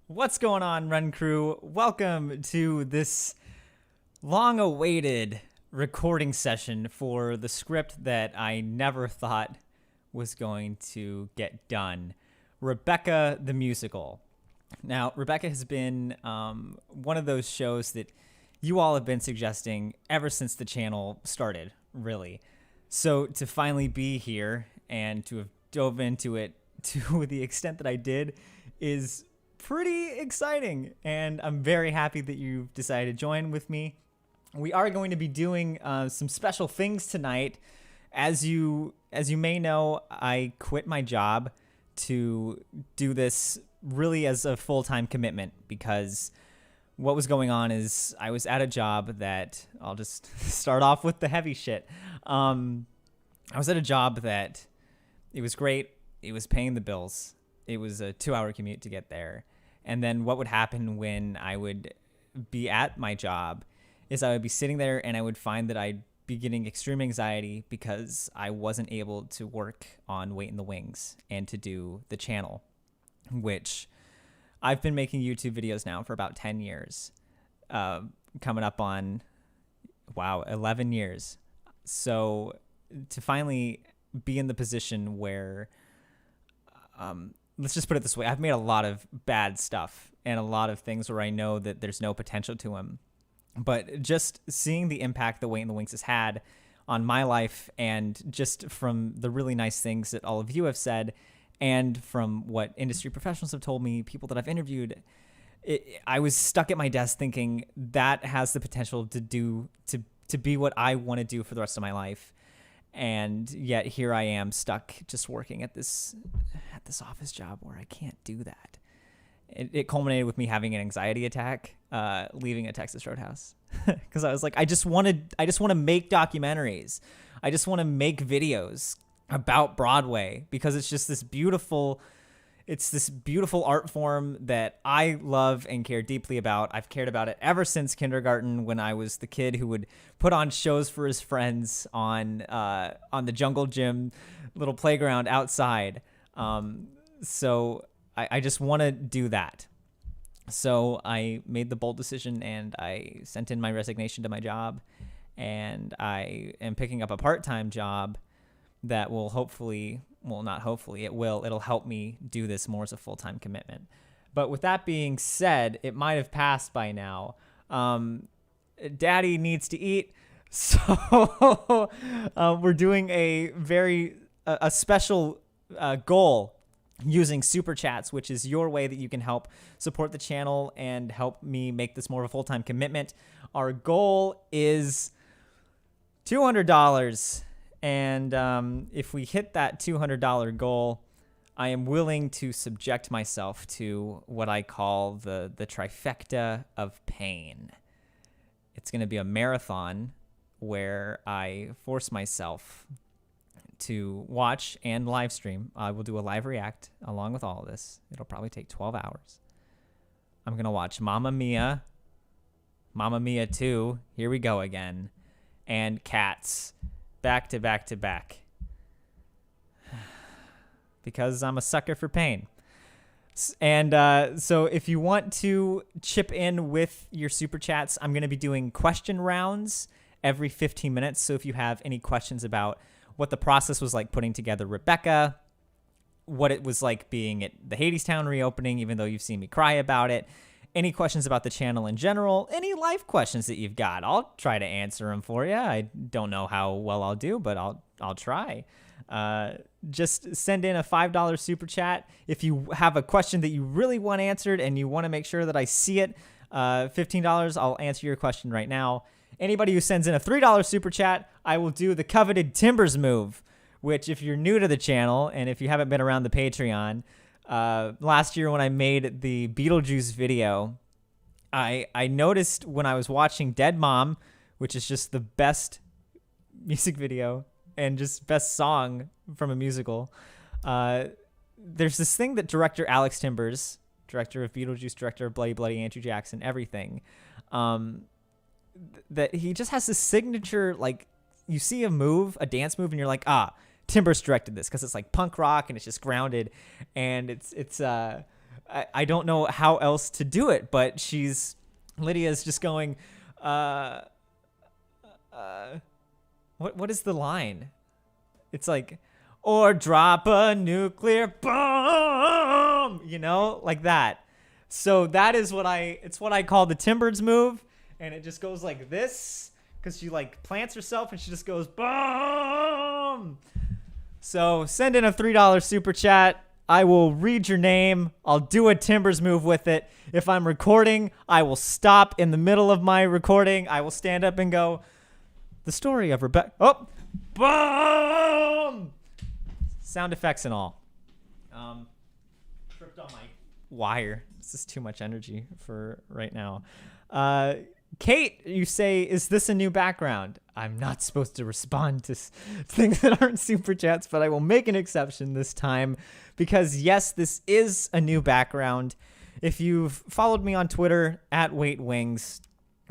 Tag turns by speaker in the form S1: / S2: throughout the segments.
S1: What's going on, Run Crew? Welcome to this long-awaited recording session for the script that I never thought was going to get done. Rebecca the Musical. Now, Rebecca has been one of those shows that you all have been suggesting ever since the channel started, really. So to finally be here and to have dove into it to the extent that I did is pretty exciting, and I'm very happy that you've decided to join with me. We are going to be doing some special things tonight. As you may know, I quit my job to do this really as a full-time commitment because what was going on is I was at a job that I'll just start off with the heavy shit. I was at a job that it was great. It was paying the bills. It was a 2-hour commute to get there. And then what would happen when I would be at my job is I would be sitting there and I would find that I'd be getting extreme anxiety because I wasn't able to work on Wait in the Wings and to do the channel, which I've been making YouTube videos now for about 10 years, coming up on, 11 years. So to finally be in the position where, let's just put it this way. I've made a lot of bad stuff and a lot of things where I know that there's no potential to them. But just seeing the impact that Wait in the Wings has had on my life, and just from the really nice things that all of you have said and from what industry professionals have told me, people that I've interviewed, I was stuck at my desk thinking that has the potential to be what I want to do for the rest of my life. And yet here I am stuck just working at this office job where I can't do that. It culminated with me having an anxiety attack, leaving a Texas Roadhouse, because I was like, I just want to make documentaries. I just want to make videos about Broadway because it's just this beautiful art form that I love and care deeply about. I've cared about it ever since kindergarten, when I was the kid who would put on shows for his friends on the jungle gym little playground outside. So I just want to do that. So I made the bold decision and I sent in my resignation to my job, and I am picking up a part-time job that will it'll help me do this more as a full-time commitment. But with that being said, it might have passed by now. Daddy needs to eat. So we're doing a special goal using super chats, which is your way that you can help support the channel and help me make this more of a full-time commitment. Our goal is $200. And if we hit that $200 goal, I am willing to subject myself to what I call the trifecta of pain. It's going to be a marathon where I force myself to watch and live stream. I will do a live react along with all of this. It'll probably take 12 hours. I'm going to watch Mamma Mia, Mamma Mia 2, Here We Go Again, and Cats back to back to back. Because I'm a sucker for pain. And so if you want to chip in with your super chats, I'm going to be doing question rounds every 15 minutes. So if you have any questions about what the process was like putting together Rebecca, what it was like being at the Hadestown reopening, even though you've seen me cry about it, any questions about the channel in general, any life questions that you've got, I'll try to answer them for you. I don't know how well I'll do, but I'll try. Just send in a $5 super chat. If you have a question that you really want answered and you want to make sure that I see it, $15, I'll answer your question right now. Anybody who sends in a $3 super chat, I will do the coveted Timbers move, which if you're new to the channel and if you haven't been around the Patreon, last year when I made the Beetlejuice video, I noticed when I was watching Dead Mom, which is just the best music video and just best song from a musical, there's this thing that director Alex Timbers, director of Beetlejuice, director of Bloody Bloody Andrew Jackson, everything, that he just has this signature, like, you see a dance move, and you're like, Timbers directed this, because it's like punk rock and it's just grounded, and it's I don't know how else to do it, but Lydia's just going, what is the line? It's like, or drop a nuclear bomb, like that. So that is it's what I call the Timbers move. And it just goes like this, because she like plants herself and she just goes, boom. So send in a $3 super chat. I will read your name. I'll do a Timbers move with it. If I'm recording, I will stop in the middle of my recording. I will stand up and go, the story of Rebecca. Oh, boom! Sound effects and all. Tripped on my wire. This is too much energy for right now. Kate, you say, is this a new background? I'm not supposed to respond to things that aren't super chats, but I will make an exception this time because, yes, this is a new background. If you've followed me on Twitter at WaitWings,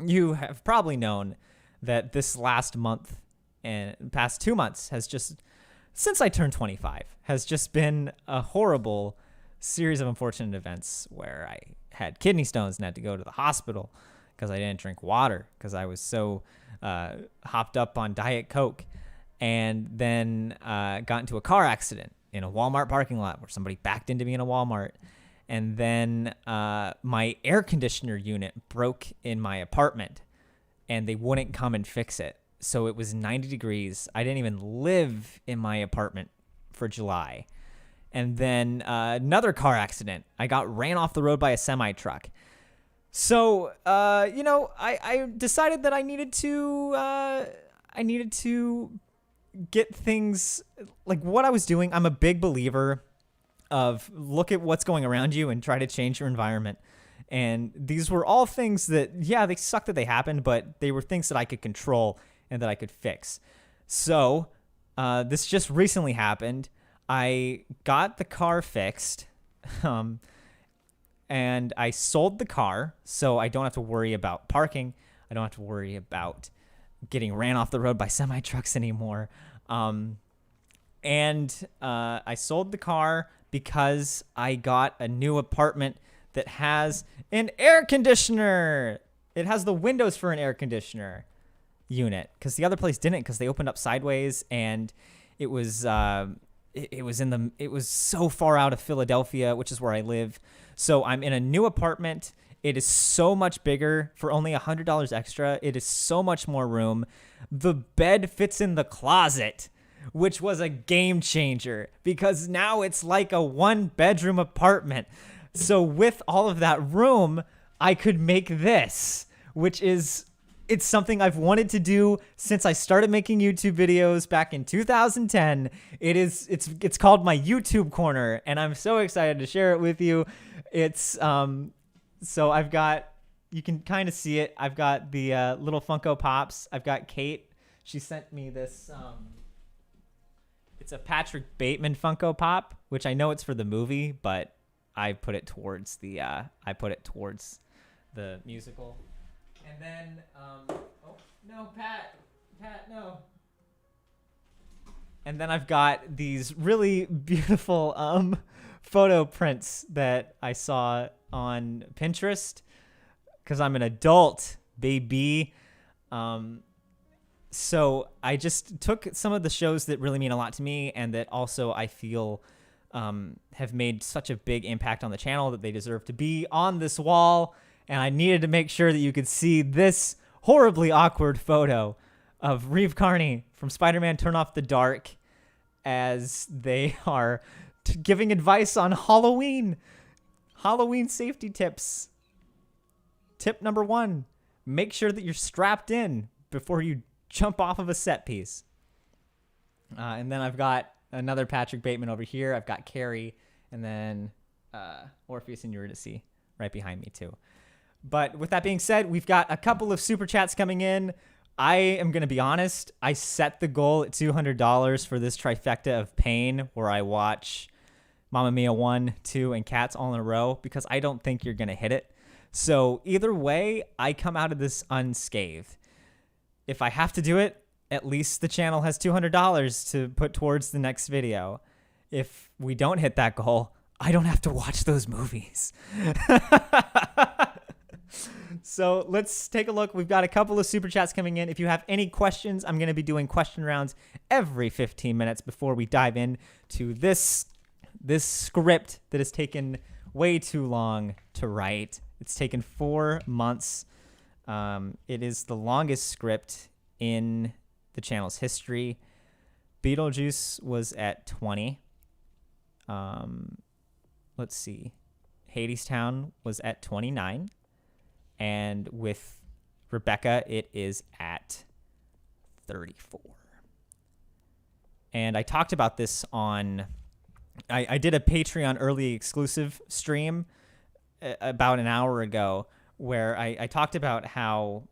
S1: you have probably known that this last month and past 2 months since I turned 25, has just been a horrible series of unfortunate events where I had kidney stones and had to go to the hospital because I didn't drink water because I was so hopped up on Diet Coke, and then got into a car accident in a Walmart parking lot where somebody backed into me in a Walmart. And then my air conditioner unit broke in my apartment and they wouldn't come and fix it. So it was 90 degrees. I didn't even live in my apartment for July. And then another car accident. I got ran off the road by a semi-truck. So, I decided that I needed to get things like what I was doing. I'm a big believer of look at what's going around you and try to change your environment. And these were all things that, yeah, they suck that they happened, but they were things that I could control and that I could fix. So, this just recently happened. I got the car fixed. And I sold the car, so I don't have to worry about parking. I don't have to worry about getting ran off the road by semi-trucks anymore. And I sold the car because I got a new apartment that has an air conditioner. It has the windows for an air conditioner unit because the other place didn't, because they opened up sideways, and it was so far out of Philadelphia, which is where I live. So I'm in a new apartment. It is so much bigger for only $100 extra. It is so much more room. The bed fits in the closet, which was a game changer because now it's like a 1-bedroom apartment. So with all of that room, I could make this, it's something I've wanted to do since I started making YouTube videos back in 2010. It's called my YouTube corner, and I'm so excited to share it with you. It's so I've got, you can kind of see it. I've got the little Funko Pops. I've got Kate. She sent me this. It's a Patrick Bateman Funko Pop, which I know it's for the movie, but I put it towards the musical. And then, oh, no, Pat, no. And then I've got these really beautiful photo prints that I saw on Pinterest because I'm an adult, baby. So I just took some of the shows that really mean a lot to me and that also I feel have made such a big impact on the channel that they deserve to be on this wall. And I needed to make sure that you could see this horribly awkward photo of Reeve Carney from Spider-Man Turn Off the Dark as they are giving advice on Halloween safety tips. Tip number 1, make sure that you're strapped in before you jump off of a set piece. And then I've got another Patrick Bateman over here. I've got Carrie and then Orpheus and Eurydice right behind me too. But with that being said, we've got a couple of super chats coming in. I am going to be honest. I set the goal at $200 for this trifecta of pain where I watch Mamma Mia 1, 2, and Cats all in a row because I don't think you're going to hit it. So either way, I come out of this unscathed. If I have to do it, at least the channel has $200 to put towards the next video. If we don't hit that goal, I don't have to watch those movies. So let's take a look. We've got a couple of super chats coming in. If you have any questions, I'm going to be doing question rounds every 15 minutes before we dive in to this script that has taken way too long to write. It's taken 4 months. It is the longest script in the channel's history. Beetlejuice was at 20. Let's see. Hadestown was at 29. And with Rebecca, it is at 34. And I talked about this on... I did a Patreon early exclusive stream about an hour ago where I talked about how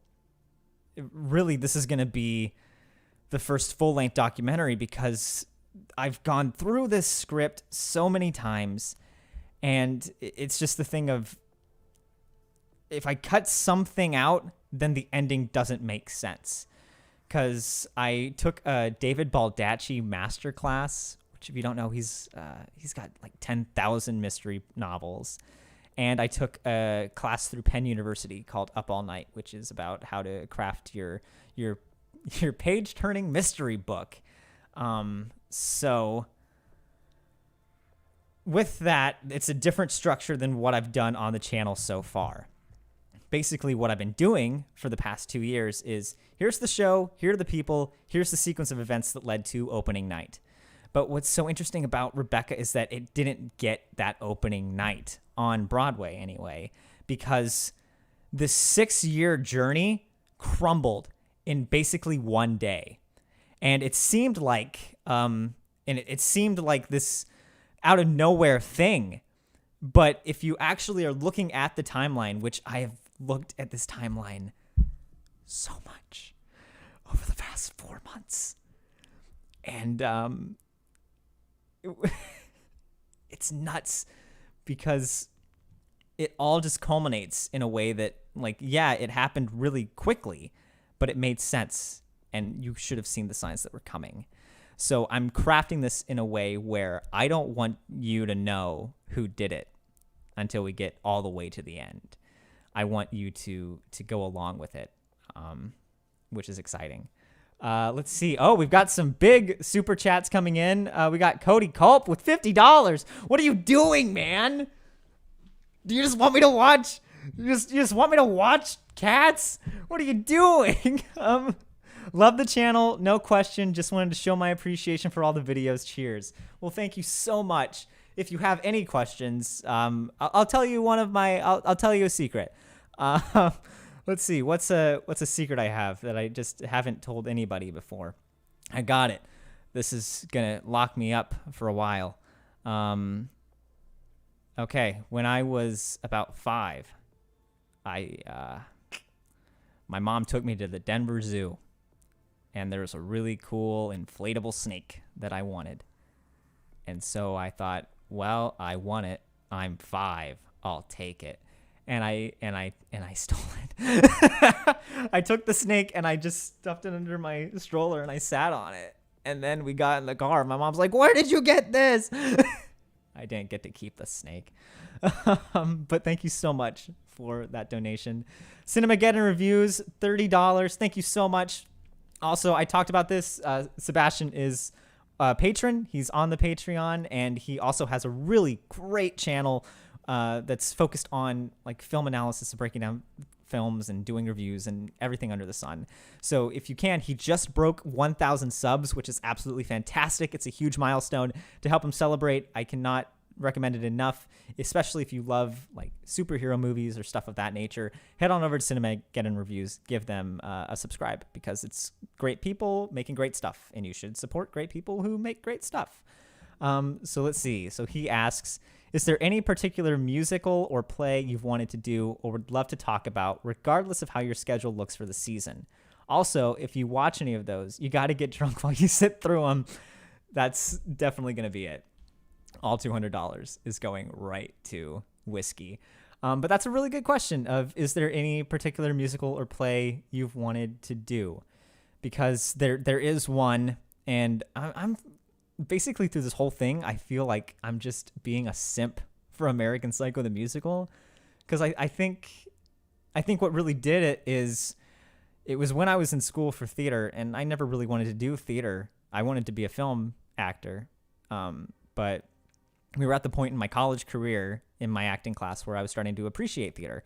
S1: really this is going to be the first full-length documentary because I've gone through this script so many times, and it's just the thing of if I cut something out, then the ending doesn't make sense. Because I took a David Baldacci masterclass, which if you don't know, he's got like 10,000 mystery novels. And I took a class through Penn University called Up All Night, which is about how to craft your page-turning mystery book. So with that, it's a different structure than what I've done on the channel so far. Basically, what I've been doing for the past 2 years is here's the show, here are the people, here's the sequence of events that led to opening night. But what's so interesting about Rebecca is that it didn't get that opening night on Broadway anyway, because this 6-year journey crumbled in basically one day. And it seemed like, it seemed like this out of nowhere thing. But if you actually are looking at the timeline, which I have looked at this timeline so much over the past 4 months, and it's nuts because it all just culminates in a way that, like, yeah, it happened really quickly, but it made sense, and you should have seen the signs that were coming. So I'm crafting this in a way where I don't want you to know who did it until we get all the way to the end. I want you to go along with it, which is exciting. Let's see. Oh, we've got some big super chats coming in. We got Cody Culp with $50. What are you doing, man? Do you just want me to watch? You just want me to watch cats? What are you doing? Love the channel, no question. Just wanted to show my appreciation for all the videos. Cheers. Well, thank you so much. If you have any questions, I'll tell you I'll tell you a secret. Let's see. What's a secret I have that I just haven't told anybody before? I got it. This is gonna lock me up for a while. Okay. When I was about 5, my mom took me to the Denver Zoo, and there was a really cool inflatable snake that I wanted. And so I thought, well, I want it. I'm 5. I'll take it. And I stole it. I took the snake and I just stuffed it under my stroller and I sat on it. And then we got in the car. My mom's like, "Where did you get this?" I didn't get to keep the snake. But thank you so much for that donation. Cinemageddon reviews, $30. Thank you so much. Also, I talked about this. Sebastian is a patron. He's on the Patreon, and he also has a really great channel that's focused on like film analysis, breaking down films and doing reviews and everything under the sun. So if you can, he just broke 1,000 subs, which is absolutely fantastic. It's a huge milestone. To help him celebrate, I cannot recommend it enough, especially if you love like superhero movies or stuff of that nature. Head on over to Cinemageddon Reviews, give them a subscribe, because it's great people making great stuff, and you should support great people who make great stuff. So let's see. So he asks, is there any particular musical or play you've wanted to do or would love to talk about, regardless of how your schedule looks for the season? Also, if you watch any of those, you got to get drunk while you sit through them. That's definitely going to be it. All $200 is going right to whiskey. But that's a really good question of, is there any particular musical or play you've wanted to do? Because there is one, and I'm basically through this whole thing, I feel like I'm just being a simp for American Psycho the musical, because I think what really did it is it was when I was in school for theater, and I never really wanted to do theater. I wanted to be a film actor, but we were at the point in my college career in my acting class where I was starting to appreciate theater.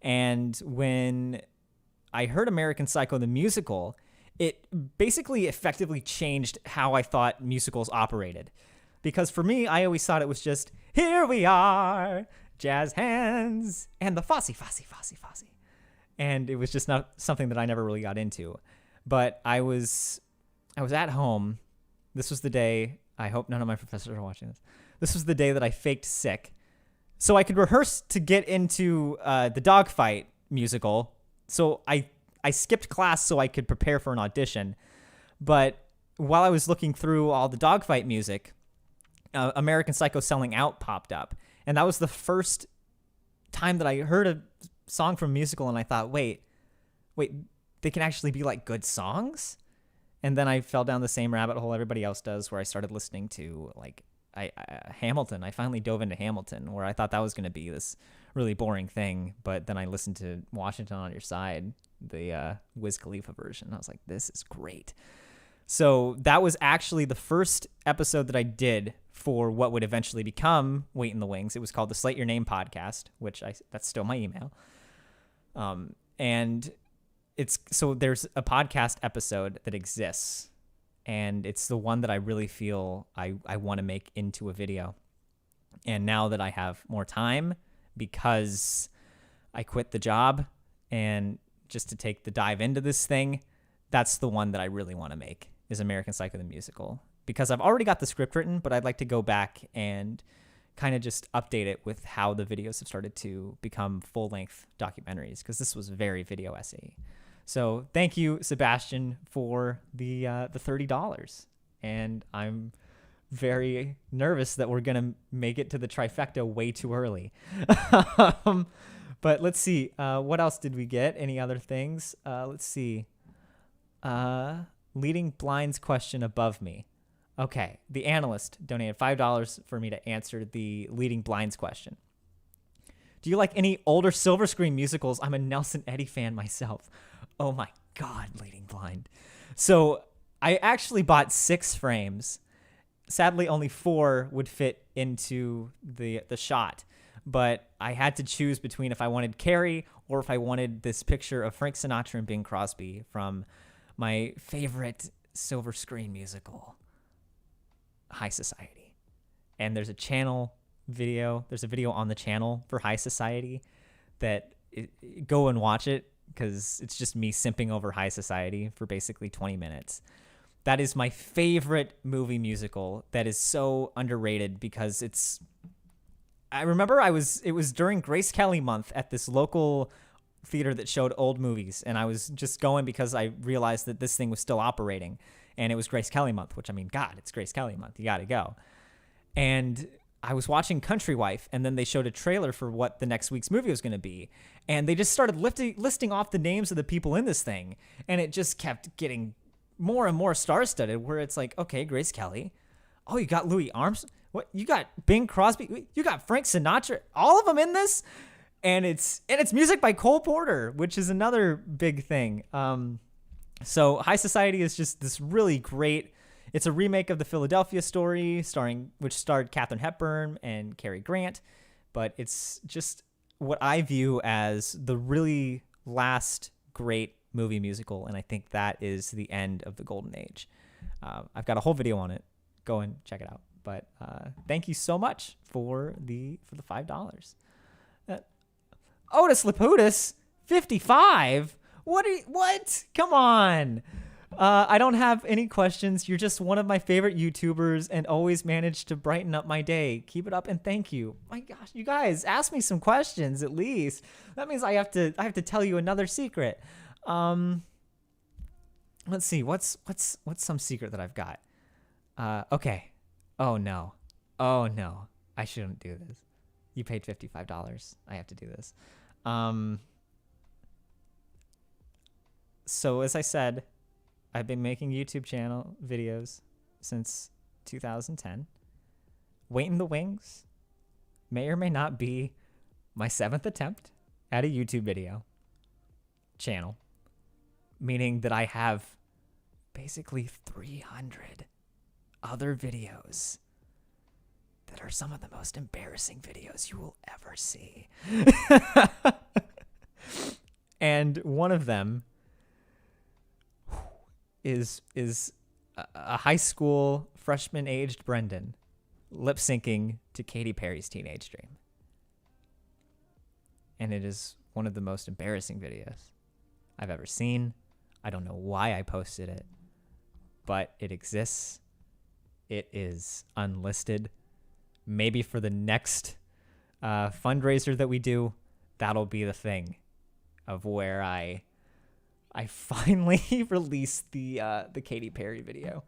S1: And when I heard American Psycho the musical, it basically effectively changed how I thought musicals operated. Because for me, I always thought it was just, here we are, jazz hands, and the Fosse. And it was just not something that I never really got into. But I was at home. This was the day, I hope none of my professors are watching this. This was the day that I faked sick, so I could rehearse to get into the Dogfight musical. So I skipped class so I could prepare for an audition. But while I was looking through all the Dogfight music, American Psycho Selling Out popped up. And that was the first time that I heard a song from a musical, and I thought, wait, they can actually be like good songs? And then I fell down the same rabbit hole everybody else does, where I started listening to like Hamilton. I finally dove into Hamilton, where I thought that was going to be this really boring thing, but then I listened to Washington on Your Side, the Wiz Khalifa version. I was like, this is great. So that was actually the first episode that I did for what would eventually become Wait in the Wings. It was called the Slate Your Name podcast, which that's still my email. And there's a podcast episode that exists, and it's the one that I really feel I want to make into a video. And now that I have more time, because I quit the job and just to take the dive into this thing, that's the one that I really want to make, is American Psycho the musical. Because I've already got the script written, but I'd like to go back and kind of just update it with how the videos have started to become full-length documentaries, because this was very video essay. So thank you, Sebastian, for the $30. And I'm very nervous that we're going to make it to the trifecta way too early. But let's see. What else did we get? Any other things? Let's see. Leading blinds question above me. Okay. The analyst donated $5 for me to answer the leading blinds question. Do you like any older silver screen musicals? I'm a Nelson Eddy fan myself. Oh my God, Leading Blind. So I actually bought 6 frames. Sadly, only 4 would fit into the shot. But I had to choose between if I wanted Carrie or if I wanted this picture of Frank Sinatra and Bing Crosby from my favorite silver screen musical, High Society. And there's a channel video. There's a video on the channel for High Society that go and watch it, because it's just me simping over High Society for basically 20 minutes. That is my favorite movie musical that is so underrated, because I remember it was during Grace Kelly month at this local theater that showed old movies, and I was just going because I realized that this thing was still operating, and it was Grace Kelly month, which, I mean, God, it's Grace Kelly month. You got to go. And I was watching Country Wife, and then they showed a trailer for what the next week's movie was going to be. And they just started listing off the names of the people in this thing. And it just kept getting more and more star-studded, where it's like, okay, Grace Kelly. Oh, you got Louis Armstrong. What? You got Bing Crosby. You got Frank Sinatra. All of them in this. And it's music by Cole Porter, which is another big thing. So High Society is just this really great. It's a remake of the Philadelphia Story, which starred Katharine Hepburn and Cary Grant, but it's just what I view as the really last great movie musical, and I think that is the end of the golden age. I've got a whole video on it. Go and check it out. But thank you so much for the $5. Otis Laputis, 55. What? Come on. I don't have any questions. You're just one of my favorite YouTubers and always manage to brighten up my day. Keep it up and thank you. My gosh, you guys, ask me some questions at least. That means I have to tell you another secret. Let's see. What's some secret that I've got? Okay. Oh no. I shouldn't do this. You paid $55. I have to do this. So as I said, I've been making YouTube channel videos since 2010. Wait in the Wings may or may not be my 7th attempt at a YouTube video channel, meaning that I have basically 300 other videos that are some of the most embarrassing videos you will ever see. And one of them is a high school freshman-aged Brendan lip-syncing to Katy Perry's Teenage Dream. And it is one of the most embarrassing videos I've ever seen. I don't know why I posted it, but it exists. It is unlisted. Maybe for the next fundraiser that we do, that'll be the thing of where I finally release the Katy Perry video.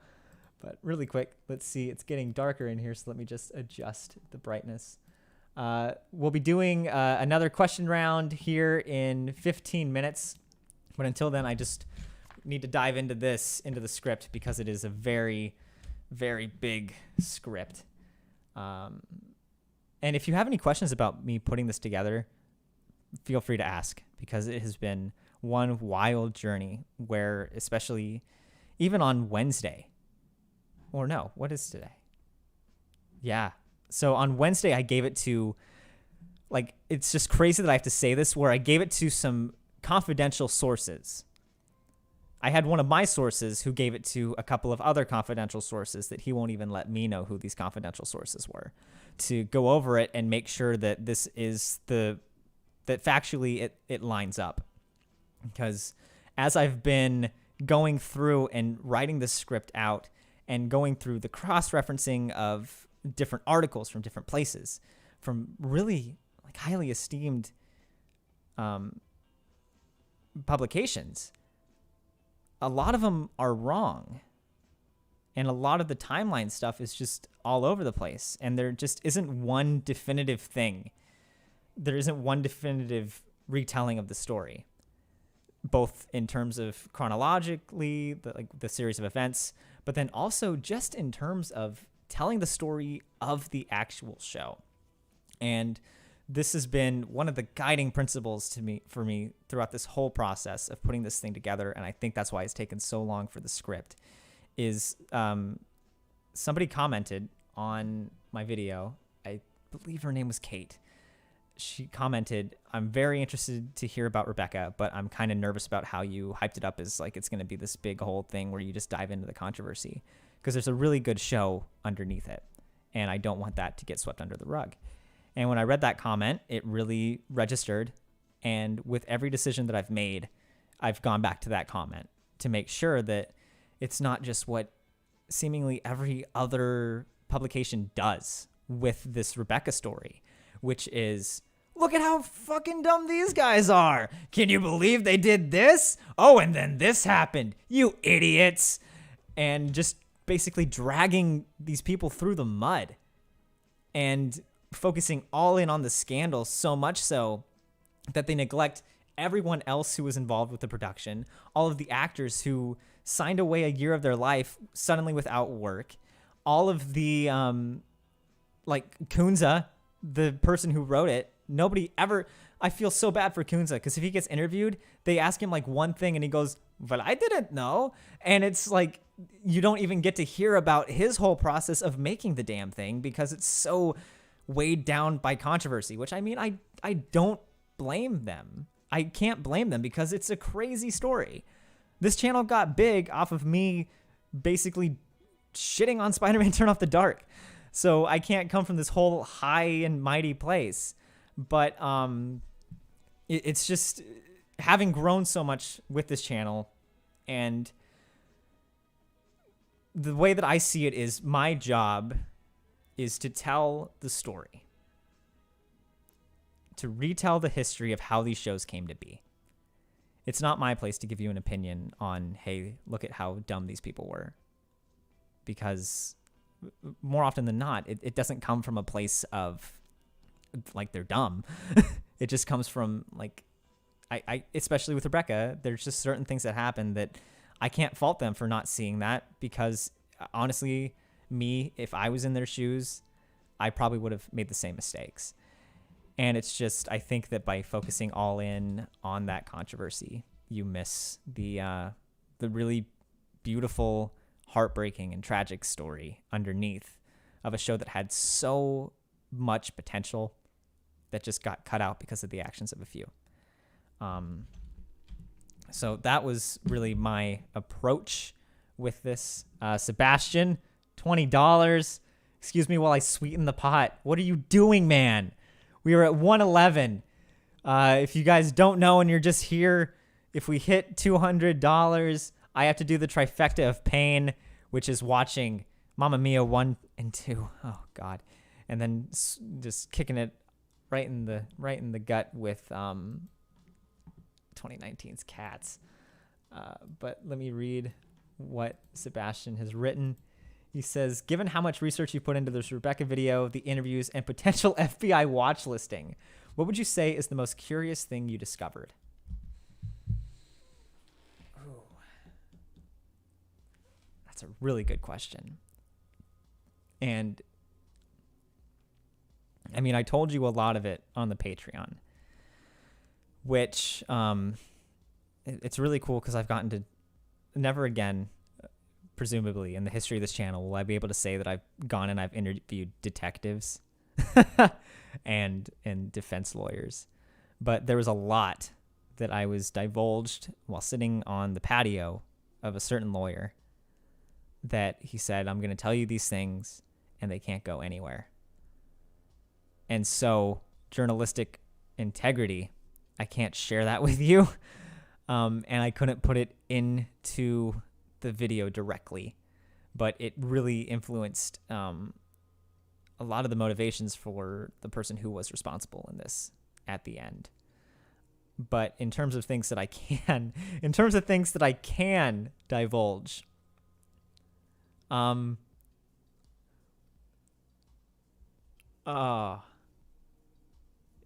S1: But really quick, let's see. It's getting darker in here, so let me just adjust the brightness. We'll be doing another question round here in 15 minutes. But until then, I just need to dive into the script, because it is a very, very big script. And if you have any questions about me putting this together, feel free to ask, because it has been one wild journey where, especially even on Wednesday, or no, what is today? Yeah. So on Wednesday, I gave it to, like, it's just crazy that I have to say this, where I gave it to some confidential sources. I had one of my sources who gave it to a couple of other confidential sources that he won't even let me know who these confidential sources were, to go over it and make sure that this is that factually it lines up. Because as I've been going through and writing this script out and going through the cross-referencing of different articles from different places, from really like highly esteemed publications, a lot of them are wrong. And a lot of the timeline stuff is just all over the place. And there just isn't one definitive thing. There isn't one definitive retelling of the story, both in terms of chronologically, the series of events, but then also just in terms of telling the story of the actual show. And this has been one of the guiding principles for me throughout this whole process of putting this thing together. And I think that's why it's taken so long for the script. Is somebody commented on my video. I believe her name was Kate. She commented, "I'm very interested to hear about Rebecca, but I'm kind of nervous about how you hyped it up as like it's going to be this big whole thing where you just dive into the controversy, because there's a really good show underneath it, and I don't want that to get swept under the rug." And when I read that comment, it really registered. And with every decision that I've made, I've gone back to that comment to make sure that it's not just what seemingly every other publication does with this Rebecca story, which is, look at how fucking dumb these guys are. Can you believe they did this? Oh, and then this happened. You idiots. And just basically dragging these people through the mud and focusing all in on the scandal, so much so that they neglect everyone else who was involved with the production, all of the actors who signed away a year of their life suddenly without work, all of the, like Kunza, the person who wrote it. Nobody ever, I feel so bad for Kunza, because if he gets interviewed, they ask him like one thing and he goes, "Well, I didn't know." And it's like, you don't even get to hear about his whole process of making the damn thing, because it's so weighed down by controversy, which, I mean, I don't blame them. I can't blame them, because it's a crazy story. This channel got big off of me basically shitting on Spider-Man Turn Off the Dark. So I can't come from this whole high and mighty place. But it's just having grown so much with this channel, and the way that I see it is my job is to tell the story, to retell the history of how these shows came to be. It's not my place to give you an opinion on, hey, look at how dumb these people were, because more often than not, it doesn't come from a place of like they're dumb. It just comes from like, I especially with Rebecca, there's just certain things that happen that I can't fault them for not seeing that, because honestly, me, if I was in their shoes, I probably would have made the same mistakes. And it's just, I think that by focusing all in on that controversy, you miss the really beautiful, heartbreaking, and tragic story underneath of a show that had so much potential that just got cut out because of the actions of a few. So that was really my approach with this. Sebastian, $20. Excuse me while I sweeten the pot. What are you doing, man? We are at 111. If you guys don't know and you're just here, if we hit $200, I have to do the trifecta of pain, which is watching Mamma Mia 1 and 2. Oh God. And then just kicking it right in the gut with 2019's Cats. But let me read what Sebastian has written. He says, given how much research you put into this Rebecca video, the interviews, and potential FBI watch listing, what would you say is the most curious thing you discovered? Ooh. That's a really good question. And I mean, I told you a lot of it on the Patreon, which it's really cool because I've gotten to never again, presumably in the history of this channel, will I be able to say that I've gone and I've interviewed detectives and defense lawyers. But there was a lot that I was divulged while sitting on the patio of a certain lawyer that he said, I'm going to tell you these things and they can't go anywhere. And so journalistic integrity, I can't share that with you. And I couldn't put it into the video directly, but it really influenced a lot of the motivations for the person who was responsible in this at the end. But in terms of things that I can divulge,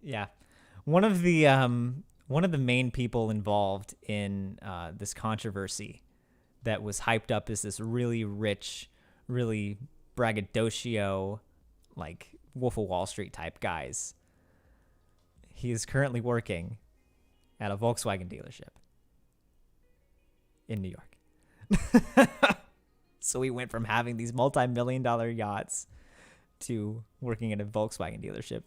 S1: yeah, one of the main people involved in this controversy that was hyped up as this really rich, really braggadocio, like Wolf of Wall Street type guys. He is currently working at a Volkswagen dealership in New York. So he went from having these multi-million-dollar yachts to working at a Volkswagen dealership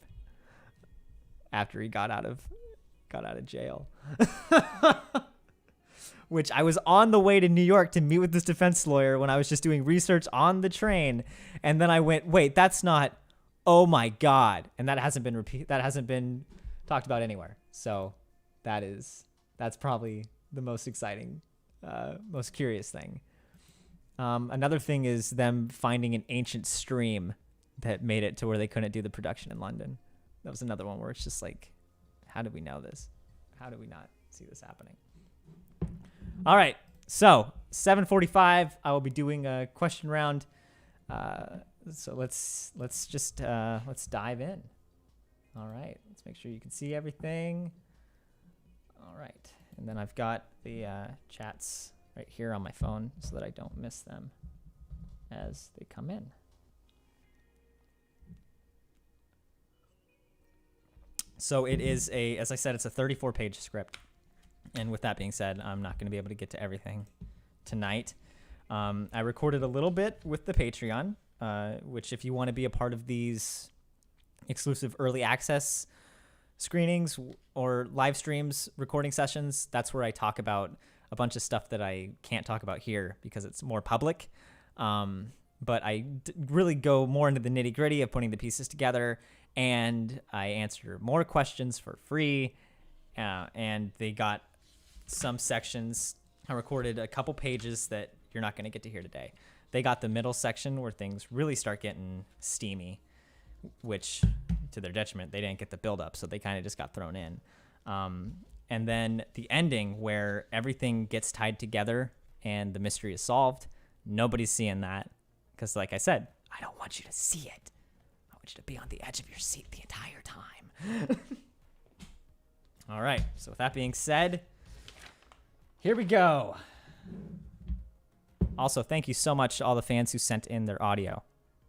S1: after he got out of jail. Which I was on the way to New York to meet with this defense lawyer when I was just doing research on the train. And then I went, wait, that's not, oh my God. And that hasn't been talked about anywhere. So that's probably the most exciting, most curious thing. Another thing is them finding an ancient stream that made it to where they couldn't do the production in London. That was another one where it's just like, how did we know this? How did we not see this happening? All right, so 7:45, I will be doing a question round. So let's dive in. All right, let's make sure you can see everything. All right, and then I've got the chats right here on my phone so that I don't miss them as they come in. So it is as I said, it's a 34-page script. And with that being said, I'm not going to be able to get to everything tonight. I recorded a little bit with the Patreon, which if you want to be a part of these exclusive early access screenings or live streams, recording sessions, that's where I talk about a bunch of stuff that I can't talk about here because it's more public. But I really go more into the nitty gritty of putting the pieces together, and I answer more questions for free. And they got some sections. I recorded a couple pages that you're not going to get to hear today. They got the middle section where things really start getting steamy, which to their detriment, they didn't get the build up. So they kind of just got thrown in. And then the ending where everything gets tied together and the mystery is solved. Nobody's seeing that because, like I said, I don't want you to see it. I want you to be on the edge of your seat the entire time. All right, so with that being said, here we go. Also, thank you so much to all the fans who sent in their audio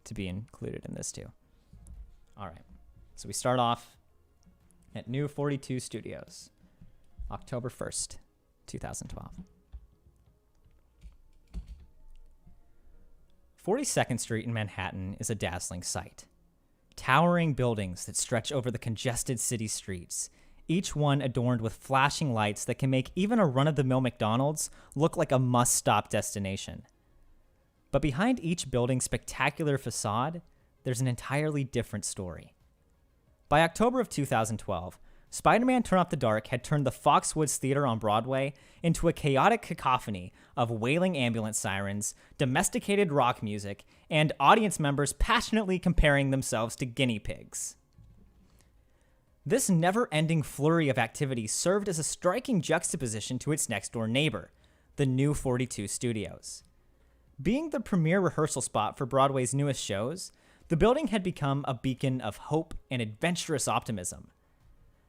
S1: to be included in this too. All right. So we start off at New 42 Studios, October 1st, 2012. 42nd Street in Manhattan is a dazzling sight. Towering buildings that stretch over the congested city streets, each one adorned with flashing lights that can make even a run-of-the-mill McDonald's look like a must-stop destination. But behind each building's spectacular facade, there's an entirely different story. By October of 2012, Spider-Man Turn Up the Dark had turned the Foxwoods Theater on Broadway into a chaotic cacophony of wailing ambulance sirens, domesticated rock music, and audience members passionately comparing themselves to guinea pigs. This never-ending flurry of activity served as a striking juxtaposition to its next-door neighbor, the New 42 Studios. Being the premier rehearsal spot for Broadway's newest shows, the building had become a beacon of hope and adventurous optimism.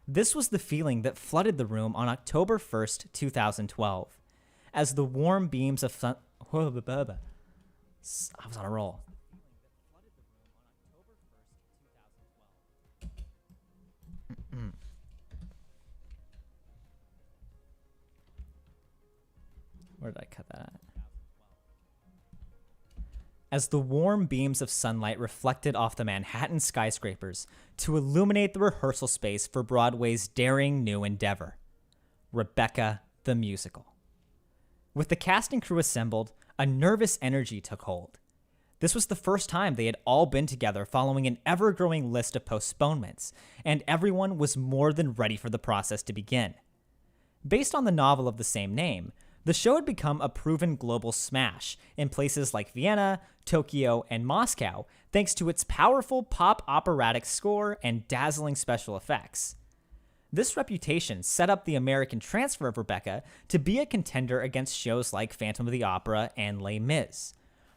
S1: This was the feeling that flooded the room on October 1st, 2012, as the warm beams of sun... I was on a roll. Where did I cut that at? As the warm beams of sunlight reflected off the Manhattan skyscrapers to illuminate the rehearsal space for Broadway's daring new endeavor, Rebecca the Musical. With the cast and crew assembled, a nervous energy took hold. This was the first time they had all been together following an ever-growing list of postponements, and everyone was more than ready for the process to begin. Based on the novel of the same name, the show had become a proven global smash in places like Vienna, Tokyo, and Moscow, thanks to its powerful pop operatic score and dazzling special effects. This reputation set up the American transfer of Rebecca to be a contender against shows like Phantom of the Opera and Les Mis,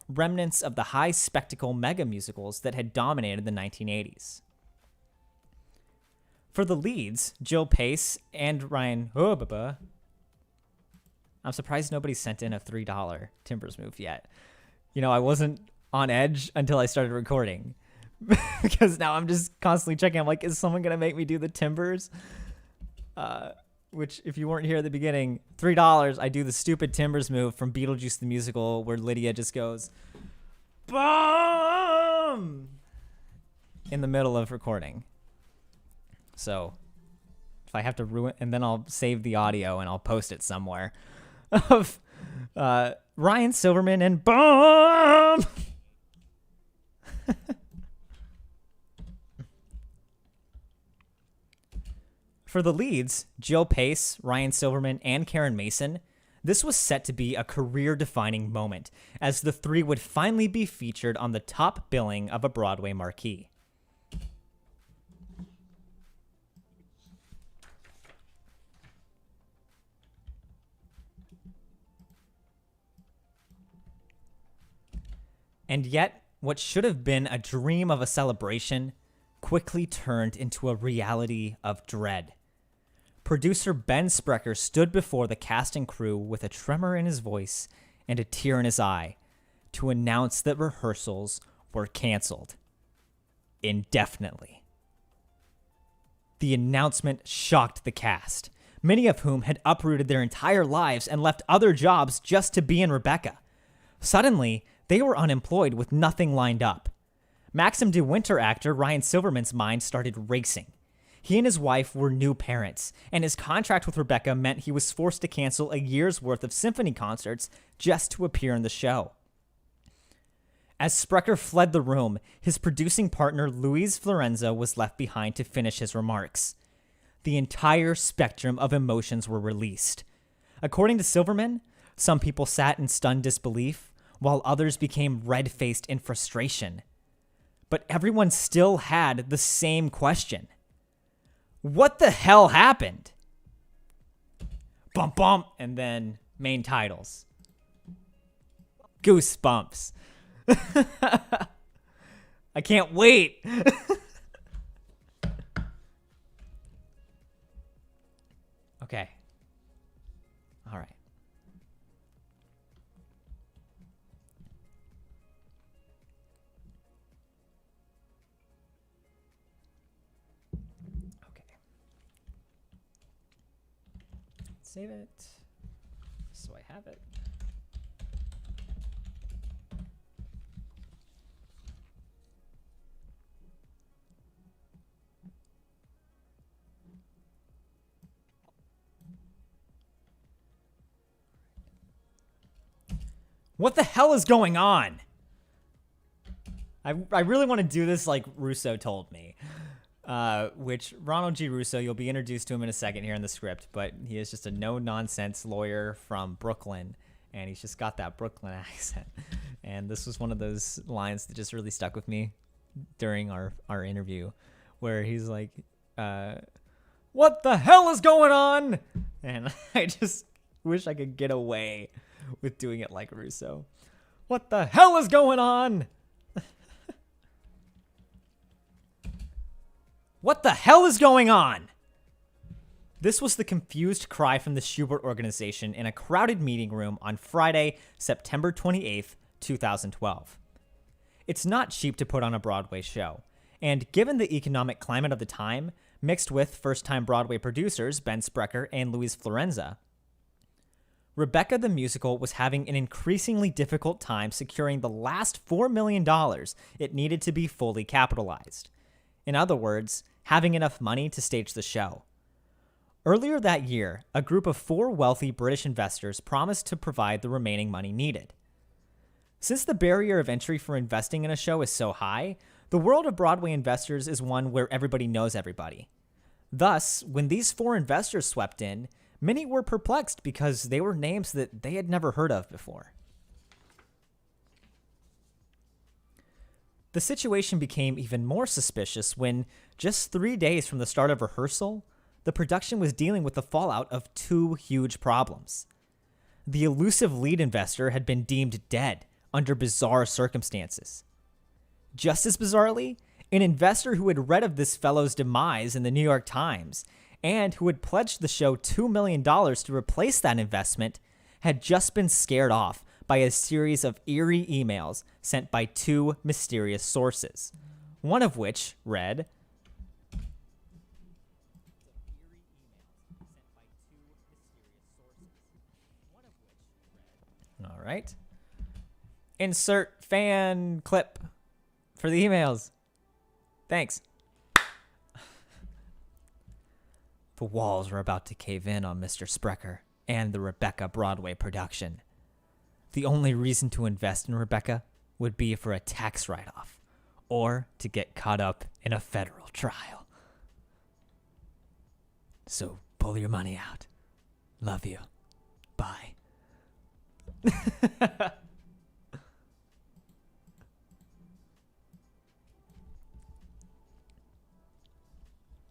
S1: remnants of the high-spectacle mega musicals that had dominated the 1980s. For the leads, Jill Pace and Ryan Hobaba, I'm surprised nobody sent in a $3 Timbers move yet. You know, I wasn't on edge until I started recording because now I'm just constantly checking. I'm like, is someone going to make me do the Timbers? Which, if you weren't here at the beginning, $3, I do the stupid Timbers move from Beetlejuice the Musical where Lydia just goes, BOOM! In the middle of recording. So if I have to ruin, and then I'll save the audio and I'll post it somewhere. Of Ryan Silverman and BOOM! For the leads, Jill Pace, Ryan Silverman, and Karen Mason, this was set to be a career-defining moment, as the three would finally be featured on the top billing of a Broadway marquee. And yet, what should have been a dream of a celebration quickly turned into a reality of dread. Producer Ben Sprecher stood before the cast and crew with a tremor in his voice and a tear in his eye to announce that rehearsals were canceled indefinitely. The announcement shocked the cast, many of whom had uprooted their entire lives and left other jobs just to be in Rebecca. Suddenly, they were unemployed with nothing lined up. Maxim De Winter actor Ryan Silverman's mind started racing. He and his wife were new parents, and his contract with Rebecca meant he was forced to cancel a year's worth of symphony concerts just to appear in the show. As Sprecher fled the room, his producing partner Louise Florenza was left behind to finish his remarks. The entire spectrum of emotions were released. According to Silverman, some people sat in stunned disbelief, while others became red-faced in frustration. But everyone still had the same question. What the hell happened? Bump, bump, and then main titles. Goosebumps. I can't wait. Okay. All right. save it so I have it. What the hell is going on? I really want to do this like Russo told me. Which Ronald G. Russo, you'll be introduced to him in a second here in the script, but he is just a no-nonsense lawyer from Brooklyn, and he's just got that Brooklyn accent. And this was one of those lines that just really stuck with me during our interview, where he's like, what the hell is going on? And I just wish I could get away with doing it like Russo. What the hell is going on? What the hell is going on? This was the confused cry from the Schubert organization in a crowded meeting room on Friday, September 28th, 2012. It's not cheap to put on a Broadway show, and given the economic climate of the time, mixed with first-time Broadway producers Ben Sprecher and Louise Florenza, Rebecca the Musical was having an increasingly difficult time securing the last $4 million it needed to be fully capitalized. In other words, having enough money to stage the show. Earlier that year, a group of 4 wealthy British investors promised to provide the remaining money needed. Since the barrier of entry for investing in a show is so high, the world of Broadway investors is one where everybody knows everybody. Thus, when these 4 investors swept in, many were perplexed because they were names that they had never heard of before. The situation became even more suspicious when, just 3 days from the start of rehearsal, the production was dealing with the fallout of 2 huge problems. The elusive lead investor had been deemed dead under bizarre circumstances. Just as bizarrely, an investor who had read of this fellow's demise in the New York Times and who had pledged the show $2 million to replace that investment had just been scared off by a series of eerie emails sent by 2 mysterious sources, one of which read, all right. Insert fan clip for the emails. Thanks. The walls were about to cave in on Mr. Sprecher and the Rebecca Broadway production. The only reason to invest in Rebecca would be for a tax write-off or to get caught up in a federal trial. So pull your money out. Love you. Bye.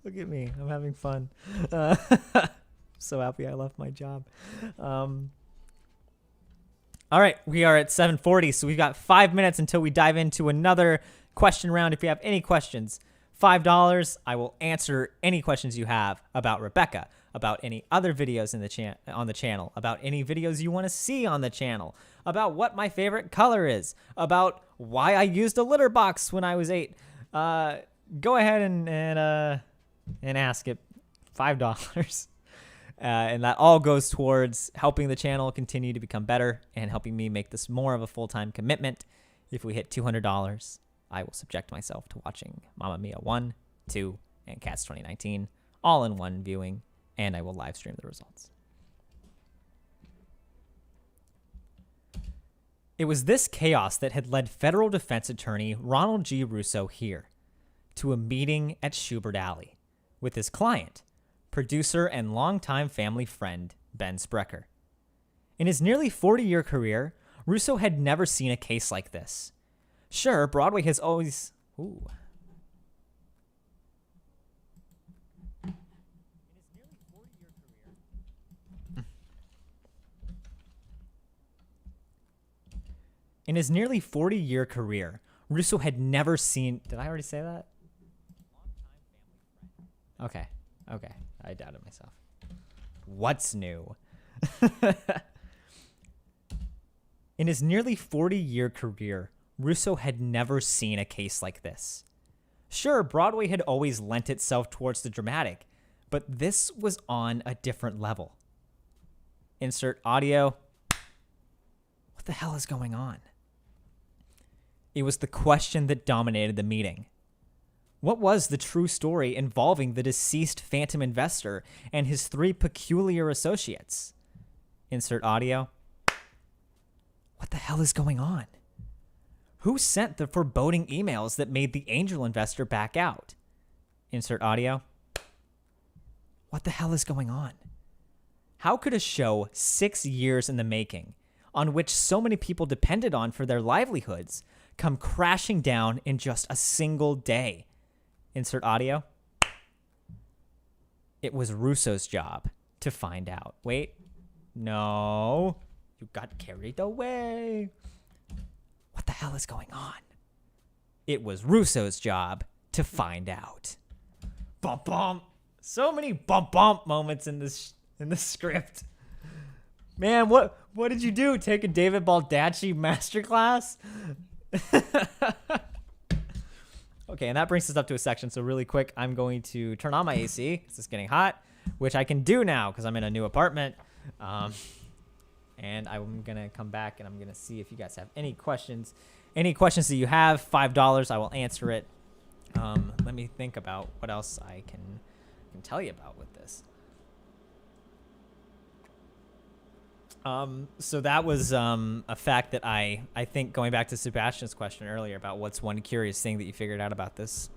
S1: Look at me. I'm having fun. So happy I left my job. All right, we are at 7:40, so we've got 5 minutes until we dive into another question round. If you have any questions, $5. I will answer any questions you have about Rebecca, about any other videos in the on the channel, about any videos you want to see on the channel, about what my favorite color is, about why I used a litter box when I was 8. Go ahead and ask it. $5. And that all goes towards helping the channel continue to become better and helping me make this more of a full-time commitment. If we hit $200, I will subject myself to watching Mamma Mia 1, 2, and Cats 2019 all in one viewing, and I will live stream the results. It was this chaos that had led federal defense attorney Ronald G. Russo here to a meeting at Schubert Alley with his client, producer and longtime family friend, Ben Sprecher. In his nearly 40-year career, Russo had never seen a case like this. Sure, Broadway has always... Ooh. In his nearly 40-year career, Russo had never seen... Did I already say that? Okay. I doubted myself. What's new? In his nearly 40-year career, Russo had never seen a case like this. Sure, Broadway had always lent itself towards the dramatic, but this was on a different level. Insert audio. What the hell is going on? It was the question that dominated the meeting. What was the true story involving the deceased phantom investor and his 3 peculiar associates? Insert audio. What the hell is going on? Who sent the foreboding emails that made the angel investor back out? Insert audio. What the hell is going on? How could a show 6 years in the making, on which so many people depended on for their livelihoods, come crashing down in just a single day? Insert audio. It was Russo's job to find out. Wait. No. You got carried away. What the hell is going on? It was Russo's job to find out. Bump bump. So many bump bump moments in this script. Man, what did you do? Take a David Baldacci masterclass? Okay, and that brings us up to a section. So really quick, I'm going to turn on my AC because it's getting hot, which I can do now because I'm in a new apartment. And I'm going to come back and I'm going to see if you guys have any questions. Any questions that you have, $5, I will answer it. Let me think about what else I can tell you about with this. So that was a fact that I think, going back to Sebastian's question earlier about what's one curious thing that you figured out about this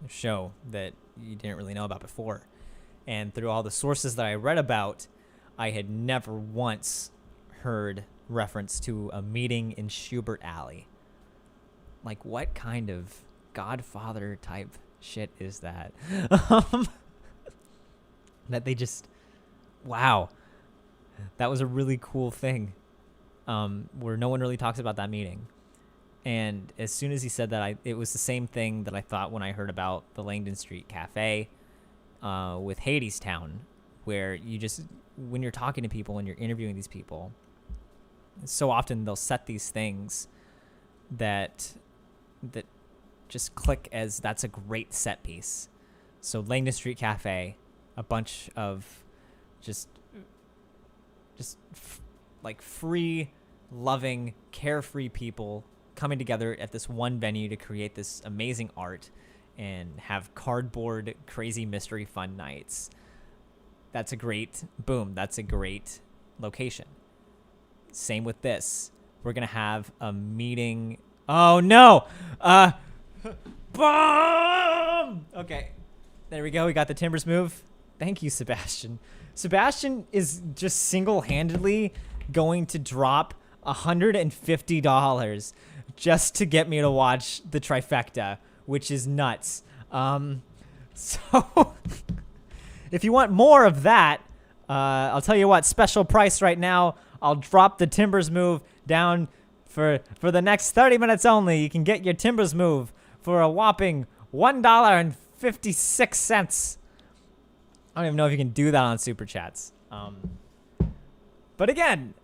S1: show that you didn't really know about before. And through all the sources that I read about, I had never once heard reference to a meeting in Schubert Alley. Like, what kind of Godfather type shit is that? That they just, wow. That was a really cool thing, where no one really talks about that meeting. And as soon as he said that, it was the same thing that I thought when I heard about the Langdon Street Cafe with Hadestown, where you just, when you're talking to people and you're interviewing these people, so often they'll set these things that just click as that's a great set piece. So Langdon Street Cafe, a bunch of just like free, loving, carefree people coming together at this one venue to create this amazing art and have cardboard, crazy mystery fun nights. That's a great location. Same with this. We're going to have a meeting. Oh, no. Boom! Okay. There we go. We got the timbers move. Thank you, Sebastian. Sebastian is just single-handedly going to drop $150 just to get me to watch the trifecta, which is nuts. So if you want more of that, I'll tell you what, special price right now. I'll drop the timbers move down for the next 30 minutes only. You can get your timbers move for a whopping $1.56. I don't even know if you can do that on Super Chats. But again,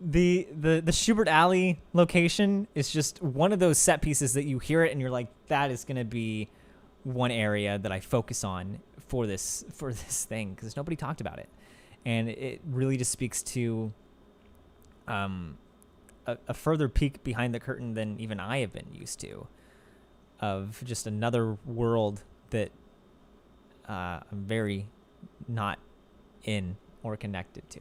S1: the Schubert Alley location is just one of those set pieces that you hear it and you're like, that is going to be one area that I focus on for this thing, because nobody talked about it. And it really just speaks to a further peek behind the curtain than even I have been used to, of just another world that I'm very not in or connected to.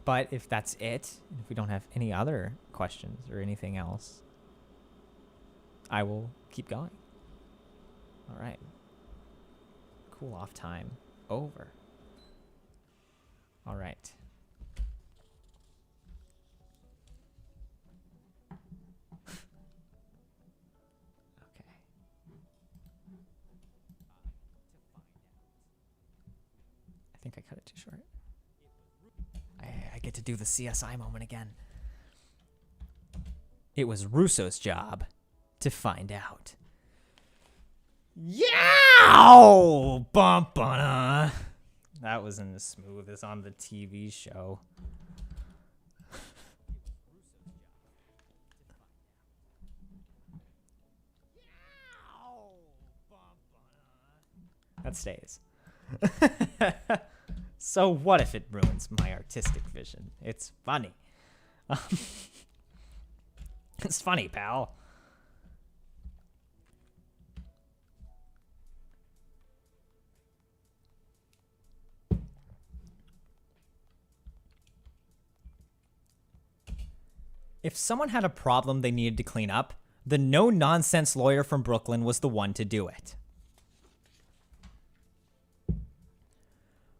S1: But if that's it, if we don't have any other questions or anything else, I will keep going. All right. Cool off time over. All right. Okay. I think I cut it too short. I get to do the CSI moment again. It was Russo's job to find out. Yow! Bump on. That wasn't as smooth as on the TV show. That stays. So what if it ruins my artistic vision? It's funny. It's funny, pal. If someone had a problem they needed to clean up, the no-nonsense lawyer from Brooklyn was the one to do it.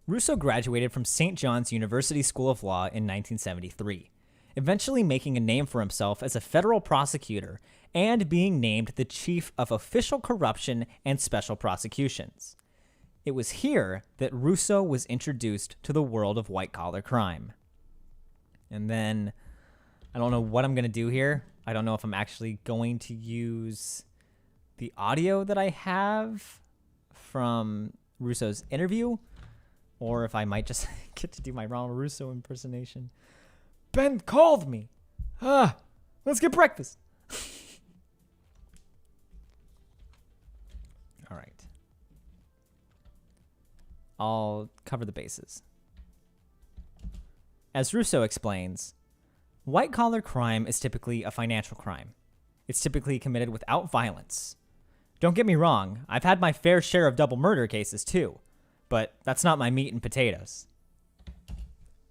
S1: Russo graduated from St. John's University School of Law in 1973, eventually making a name for himself as a federal prosecutor and being named the chief of official corruption and special prosecutions. It was here that Russo was introduced to the world of white-collar crime. And then, I don't know what I'm going to do here. I don't know if I'm actually going to use the audio that I have from Russo's interview, or if I might just get to do my Ronald Russo impersonation. Ben called me. Let's get breakfast. All right. I'll cover the bases. As Russo explains, white-collar crime is typically a financial crime. It's typically committed without violence. Don't get me wrong, I've had my fair share of double murder cases too, but that's not my meat and potatoes.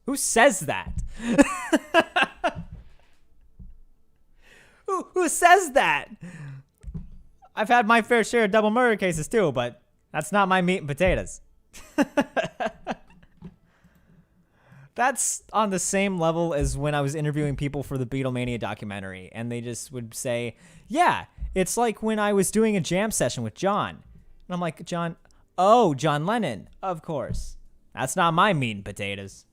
S1: Who says that? Who says that? I've had my fair share of double murder cases too, but that's not my meat and potatoes. That's on the same level as when I was interviewing people for the Beatlemania documentary, and they just would say, yeah, it's like when I was doing a jam session with John. And I'm like, John Lennon, of course. That's not my meat and potatoes.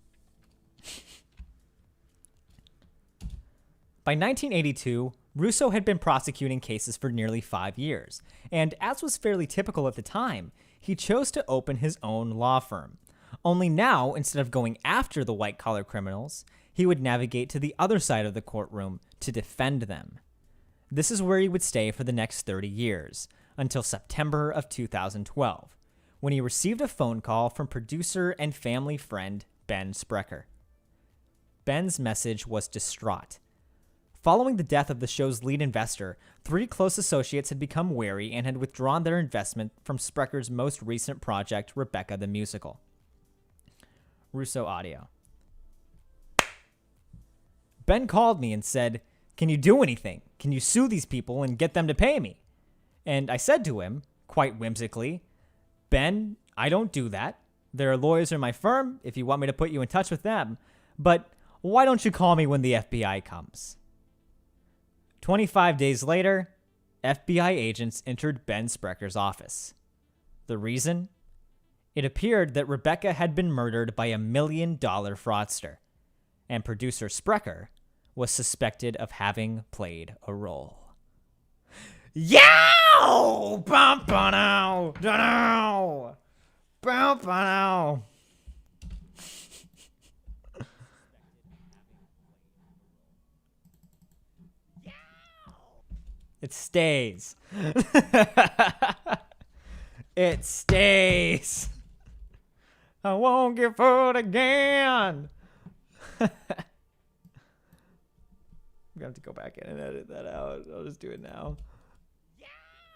S1: By 1982, Russo had been prosecuting cases for nearly 5 years, and as was fairly typical at the time, he chose to open his own law firm. Only now, instead of going after the white-collar criminals, he would navigate to the other side of the courtroom to defend them. This is where he would stay for the next 30 years, until September of 2012, when he received a phone call from producer and family friend Ben Sprecher. Ben's message was distraught. Following the death of the show's lead investor, 3 close associates had become wary and had withdrawn their investment from Sprecher's most recent project, Rebecca the Musical. Russo audio. Ben called me and said, "Can you do anything? Can you sue these people and get them to pay me?" And I said to him, quite whimsically, "Ben, I don't do that. There are lawyers in my firm if you want me to put you in touch with them. But why don't you call me when the FBI comes?" 25 days later, FBI agents entered Ben Sprecher's office. The reason? It appeared that Rebecca had been murdered by $1 million fraudster, and producer Sprecher was suspected of having played a role. Yow! Bum ba now! Da-now! Bum ba now! It stays. It stays. I won't get fooled again. I'm gonna have to go back in and edit that out. I'll just do it now.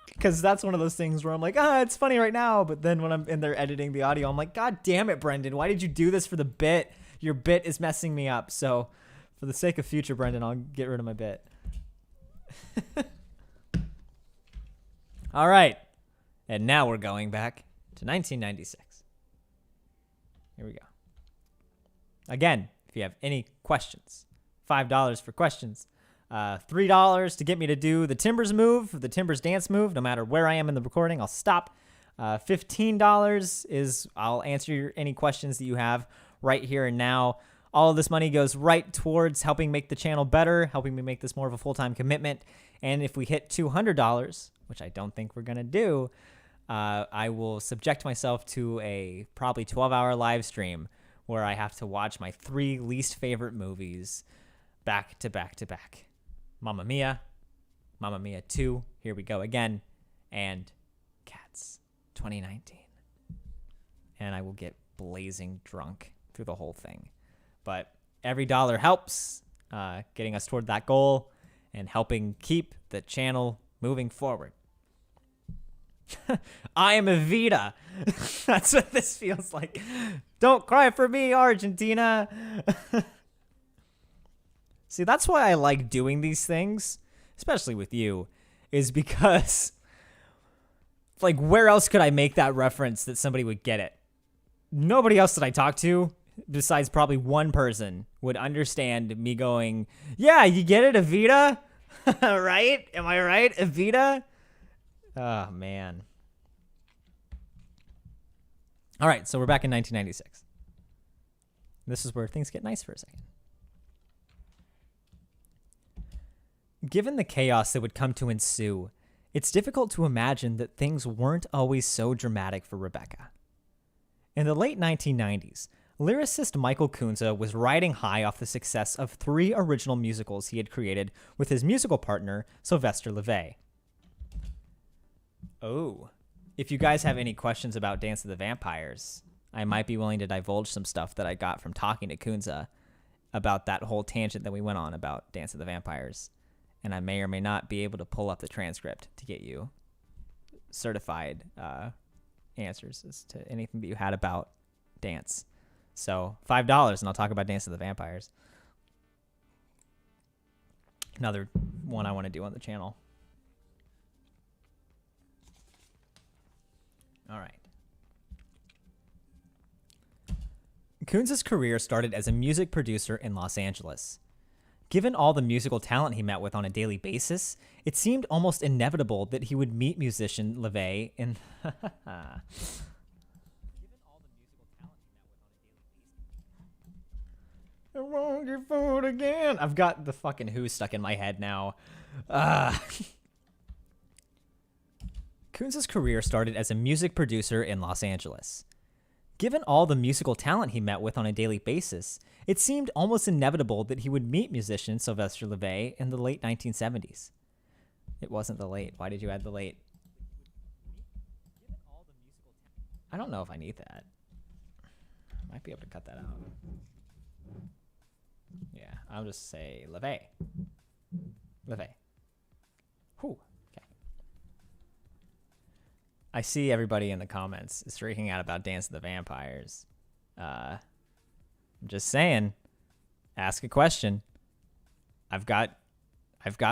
S1: Because that's one of those things where I'm like, it's funny right now. But then when I'm in there editing the audio, I'm like, God damn it, Brendan. Why did you do this for the bit? Your bit is messing me up. So for the sake of future Brendan, I'll get rid of my bit. All right. And now we're going back to 1996. Here we go. Again, if you have any questions, $5 for questions, $3 to get me to do the Timbers move, the Timbers dance move, no matter where I am in the recording, I'll stop. $15 is I'll answer any questions that you have right here and now. All of this money goes right towards helping make the channel better, helping me make this more of a full-time commitment. And if we hit $200, which I don't think we're going to do, I will subject myself to a probably 12-hour live stream where I have to watch my 3 least favorite movies back to back to back. Mamma Mia 2, Here We Go Again, and Cats 2019. And I will get blazing drunk through the whole thing. But every dollar helps getting us toward that goal and helping keep the channel moving forward. I am Evita. That's what this feels like. Don't cry for me, Argentina. See, that's why I like doing these things, especially with you, is because, like, where else could I make that reference that somebody would get it? Nobody else that I talk to, besides probably one person, would understand me going, yeah, you get it, Evita? Right? Am I right, Evita? Oh, man. All right, so we're back in 1996. This is where things get nice for a second. Given the chaos that would come to ensue, it's difficult to imagine that things weren't always so dramatic for Rebecca. In the late 1990s, lyricist Michael Kunze was riding high off the success of 3 original musicals he had created with his musical partner, Sylvester LeVay. Oh, if you guys have any questions about Dance of the Vampires, I might be willing to divulge some stuff that I got from talking to Kunze about that whole tangent that we went on about Dance of the Vampires. And I may or may not be able to pull up the transcript to get you certified answers as to anything that you had about dance. So $5 and I'll talk about Dance of the Vampires. Another one I want to do on the channel. All right. Kunze's career started as a music producer in Los Angeles. Given all the musical talent he met with on a daily basis, it seemed almost inevitable that he would meet musician LeVay in... I want your food again. I've got the fucking Who stuck in my head now. Kunze's career started as a music producer in Los Angeles. Given all the musical talent he met with on a daily basis, it seemed almost inevitable that he would meet musician Sylvester LeVay in the late 1970s. It wasn't the late. Why did you add the late? I don't know if I need that. I might be able to cut that out. Yeah, I'll just say LeVay. LeVay. Whew. Okay. I see everybody in the comments is freaking out about Dance of the Vampires. I'm just saying, ask a question. I've got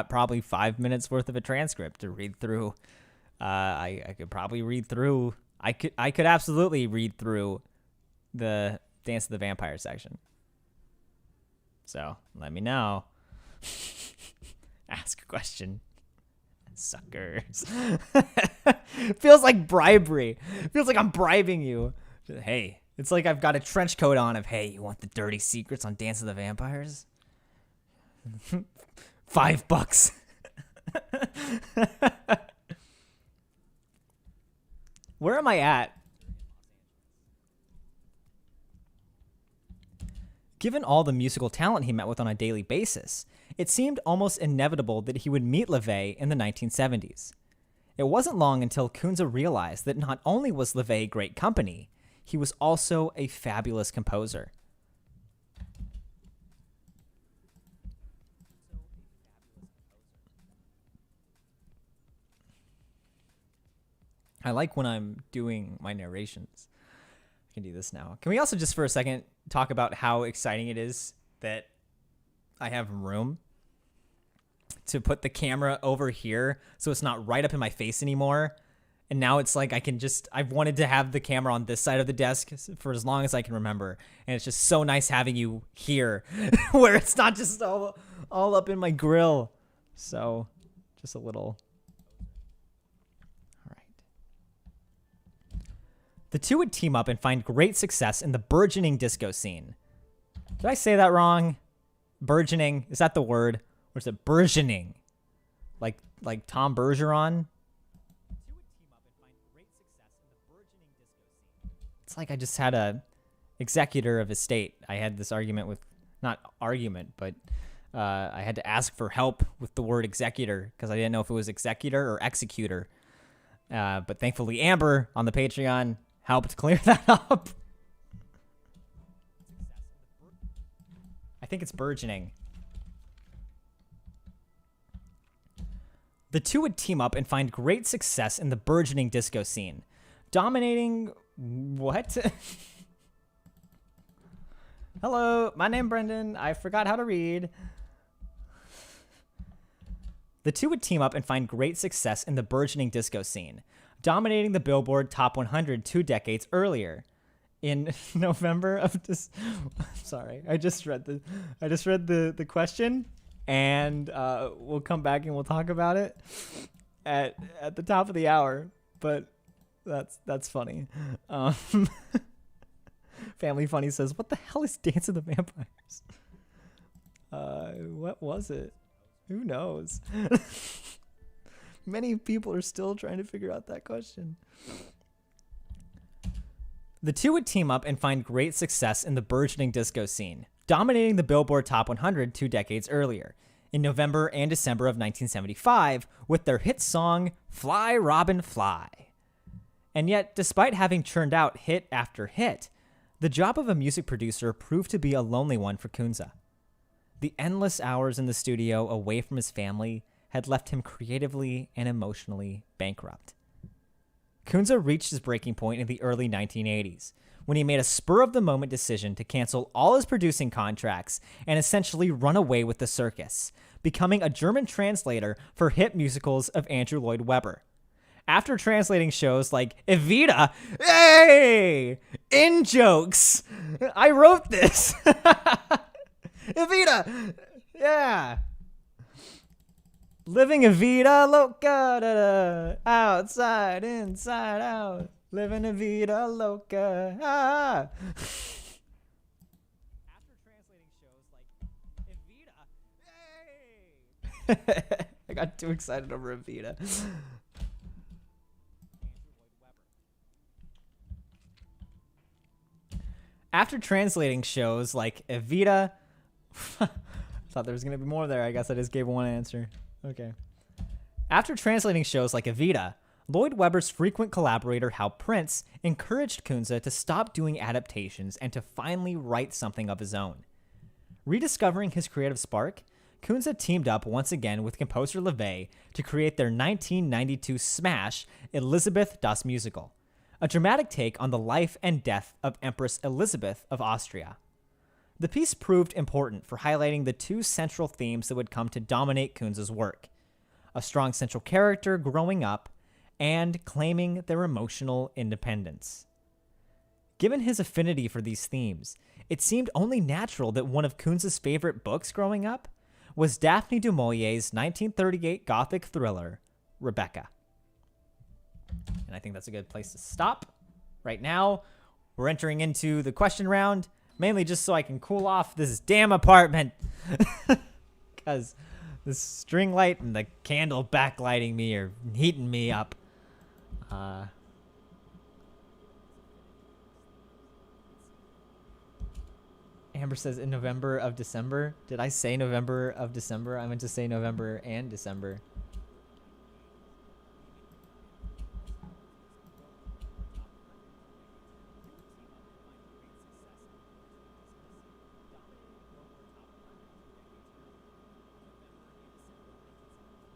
S1: probably 5 minutes worth of a transcript to read through. I could probably read through. I could absolutely read through the Dance of the Vampire section. So let me know. Ask a question. Suckers. Feels like bribery. Feels like I'm bribing you. Hey, it's like I've got a trench coat on of, hey, you want the dirty secrets on Dance of the Vampires? $5. Where am I at? Given all the musical talent he met with on a daily basis, it seemed almost inevitable that he would meet LeVay in the 1970s. It wasn't long until Kunze realized that not only was LeVay great company, he was also a fabulous composer. I like when I'm doing my narrations. I can do this now. Can we also just for a second talk about how exciting it is that I have room to put the camera over here so it's not right up in my face anymore? And now it's like I've wanted to have the camera on this side of the desk for as long as I can remember. And it's just so nice having you here where it's not just all up in my grill. So just a little. All right. The two would team up and find great success in the burgeoning disco scene. Did I say that wrong? Burgeoning? Is that the word? Or is it burgeoning? Like Tom Bergeron? It's like I just had a executor of estate. I had this argument with, not argument, but I had to ask for help with the word executor because I didn't know if it was executor or executor. But thankfully Amber on the Patreon helped clear that up. think it's burgeoning. The two would team up and find great success in the burgeoning disco scene, dominating what? Hello, my name's Brendan. I forgot how to read. The two would team up and find great success in the burgeoning disco scene, dominating the Billboard Top 100 2 decades earlier. In November of sorry, I just read the question, and we'll come back and we'll talk about it at the top of the hour. But that's funny. Family Funny says, "What the hell is Dance of the Vampires?" What was it? Who knows? Many people are still trying to figure out that question. The two would team up and find great success in the burgeoning disco scene, dominating the Billboard Top 100 2 decades earlier, in November and December of 1975, with their hit song, Fly Robin Fly. And yet, despite having churned out hit after hit, the job of a music producer proved to be a lonely one for Kunze. The endless hours in the studio away from his family had left him creatively and emotionally bankrupt. Kunze reached his breaking point in the early 1980s, when he made a spur-of-the-moment decision to cancel all his producing contracts and essentially run away with the circus, becoming a German translator for hit musicals of Andrew Lloyd Webber. After translating shows like Evita, hey! In-jokes! I wrote this! Evita! Yeah! Living a vida loca, da, da, outside, inside, out. Living a vida loca, ah. After translating shows like Evita, hey! I got too excited over Evita. After translating shows like Evita, thought there was going to be more there. I guess I just gave one answer. Okay. After translating shows like Evita, Lloyd Webber's frequent collaborator Hal Prince encouraged Kunze to stop doing adaptations and to finally write something of his own. Rediscovering his creative spark, Kunze teamed up once again with composer LaVey to create their 1992 smash Elizabeth das Musical, a dramatic take on the life and death of Empress Elizabeth of Austria. The piece proved important for highlighting the two central themes that would come to dominate Kunze's work: a strong central character growing up and claiming their emotional independence. Given his affinity for these themes, it seemed only natural that one of Kunze's favorite books growing up was Daphne du Maurier's 1938 Gothic thriller, Rebecca. And I think that's a good place to stop. Right now, we're entering into the question round, mainly just so I can cool off this damn apartment. Because the string light and the candle backlighting me are heating me up. Amber says in November of December. Did I say November of December? I meant to say November and December.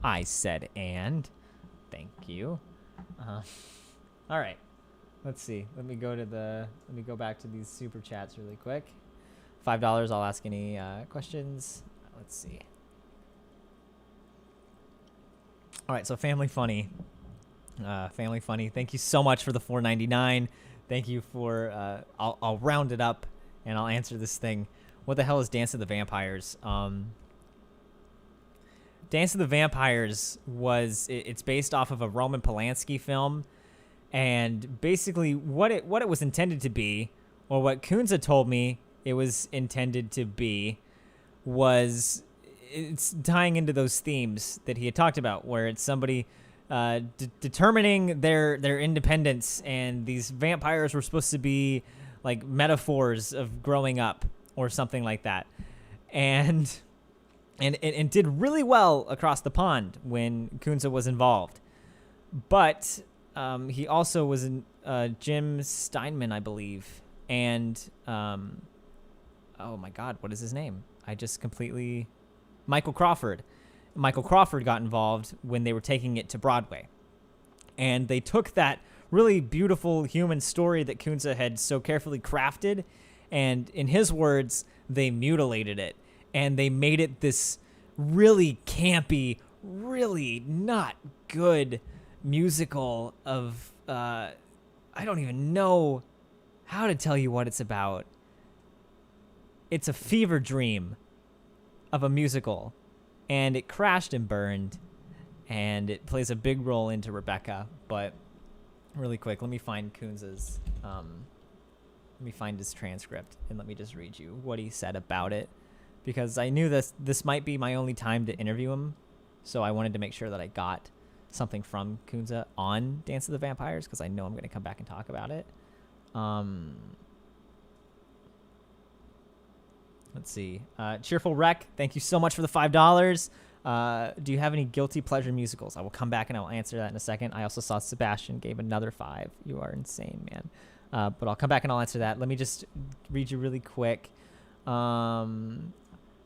S1: I said and. Thank you. All right. Let's see. Let me go back to these super chats really quick. $5. I'll ask any questions. Let's see. All right. So Family Funny. Family Funny. Thank you so much for the $4.99. Thank you for. I'll round it up and I'll answer this thing. What the hell is Dance of the Vampires? Dance of the Vampires it's based off of a Roman Polanski film, and basically what it was intended to be, or what Kunze told me it was intended to be, was it's tying into those themes that he had talked about, where it's somebody determining their independence, and these vampires were supposed to be like metaphors of growing up or something like that, and did really well across the pond when Kunze was involved. But he also was in Jim Steinman, I believe, and oh my God, what is his name? Michael Crawford. Michael Crawford got involved when they were taking it to Broadway. And they took that really beautiful human story that Kunze had so carefully crafted, and in his words, they mutilated it. And they made it this really campy, really not good musical of, I don't even know how to tell you what it's about. It's a fever dream of a musical, and it crashed and burned, and it plays a big role into Rebecca. But really quick, let me find Kunze's, let me find his transcript, and let me just read you what he said about it, because I knew this might be my only time to interview him, so I wanted to make sure that I got something from Kunze on Dance of the Vampires, because I know I'm going to come back and talk about it. Let's see. Cheerful Wreck, thank you so much for the $5. Do you have any guilty pleasure musicals? I will come back and I will answer that in a second. I also saw Sebastian gave another $5. You are insane, man. But I'll come back and I'll answer that. Let me just read you really quick.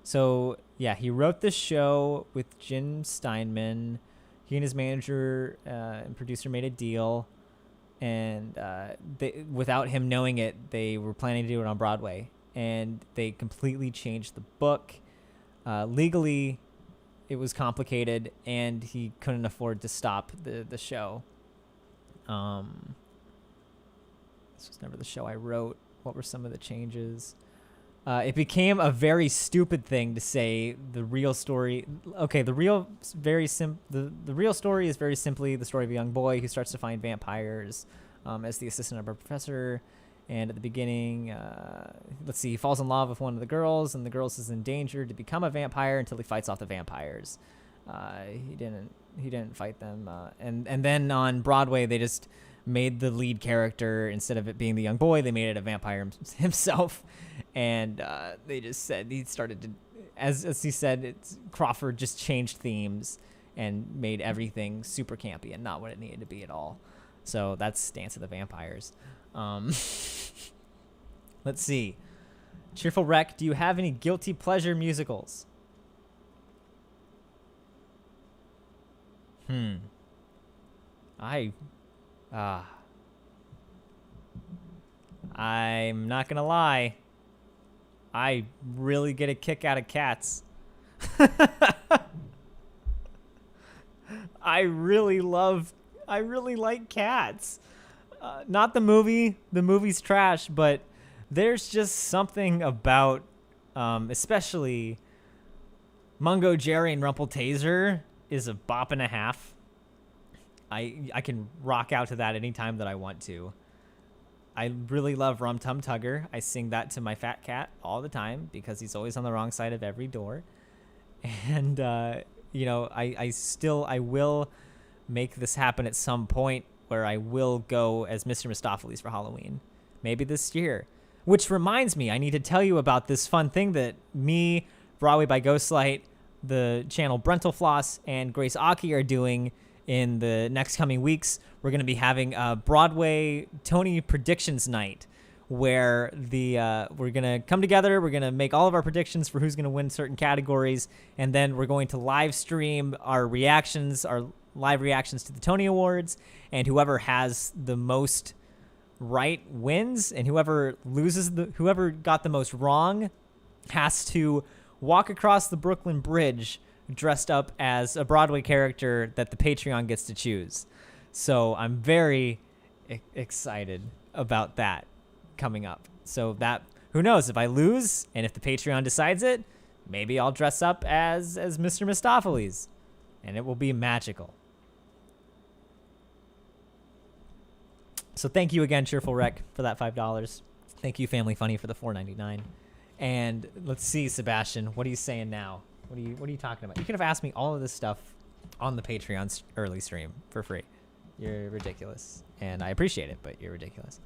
S1: So, yeah, he wrote this show with Jim Steinman. He and his manager and producer made a deal. And without him knowing it, they were planning to do it on Broadway. And they completely changed the book. Legally, it was complicated, and he couldn't afford to stop the show. This was never the show I wrote. What were some of the changes? It became a very stupid thing to say the real story. Okay, the real story is very simply the story of a young boy who starts to find vampires as the assistant of a professor. And at the beginning, he falls in love with one of the girls, and the girl is in danger to become a vampire until he fights off the vampires. He didn't fight them, and then on Broadway they just made the lead character, instead of it being the young boy, they made it a vampire himself, and they just said he started to, as he said, Crawford just changed themes and made everything super campy and not what it needed to be at all. So that's Dance of the Vampires. Let's see. Cheerful Wreck, do you have any guilty pleasure musicals? I'm not gonna lie. I really get a kick out of Cats. I really like Cats. Not the movie. The movie's trash, but there's just something about, especially Mungo Jerry and Rumple Taser is a bop and a half. I can rock out to that anytime that I want to. I really love Rum Tum Tugger. I sing that to my fat cat all the time because he's always on the wrong side of every door. And, I will make this happen at some point where I will go as Mr. Mistopheles for Halloween. Maybe this year. Which reminds me, I need to tell you about this fun thing that me, Broadway by Ghostlight, the channel Brentalfloss, and Grace Aki are doing in the next coming weeks. We're going to be having a Broadway Tony Predictions Night where we're going to come together. We're going to make all of our predictions for who's going to win certain categories. And then we're going to live stream our live reactions to the Tony Awards. And whoever has the most right wins, and whoever got the most wrong has to walk across the Brooklyn Bridge dressed up as a Broadway character that the Patreon gets to choose. So I'm very excited about that coming up. So that, who knows, if I lose and if the Patreon decides it, maybe I'll dress up as Mr. Mistopheles and it will be magical. So thank you again, Cheerful Wreck, for that $5. Thank you, Family Funny, for the $4.99. And let's see, Sebastian, what are you saying now? What are you talking about? You could have asked me all of this stuff on the Patreon's early stream for free. You're ridiculous. And I appreciate it, but you're ridiculous.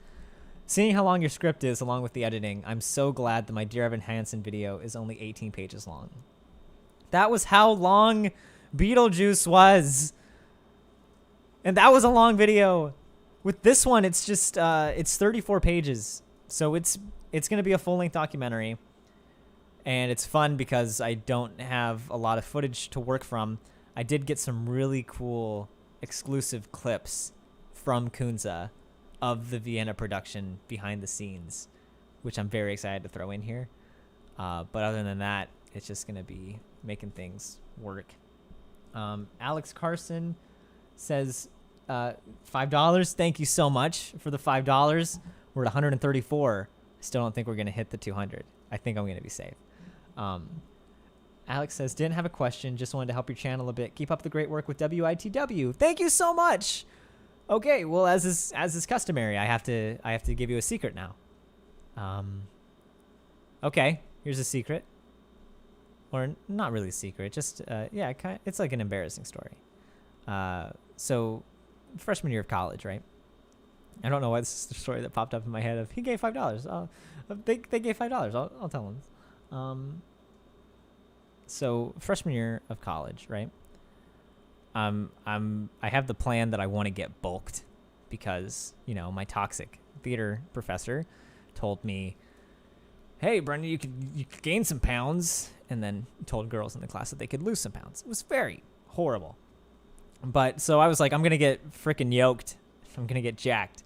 S1: Seeing how long your script is along with the editing, I'm so glad that my Dear Evan Hansen video is only 18 pages long. That was how long Beetlejuice was. And that was a long video. With this one, it's just, it's 34 pages. So it's going to be a full-length documentary. And it's fun because I don't have a lot of footage to work from. I did get some really cool exclusive clips from Kunza of the Vienna production behind the scenes, which I'm very excited to throw in here. But other than that, it's just going to be making things work. Alex Carson says $5. Thank you so much for the $5. We're at 134. I still don't think we're going to hit the 200. I think I'm going to be safe. Alex says, didn't have a question, just wanted to help your channel a bit. Keep up the great work with WITW. Thank you so much. Okay, well, as is customary, I have to give you a secret now. Okay, here's a secret. Or not really a secret, just it's like an embarrassing story. So freshman year of college, right? I don't know why this is the story that popped up in my head of he gave $5. They gave $5. I'll tell them. So freshman year of college, right? I have the plan that I want to get bulked because, my toxic theater professor told me, hey, Brendan, you could gain some pounds, and then told girls in the class that they could lose some pounds. It was very horrible. But so I was like, I'm going to get freaking yoked. I'm going to get jacked.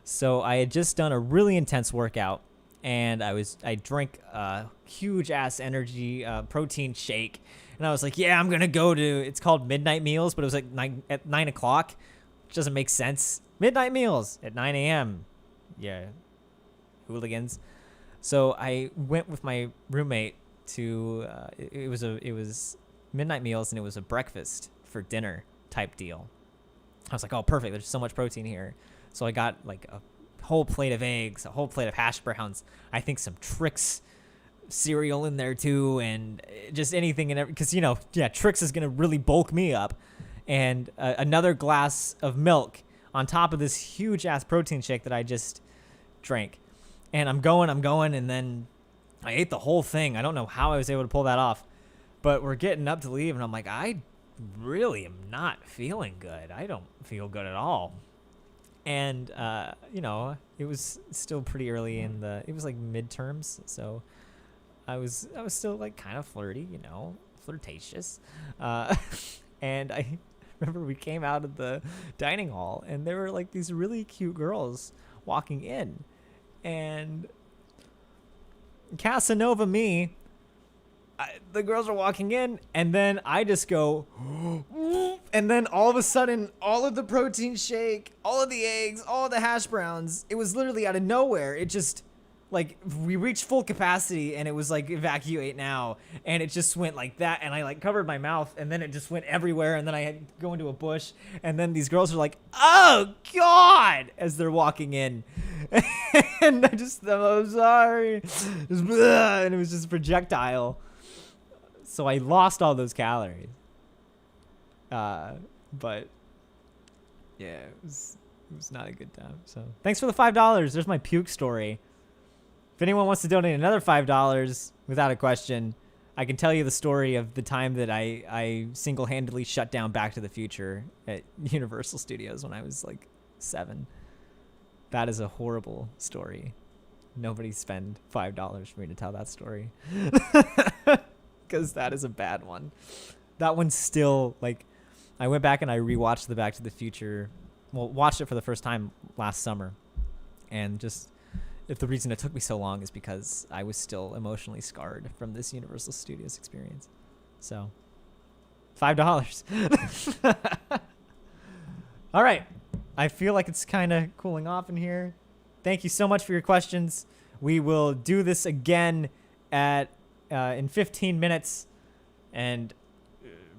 S1: So I had just done a really intense workout, and I drank a huge ass energy protein shake, and I was like, yeah, I'm gonna go to, it's called midnight meals, but it was like at 9 o'clock, which doesn't make sense. Midnight meals at 9 a.m. Yeah, hooligans. So I went with my roommate to it was midnight meals, and it was a breakfast for dinner type deal. I was like, oh, perfect, there's so much protein here. So I got like a whole plate of eggs, a whole plate of hash browns, I think some Trix cereal in there too, and just anything and because Trix is gonna really bulk me up, and another glass of milk on top of this huge ass protein shake that I just drank. And I'm going, and then I ate the whole thing. I don't know how I was able to pull that off, but we're getting up to leave, and I'm like, I really am not feeling good. I don't feel good at all. And, it was still pretty early it was like midterms. So I was still like kind of flirty, flirtatious. And I remember we came out of the dining hall, and there were like these really cute girls walking in, and Casanova me, the girls are walking in, and then I just go, and then all of a sudden, all of the protein shake, all of the eggs, all of the hash browns, it was literally out of nowhere. It just, like, we reached full capacity, and it was like, evacuate now, and it just went like that, and I like covered my mouth, and then it just went everywhere, and then I had to go into a bush, and then these girls are like, oh God, as they're walking in. And I'm sorry, and it was just a projectile. So I lost all those calories. But yeah, it was not a good time. So thanks for the $5. There's my puke story. If anyone wants to donate another $5, without a question, I can tell you the story of the time that I single-handedly shut down Back to the Future at Universal Studios when I was like 7. That is a horrible story. Nobody spend $5 for me to tell that story. Because that is a bad one. That one's still, like, I went back and I rewatched the Back to the Future. Well, watched it for the first time last summer. And just, if the reason it took me so long is because I was still emotionally scarred from this Universal Studios experience. So, $5. All right. I feel like it's kind of cooling off in here. Thank you so much for your questions. We will do this again in 15 minutes, and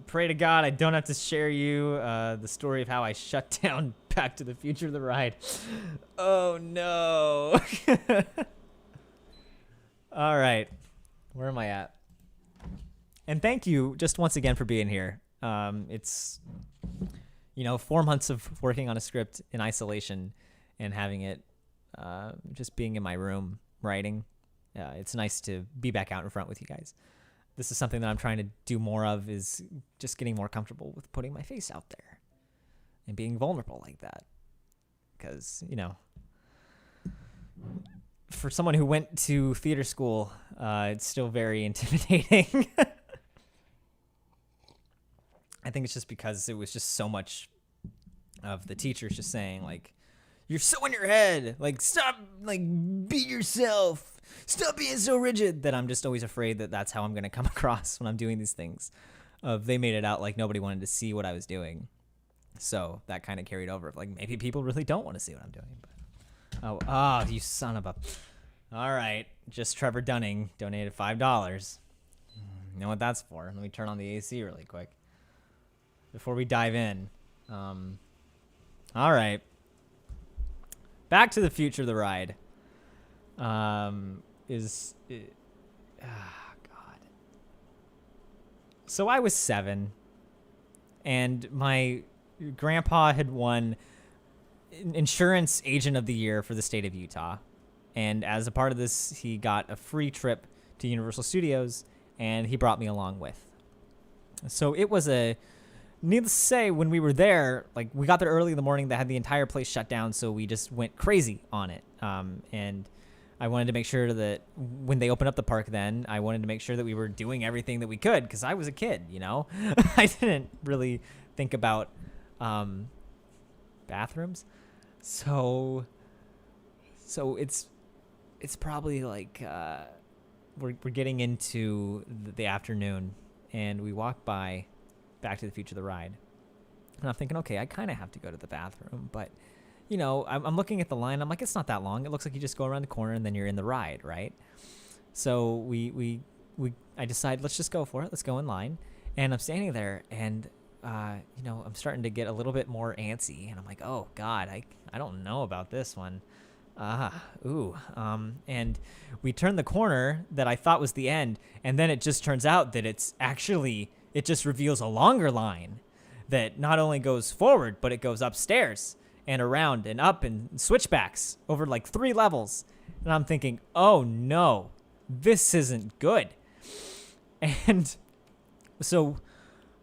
S1: pray to God I don't have to share you the story of how I shut down Back to the Future, the ride. Oh no. All right, where am I at? And thank you just once again for being here. It's 4 months of working on a script in isolation and having it just being in my room writing. It's nice to be back out in front with you guys. This is something that I'm trying to do more of, is just getting more comfortable with putting my face out there and being vulnerable like that. Because, for someone who went to theater school, it's still very intimidating. I think it's just because it was just so much of the teachers just saying, like, you're so in your head, like, stop, like, be yourself, stop being so rigid, that I'm just always afraid that that's how I'm going to come across when I'm doing these things. They made it out like nobody wanted to see what I was doing. So that kind of carried over. Like, maybe people really don't want to see what I'm doing. But, oh, you son of a... All right, just Trevor Dunning donated $5. You know what that's for? Let me turn on the AC really quick before we dive in. All right. Back to the Future, the ride. God. So I was 7, and my grandpa had won Insurance Agent of the Year for the state of Utah. And as a part of this, he got a free trip to Universal Studios, and he brought me along with. So it was needless to say, when we were there, like, we got there early in the morning. They had the entire place shut down, so we just went crazy on it. And I wanted to make sure that when they opened up the park then, I wanted to make sure that we were doing everything that we could, because I was a kid, you know? I didn't really think about bathrooms. So it's probably like we're getting into the afternoon, and we walk by Back to the Future, the ride. And I'm thinking, okay, I kind of have to go to the bathroom, but, you know, I'm looking at the line. I'm like, it's not that long. It looks like you just go around the corner and then you're in the ride, right? So I decide, let's just go for it. Let's go in line. And I'm standing there, and, you know, I'm starting to get a little bit more antsy. And I'm like, oh, God, I don't know about this one. And we turn the corner that I thought was the end, and then it just turns out that it just reveals a longer line that not only goes forward, but it goes upstairs and around and up and switchbacks over like 3 levels. And I'm thinking, oh no, this isn't good. And so,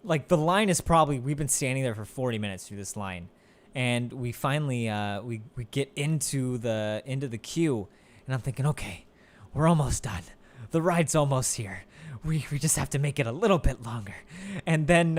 S1: like, the line is probably, we've been standing there for 40 minutes through this line. And we finally, we get into the queue, and I'm thinking, okay, we're almost done. The ride's almost here. We just have to make it a little bit longer. And then,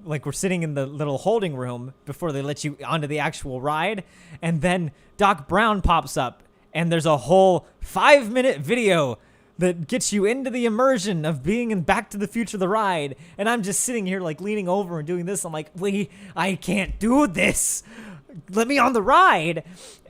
S1: like, we're sitting in the little holding room before they let you onto the actual ride. And then Doc Brown pops up, and there's a whole 5-minute video that gets you into the immersion of being in Back to the Future, the ride. And I'm just sitting here, like, leaning over and doing this. I'm like, wait, I can't do this. Let me on the ride.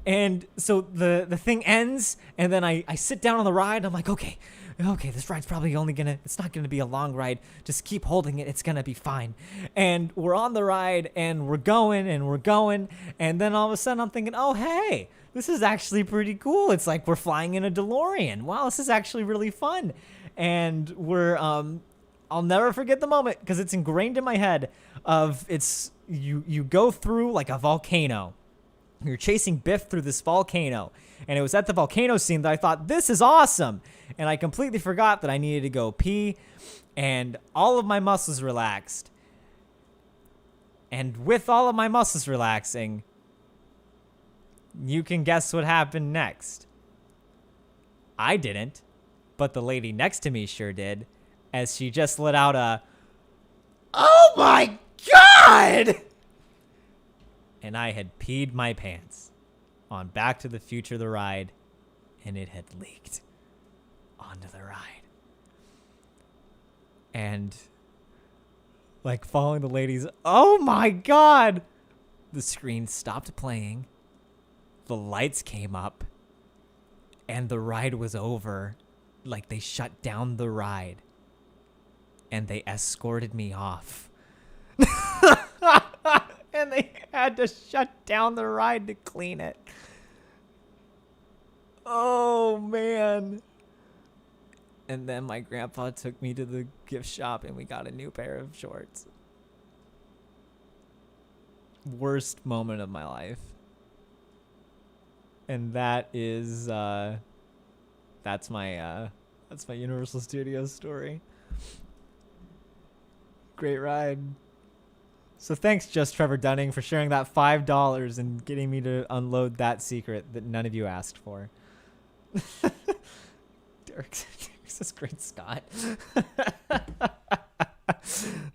S1: And so the thing ends, and then I sit down on the ride. I'm like, okay, this ride's probably it's not gonna be a long ride. Just keep holding it. It's gonna be fine. And we're on the ride, and we're going. And then all of a sudden I'm thinking, oh, hey, this is actually pretty cool. It's like we're flying in a DeLorean. Wow, this is actually really fun. And I'll never forget the moment, because it's ingrained in my head of you go through like a volcano. You're chasing Biff through this volcano. And it was at the volcano scene that I thought, this is awesome. And I completely forgot that I needed to go pee, and all of my muscles relaxed. And with all of my muscles relaxing, you can guess what happened next. I didn't, but the lady next to me sure did, as she just let out a, "Oh my God!" And I had peed my pants on Back to the Future, the ride, and it had leaked onto the ride. And, like, following the ladies, "Oh my God!" The screen stopped playing, the lights came up, and the ride was over. Like, they shut down the ride, and they escorted me off. And they had to shut down the ride to clean it. Oh, man. And then my grandpa took me to the gift shop, and we got a new pair of shorts. Worst moment of my life. And that is, that's my Universal Studios story. Great ride. So thanks, Just Trevor Dunning, for sharing that $5 and getting me to unload that secret that none of you asked for. Derek's this great Scott.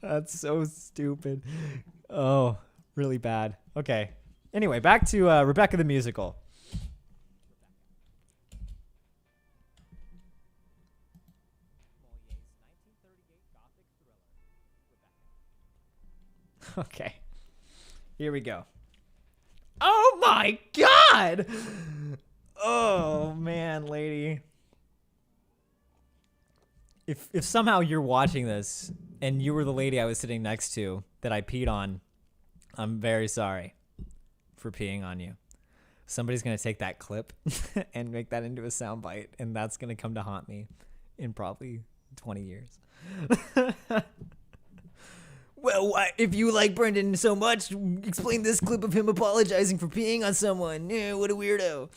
S1: That's so stupid. Oh, really bad. Okay. Anyway, back to Rebecca the musical. Okay. Here we go. Oh my God! Oh man, lady. If somehow you're watching this and you were the lady I was sitting next to that I peed on, I'm very sorry for peeing on you. Somebody's going to take that clip and make that into a soundbite, and that's going to come to haunt me in probably 20 years. Well, if you like Brendan so much, explain this clip of him apologizing for peeing on someone. What a weirdo.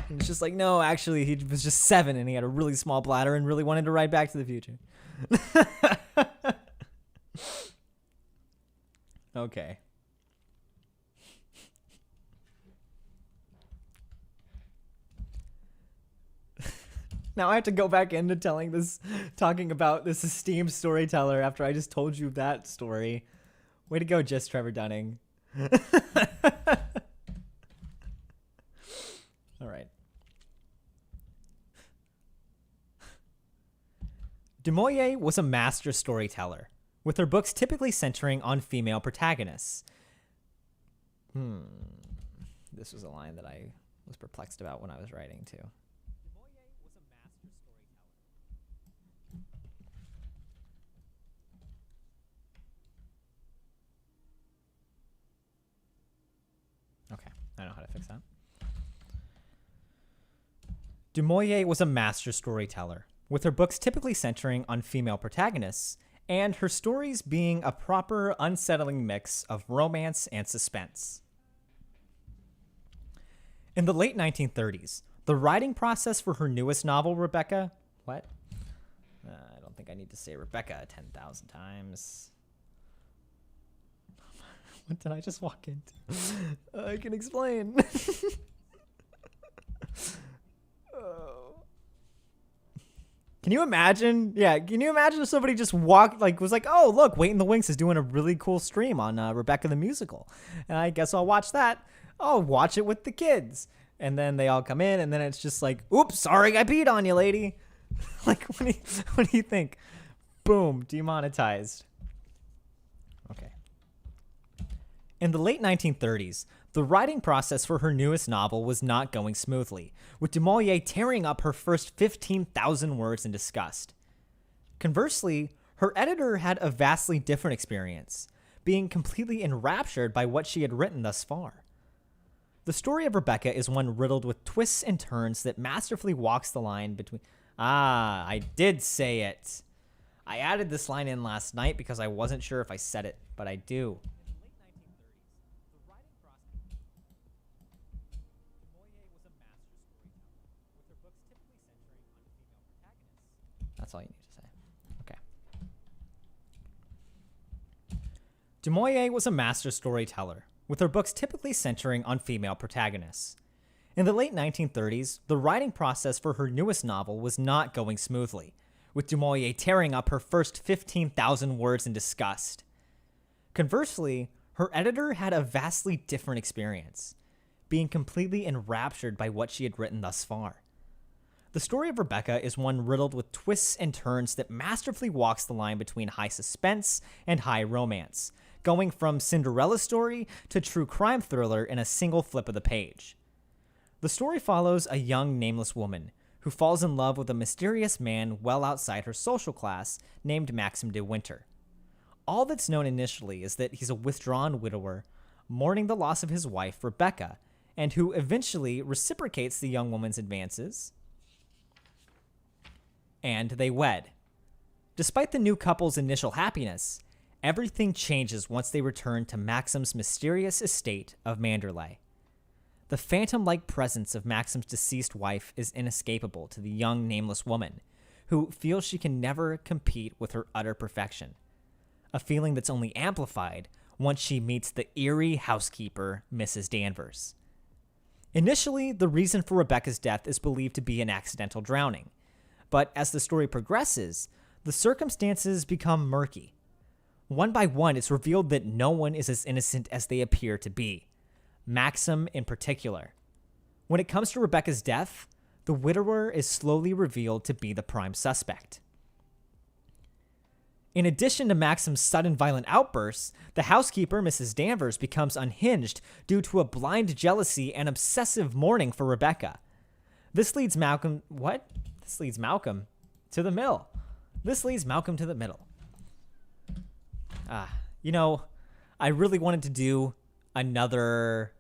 S1: And it's just like, no, actually, he was just 7 and he had a really small bladder and really wanted to ride Back to the Future. Okay. Now I have to go back into talking about this esteemed storyteller after I just told you that story. Way to go, just Trevor Dunning. All right. Du Maurier was a master storyteller, with her books typically centering on female protagonists. This was a line that I was perplexed about when I was writing, too. Okay, I know how to fix that. Du Maurier was a master storyteller, with her books typically centering on female protagonists, and her stories being a proper, unsettling mix of romance and suspense. In the late 1930s, the writing process for her newest novel, Rebecca... What? I don't think I need to say Rebecca 10,000 times. What did I just walk into? I can explain. Oh. Can you imagine? Yeah, can you imagine if somebody just was like, oh, look, Wait in the Wings is doing a really cool stream on Rebecca the Musical. And I guess I'll watch that. I'll watch it with the kids. And then they all come in, and then it's just like, oops, sorry I peed on you, lady. Like, what do you think? Boom, demonetized. Okay. In the late 1930s, the writing process for her newest novel was not going smoothly, with Du Maurier tearing up her first 15,000 words in disgust. Conversely, her editor had a vastly different experience, being completely enraptured by what she had written thus far. The story of Rebecca is one riddled with twists and turns that masterfully walks the line between... Ah, I did say it. I added this line in last night because I wasn't sure if I said it, but I do. That's all you need to say. Okay. Du Maurier was a master storyteller, with her books typically centering on female protagonists. In the late 1930s, the writing process for her newest novel was not going smoothly, with Du Maurier tearing up her first 15,000 words in disgust. Conversely, her editor had a vastly different experience, being completely enraptured by what she had written thus far. The story of Rebecca is one riddled with twists and turns that masterfully walks the line between high suspense and high romance, going from Cinderella story to true crime thriller in a single flip of the page. The story follows a young nameless woman who falls in love with a mysterious man well outside her social class named Maxim de Winter. All that's known initially is that he's a withdrawn widower, mourning the loss of his wife, Rebecca, and who eventually reciprocates the young woman's advances, and they wed. Despite the new couple's initial happiness, everything changes once they return to Maxim's mysterious estate of Manderley. The phantom-like presence of Maxim's deceased wife is inescapable to the young nameless woman, who feels she can never compete with her utter perfection, a feeling that's only amplified once she meets the eerie housekeeper, Mrs. Danvers. Initially, the reason for Rebecca's death is believed to be an accidental drowning. But as the story progresses, the circumstances become murky. One by one, it's revealed that no one is as innocent as they appear to be. Maxim in particular. When it comes to Rebecca's death, the widower is slowly revealed to be the prime suspect. In addition to Maxim's sudden violent outbursts, the housekeeper, Mrs. Danvers, becomes unhinged due to a blind jealousy and obsessive mourning for Rebecca. This leads Malcolm to the mill. This leads Malcolm to the middle. I really wanted to do another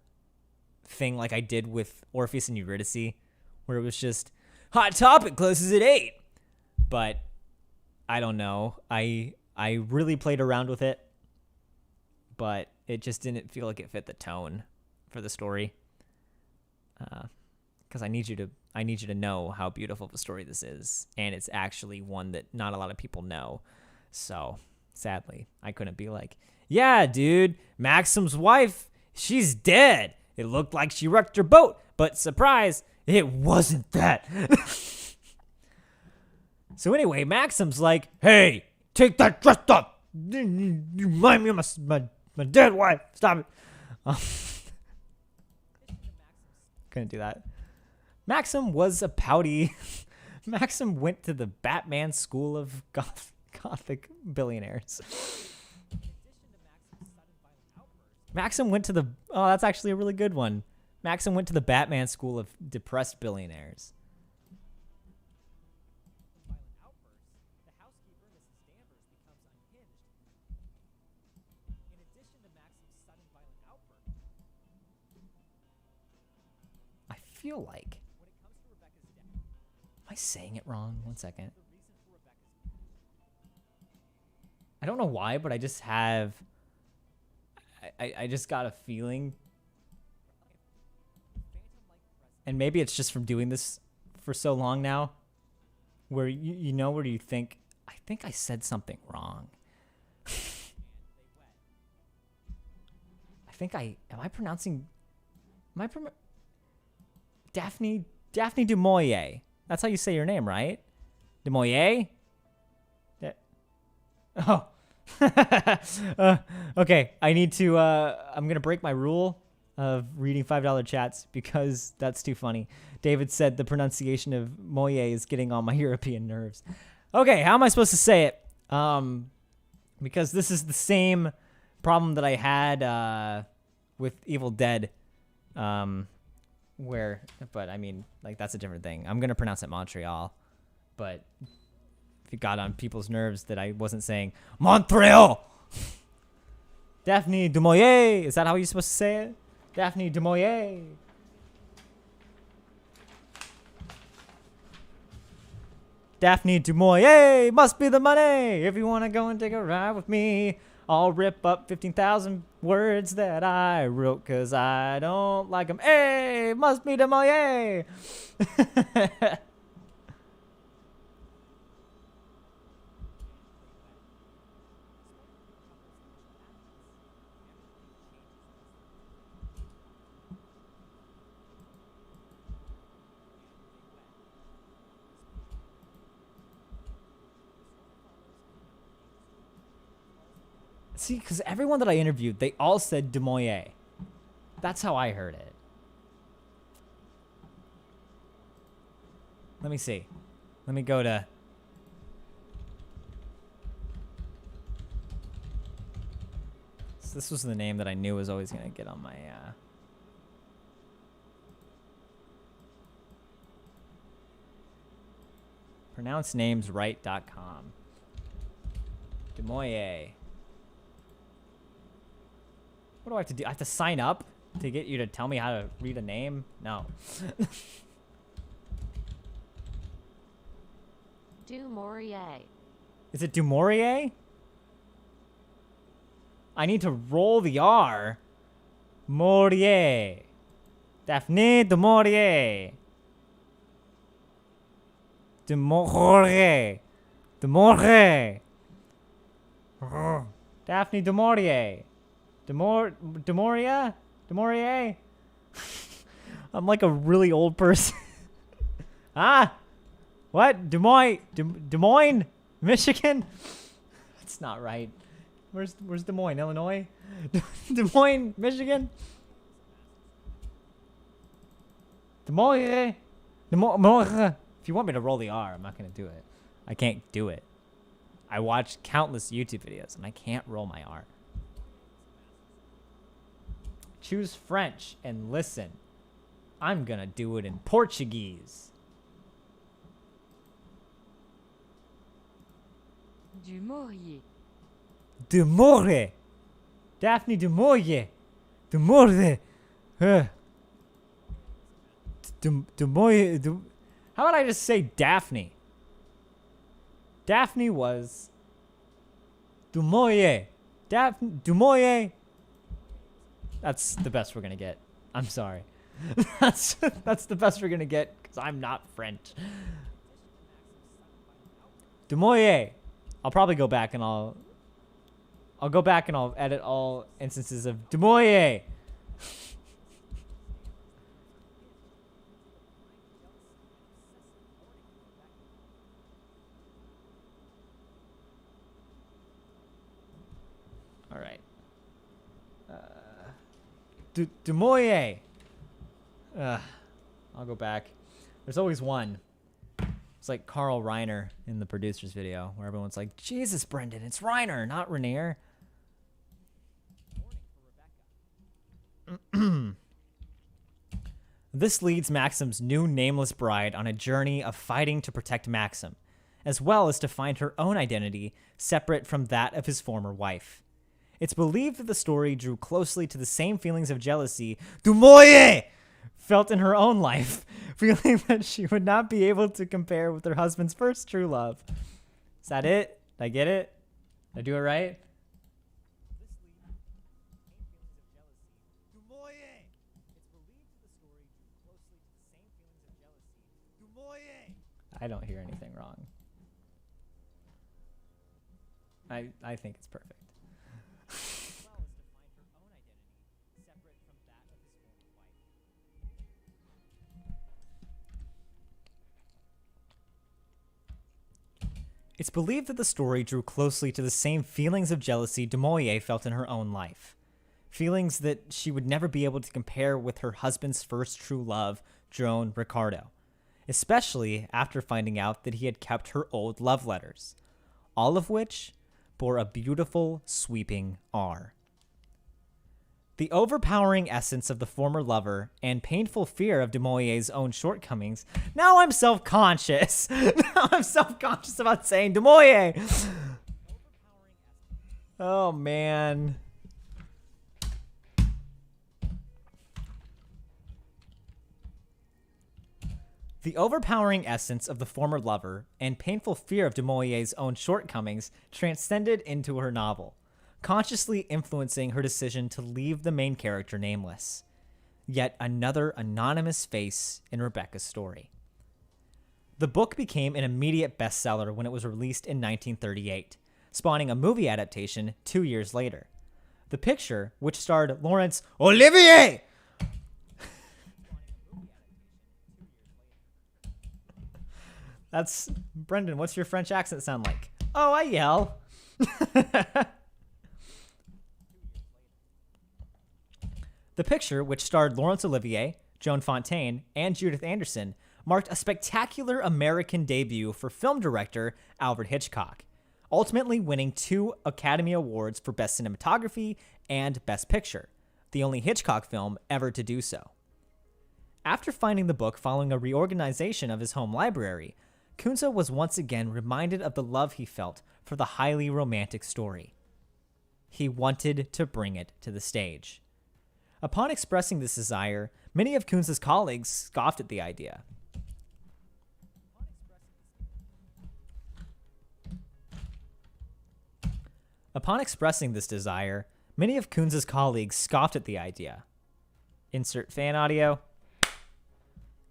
S1: thing like I did with Orpheus and Eurydice, where it was just, hot topic closes at 8. But I don't know. I really played around with it, but it just didn't feel like it fit the tone for the story. Because I need you to know how beautiful of a story this is, and it's actually one that not a lot of people know. So sadly, I couldn't be like, yeah, dude, Maxim's wife, she's dead. It looked like she wrecked her boat, but surprise, it wasn't that. So anyway, Maxim's like, hey, take that dress off. You remind me of my dead wife. Stop it. Couldn't do that. Maxim was a pouty. Maxim went to the Batman School of Gothic Billionaires. Maxim went to the... Oh, that's actually a really good one. Maxim went to the Batman School of Depressed Billionaires. I feel like... Am I saying it wrong? One second. I don't know why, but I just have... I just got a feeling, and maybe it's just from doing this for so long now, where where you think, I think I said something wrong. Am I pronouncing Daphne du Maurier? That's how you say your name, right? Du Maurier? Oh. Okay, I need to, I'm going to break my rule of reading $5 chats because that's too funny. David said the pronunciation of Moye is getting on my European nerves. Okay, how am I supposed to say it? Because this is the same problem that I had, with Evil Dead, but I mean, like, that's a different thing. I'm going to pronounce it Montreal, but... It got on people's nerves that I wasn't saying Montreal. Daphne du Maurier. Is that how you're supposed to say it? Daphne du Maurier. Daphne du Maurier must be the money. If you want to go and take a ride with me, I'll rip up 15,000 words that I wrote because I don't like them. Hey, must be du Maurier. See, because everyone that I interviewed, they all said du Maurier. That's how I heard it. Let me see. Let me go to... So this was the name that I knew was always going to get on my... PronounceNamesRight.com. Du Maurier. What do I have to do? I have to sign up to get you to tell me how to read a name? No.
S2: Du Maurier.
S1: Is it du Maurier? I need to roll the R. Maurier. Daphne du Maurier. Du Maurier. Du Maurier. Daphne du Maurier. Du Maurier? I'm like a really old person. Ah, what? Des Moines, Michigan? That's not right. Where's Des Moines, Illinois? Des Moines, Michigan? Des Moines. If you want me to roll the R, I'm not gonna do it. I can't do it. I watched countless YouTube videos and I can't roll my R. Choose French and listen. I'm gonna do it in Portuguese.
S2: Du Maurier.
S1: Du Maurier. Daphne du Maurier. Du Maurier. Du Maurier. How about I just say Daphne? Daphne was du Maurier. Daphne du Maurier. That's the best we're gonna get. I'm sorry. That's the best we're gonna get because I'm not French. Du Maurier. I'll probably go back and I'll go back and I'll edit all instances of du Maurier. All right. Du Maurier. I'll go back. There's always one. It's like Carl Reiner in the producer's video where everyone's like, Jesus, Brendan, it's Reiner, not Rainier. This leads Maxim's new nameless bride on a journey of fighting to protect Maxim, as well as to find her own identity separate from that of his former wife. It's believed that the story drew closely to the same feelings of jealousy du Maurier felt in her own life, feeling that she would not be able to compare with her husband's first true love. Is that it? Did I get it? Did I do it right? I don't hear anything wrong. I think it's perfect. It's believed that the story drew closely to the same feelings of jealousy du Maurier felt in her own life. Feelings that she would never be able to compare with her husband's first true love, Joan Ricardo, especially after finding out that he had kept her old love letters, all of which bore a beautiful, sweeping R. The overpowering essence of the former lover and painful fear of du Maurier's own shortcomings. Now I'm self-conscious. Now I'm self-conscious about saying du Maurier. Oh, man. The overpowering essence of the former lover and painful fear of du Maurier's own shortcomings transcended into her novel, consciously influencing her decision to leave the main character nameless. Yet another anonymous face in Rebecca's story. The book became an immediate bestseller when it was released in 1938, spawning a movie adaptation 2 years later. The picture, which starred Laurence Olivier, that's Brendan. What's your French accent sound like? Oh, I yell. The picture, which starred Laurence Olivier, Joan Fontaine, and Judith Anderson, marked a spectacular American debut for film director Alfred Hitchcock, ultimately winning 2 Academy Awards for Best Cinematography and Best Picture, the only Hitchcock film ever to do so. After finding the book following a reorganization of his home library, Kunze was once again reminded of the love he felt for the highly romantic story. He wanted to bring it to the stage. Upon expressing this desire, many of Kunze's colleagues scoffed at the idea. Upon expressing this desire, many of Kunze's colleagues scoffed at the idea. Insert fan audio.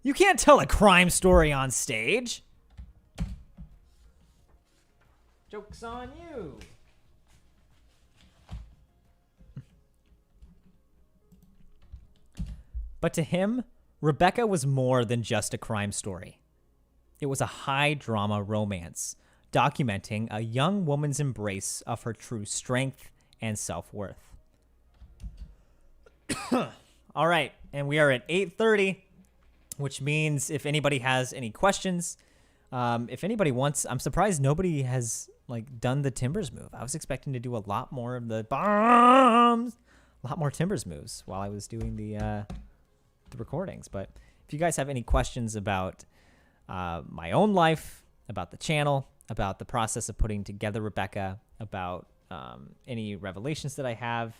S1: You can't tell a crime story on stage. Joke's on you. But to him, Rebecca was more than just a crime story. It was a high-drama romance documenting a young woman's embrace of her true strength and self-worth. All right, and we are at 8:30, which means if anybody has any questions, if anybody wants, I'm surprised nobody has done the Timbers move. I was expecting to do a lot more of the bombs, a lot more Timbers moves while I was doing the recordings. But if you guys have any questions about my own life, about the channel, about the process of putting together Rebecca, about any revelations that I have,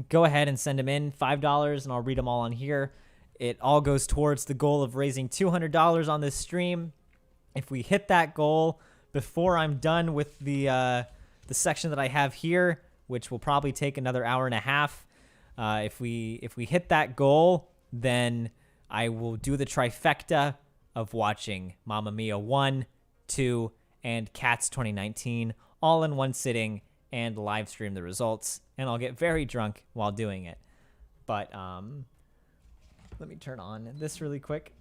S1: go ahead and send them in, $5, and I'll read them all on here. It all goes towards the goal of raising $200 on this stream. If we hit that goal before I'm done with the section that I have here, which will probably take another hour and a half, if we hit that goal, then I will do the trifecta of watching Mamma Mia 1, 2, and Cats 2019 all in one sitting and live stream the results, and I'll get very drunk while doing it. But let me turn on this really quick,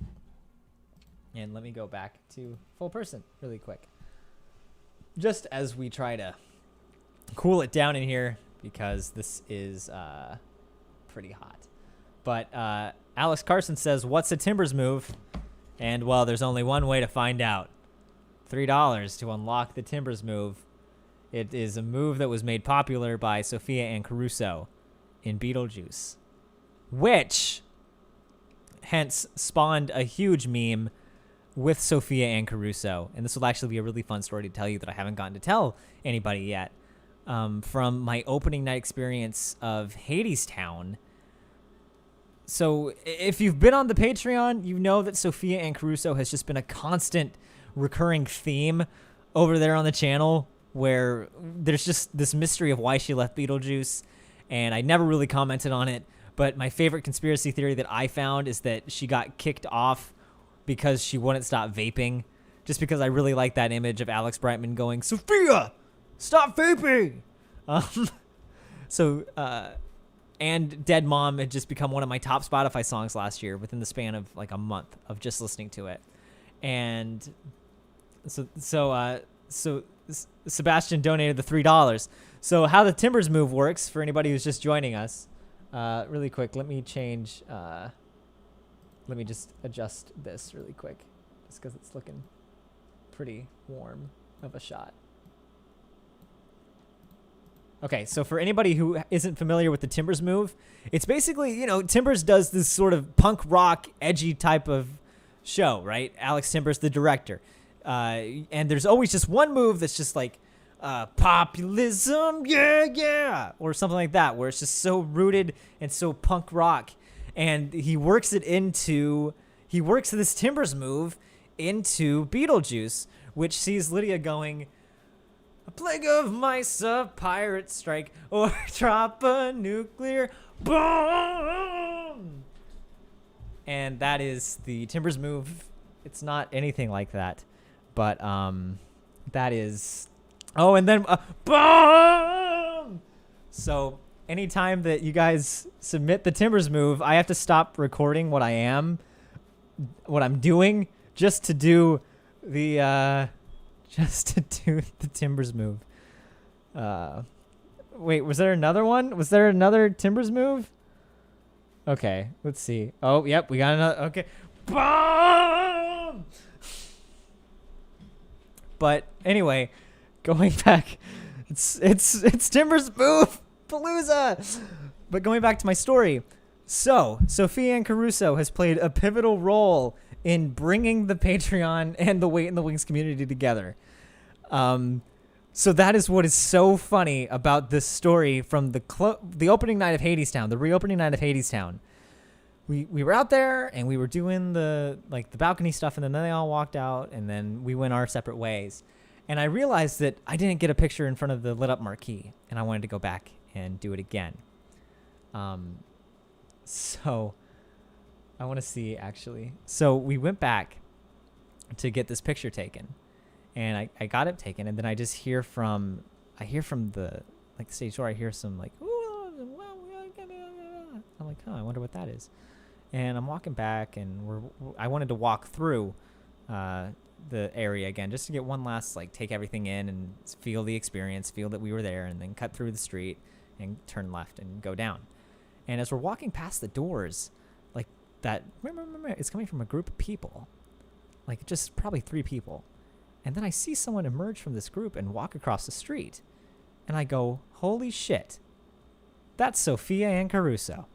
S1: and let me go back to full person really quick, just as we try to cool it down in here, because this is pretty hot. But Alex Carson says, what's a Timbers move? And, well, there's only one way to find out. $3 to unlock the Timbers move. It is a move that was made popular by Sophia Ann Caruso in Beetlejuice, which hence spawned a huge meme with Sophia Ann Caruso. And this will actually be a really fun story to tell you that I haven't gotten to tell anybody yet. From my opening night experience of Hadestown. So if you've been on the Patreon, you know that Sophia Ann Caruso has just been a constant recurring theme over there on the channel, where there's just this mystery of why she left Beetlejuice, and I never really commented on it. But my favorite conspiracy theory that I found is that she got kicked off because she wouldn't stop vaping, just because I really like that image of Alex Brightman going, Sophia, stop vaping! And Dead Mom had just become one of my top Spotify songs last year within the span of a month of just listening to it. And so Sebastian donated the $3. So how the Timbers move works for anybody who's just joining us, really quick, let me change, let me just adjust this really quick, just because it's looking pretty warm of a shot. Okay, so for anybody who isn't familiar with the Timbers move, it's basically, Timbers does this sort of punk rock, edgy type of show, right? Alex Timbers, the director. And there's always just one move that's just populism, yeah, or something like that, where it's just so rooted and so punk rock. And he works this Timbers move into Beetlejuice, which sees Lydia going, a plague of mice, a pirate strike, or drop a nuclear bomb. And that is the Timbers move. It's not anything like that, but that is. Oh, and then bomb. So anytime that you guys submit the Timbers move, I have to stop recording what I'm doing, just to do the Timbers move. Wait, was there another one? Was there another Timbers move? Okay, let's see. Oh, yep, we got another. Okay. Bomb! But anyway, going back, it's Timbers move palooza. But going back to my story, so Sophia Ann Caruso has played a pivotal role in bringing the Patreon and the Wait in the Wings community together. So that is what is so funny about this story from the opening night of Hadestown, the reopening night of Hadestown. We were out there and we were doing the balcony stuff, and then they all walked out, and then we went our separate ways. And I realized that I didn't get a picture in front of the lit up marquee, and I wanted to go back and do it again. So I want to see, actually. So we went back to get this picture taken, and I got it taken, and then I just hear from the stage door, I hear some I'm like, oh, I wonder what that is. And I'm walking back, and I wanted to walk through the area again just to get one last, like, take everything in and feel the experience, feel that we were there, and then cut through the street and turn left and go down. And as we're walking past the doors, like, that, it's coming from a group of people, like just probably 3 people. And then I see someone emerge from this group and walk across the street. And I go, holy shit, that's Sophia Ann Caruso.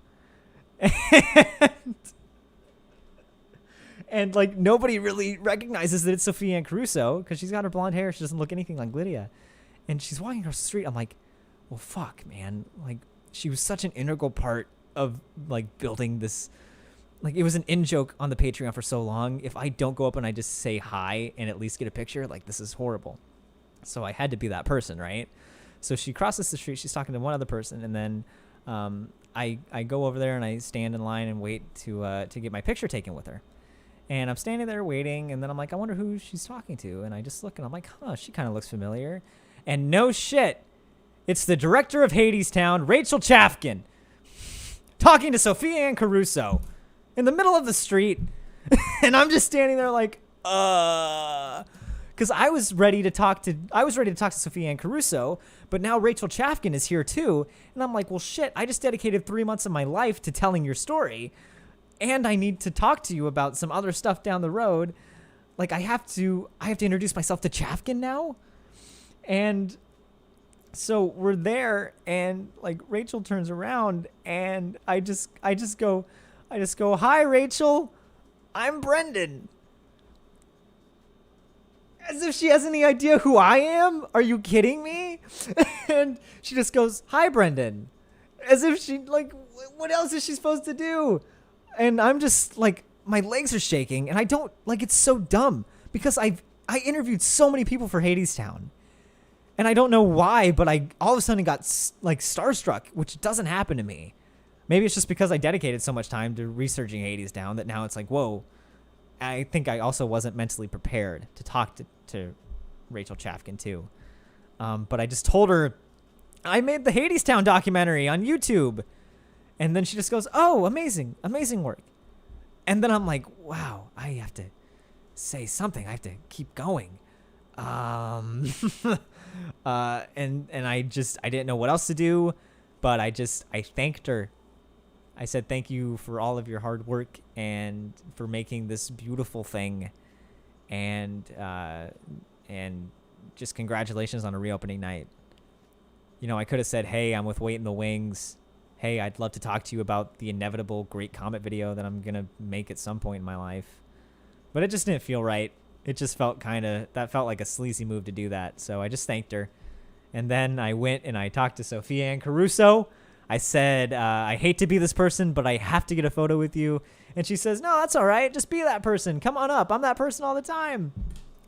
S1: And like, nobody really recognizes that it's Sophia Ann Caruso because she's got her blonde hair. She doesn't look anything like Lydia. And she's walking across the street. I'm like, well, fuck, man. Like, she was such an integral part of, like, building this. Like, it was an in-joke on the Patreon for so long. If I don't go up and I just say hi and at least get a picture, like, this is horrible. So I had to be that person, right? So she crosses the street. She's talking to one other person. And then I go over there and I stand in line and wait to get my picture taken with her. And I'm standing there waiting, and then I'm like, I wonder who she's talking to. And I just look, and I'm like, huh, she kind of looks familiar. And no shit, it's the director of Hadestown, Rachel Chafkin, talking to Sophia Ann Caruso in the middle of the street. And I'm just standing there like, because I was ready to talk to Sophia Ann Caruso, but now Rachel Chafkin is here too. And I'm like, well, shit, I just dedicated 3 months of my life to telling your story. And I need to talk to you about some other stuff down the road. Like, I have to introduce myself to Chafkin now. And so we're there, and like, Rachel turns around, and I just go, hi, Rachel, I'm Brendan. As if she has any idea who I am. Are you kidding me? And she just goes, hi, Brendan. As if she, like, what else is she supposed to do? And I'm just like, my legs are shaking, and I don't, like, it's so dumb because I interviewed so many people for Hadestown, and I don't know why, but I all of a sudden got like starstruck, which doesn't happen to me. Maybe it's just because I dedicated so much time to researching Hadestown that now it's like, whoa. I think I also wasn't mentally prepared to talk to Rachel Chafkin too. But I just told her I made the Hadestown documentary on YouTube. And then she just goes, oh, amazing work. And then I'm like, wow, I have to say something. I have to keep going. And I didn't know what else to do, but I thanked her. I said, thank you for all of your hard work and for making this beautiful thing. And just congratulations on a reopening night. You know, I could have said, hey, I'm with Wait in the Wings. Hey, I'd love to talk to you about the inevitable Great Comet video that I'm going to make at some point in my life. But it just didn't feel right. It just felt that felt like a sleazy move to do that. So I just thanked her. And then I went and I talked to Sophia Ann Caruso. I said, I hate to be this person, but I have to get a photo with you. And she says, no, that's all right. Just be that person. Come on up. I'm that person all the time.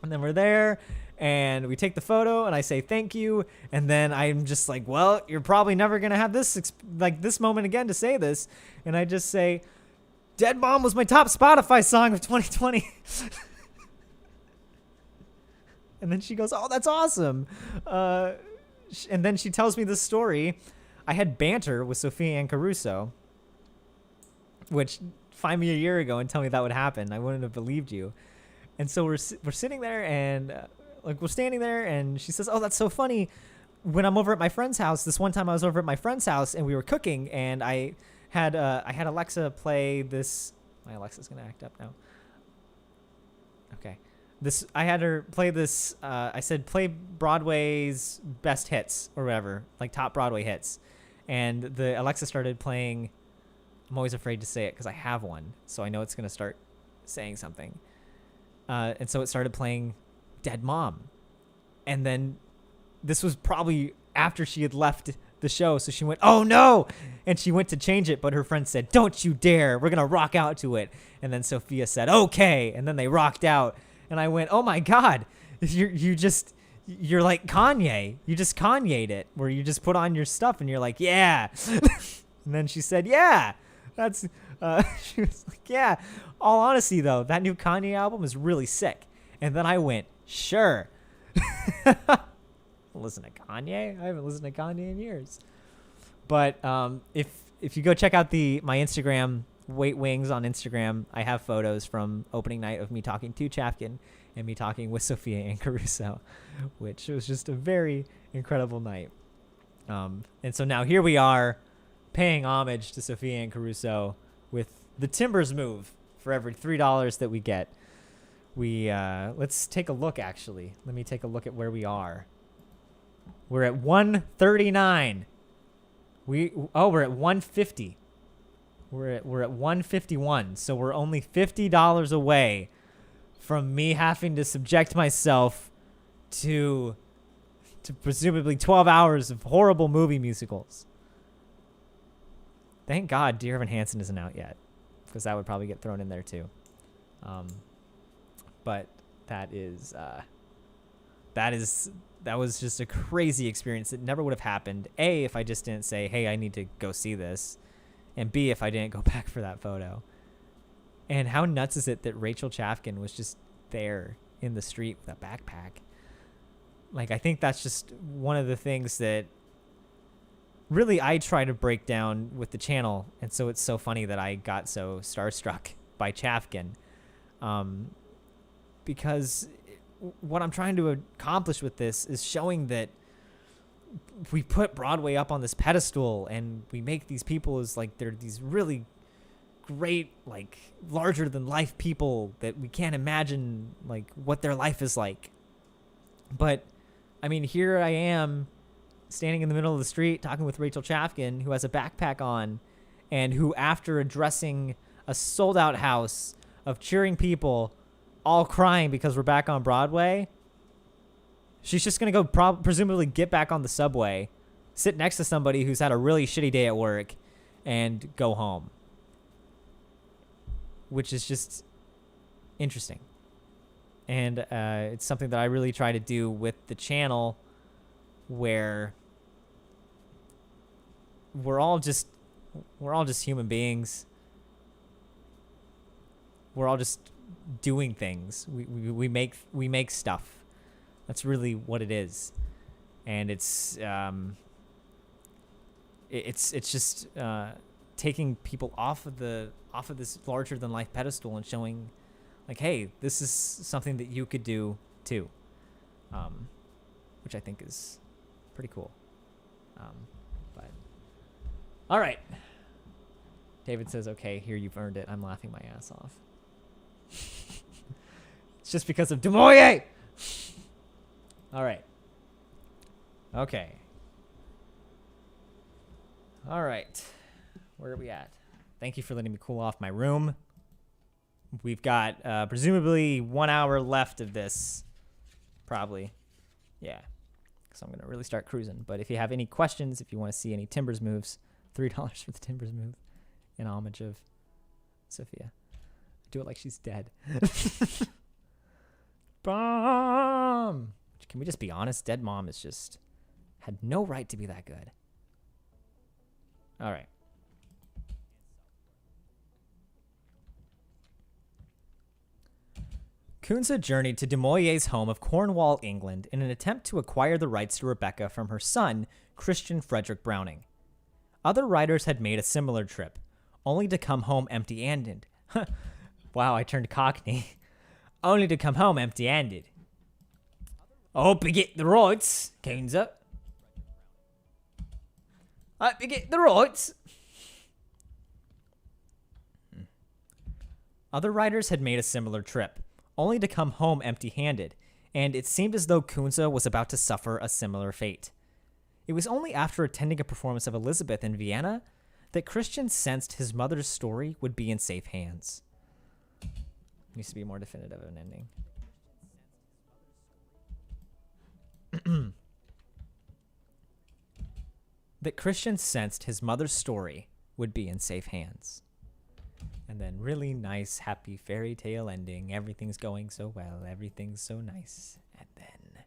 S1: And then we're there. And we take the photo, and I say thank you, and then I'm just like, well, you're probably never gonna have this moment again to say this, and I just say, Dead Mom was my top Spotify song of 2020. And then she goes, oh, that's awesome. And then she tells me this story. I had banter with Sophia Ann Caruso, which, find me a year ago and tell me that would happen. I wouldn't have believed you. And so we're sitting there, and we're standing there, and she says, oh, that's so funny. When I'm over at my friend's house, this one time I was over at my friend's house, and we were cooking, and I had Alexa play this. My Alexa's going to act up now. Okay. I had her play this. I said, play Broadway's best hits or whatever, like top Broadway hits. And the Alexa started playing. I'm always afraid to say it because I have one, so I know it's going to start saying something. And so it started playing Dead Mom. And then this was probably after she had left the show. So she went, oh no. And she went to change it. But her friend said, don't you dare. We're going to rock out to it. And then Sophia said, okay. And then they rocked out. And I went, oh my God, you're like Kanye. You just Kanye'd it, where you just put on your stuff and you're like, yeah. And then she said, yeah, that's, she was like, yeah. All honesty though, that new Kanye album is really sick. And then I went, sure. Listen to Kanye? I haven't listened to Kanye in years. But if you go check out my Instagram, Wait Wings on Instagram, I have photos from opening night of me talking to Chafkin and me talking with Sophia and Caruso, which was just a very incredible night. And so now here we are paying homage to Sophia and Caruso with the Timbers move. For every $3 that we get, we let's take a look. Actually, let me take a look at where we are. We're at 139. We're at 150. We're at 151. So we're only $50 away from me having to subject myself to presumably 12 hours of horrible movie musicals. Thank God Dear Evan Hansen isn't out yet, because that would probably get thrown in there too. But that was just a crazy experience. It never would have happened. A, if I just didn't say, hey, I need to go see this. And B, if I didn't go back for that photo. And how nuts is it that Rachel Chafkin was just there in the street with a backpack? Like, I think that's just one of the things that really I try to break down with the channel. And so it's so funny that I got so starstruck by Chafkin. Because what I'm trying to accomplish with this is showing that we put Broadway up on this pedestal and we make these people as like they're these really great, like larger than life people that we can't imagine like what their life is like. But I mean, here I am standing in the middle of the street talking with Rachel Chafkin, who has a backpack on and who, after addressing a sold out house of cheering people all crying because we're back on Broadway, she's just going to go presumably get back on the subway, sit next to somebody who's had a really shitty day at work, and go home. Which is just interesting. And it's something that I really try to do with the channel, where we're all just human beings. We're all just doing things. We make stuff. That's really what it is. And it's just taking people off of this larger than life pedestal and showing like, hey, this is something that you could do too. Which I think is pretty cool. But all right. David says, okay, here, you've earned it. I'm laughing my ass off. It's just because of Demoye. All right. Okay. All right. Where are we at? Thank you for letting me cool off my room. We've got presumably 1 hour left of this. Probably. Yeah. So I'm going to really start cruising. But if you have any questions, if you want to see any Timbers moves, $3 for the Timbers move in homage of Sophia. Do it like she's dead. Bomb! Can we just be honest? Dead Mom is just had no right to be that good. All right. Kunza journeyed to Demoye's home of Cornwall, England, in an attempt to acquire the rights to Rebecca from her son, Christian Frederick Browning. Other writers had made a similar trip, only to come home empty-handed. Wow, I turned Cockney. Only to come home empty-handed. I hope you get the rights, Kunza. I hope you get the rights. Other writers had made a similar trip, only to come home empty-handed, and it seemed as though Kunza was about to suffer a similar fate. It was only after attending a performance of Elizabeth in Vienna that Christian sensed his mother's story would be in safe hands. Needs to be more definitive of an ending. That Christian sensed his mother's story would be in safe hands. And then really nice, happy fairy tale ending. Everything's going so well. Everything's so nice. And then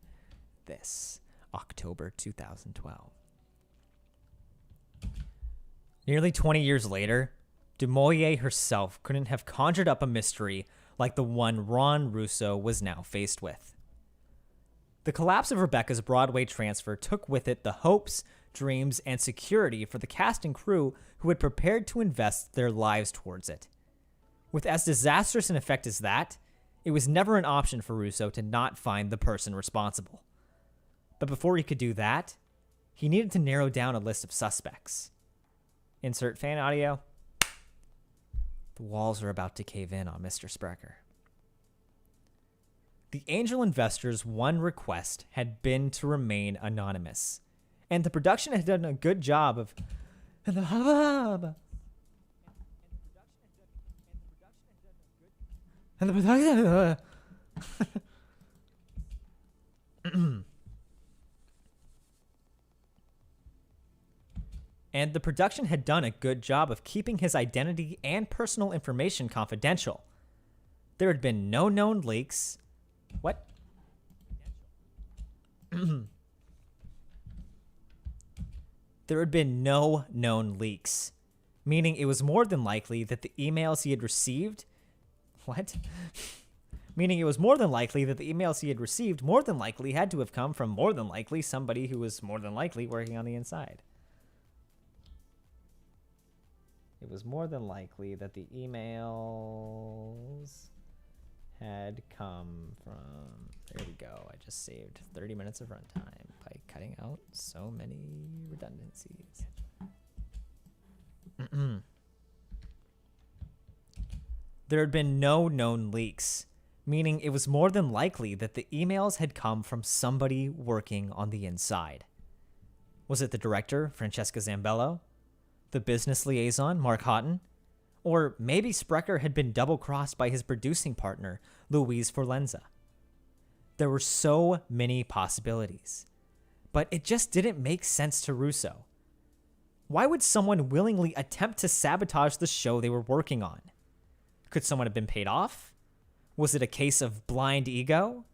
S1: this, October 2012. Nearly 20 years later, Demoye herself couldn't have conjured up a mystery like the one Ron Russo was now faced with. The collapse of Rebecca's Broadway transfer took with it the hopes, dreams, and security for the cast and crew who had prepared to invest their lives towards it. With as disastrous an effect as that, it was never an option for Russo to not find the person responsible. But before he could do that, he needed to narrow down a list of suspects. Insert fan audio. The walls are about to cave in on Mr. Sprecher. The angel investors' one request had been to remain anonymous, and the production had done a good job of... And the production had done a good job of keeping his identity and personal information confidential. There had been no known leaks. What? There had been no known leaks, meaning it was more than likely that the emails he had received... What? Meaning it was more than likely that the emails he had received more than likely had to have come from more than likely somebody who was more than likely working on the inside. It was more than likely that the emails had come from... There we go. I just saved 30 minutes of runtime by cutting out so many redundancies. There had been no known leaks, meaning it was more than likely that the emails had come from somebody working on the inside. Was it the director, Francesca Zambello? The business liaison, Mark Houghton? Or maybe Sprecher had been double-crossed by his producing partner, Louise Forlenza. There were so many possibilities, but it just didn't make sense to Russo. Why would someone willingly attempt to sabotage the show they were working on? Could someone have been paid off? Was it a case of blind ego?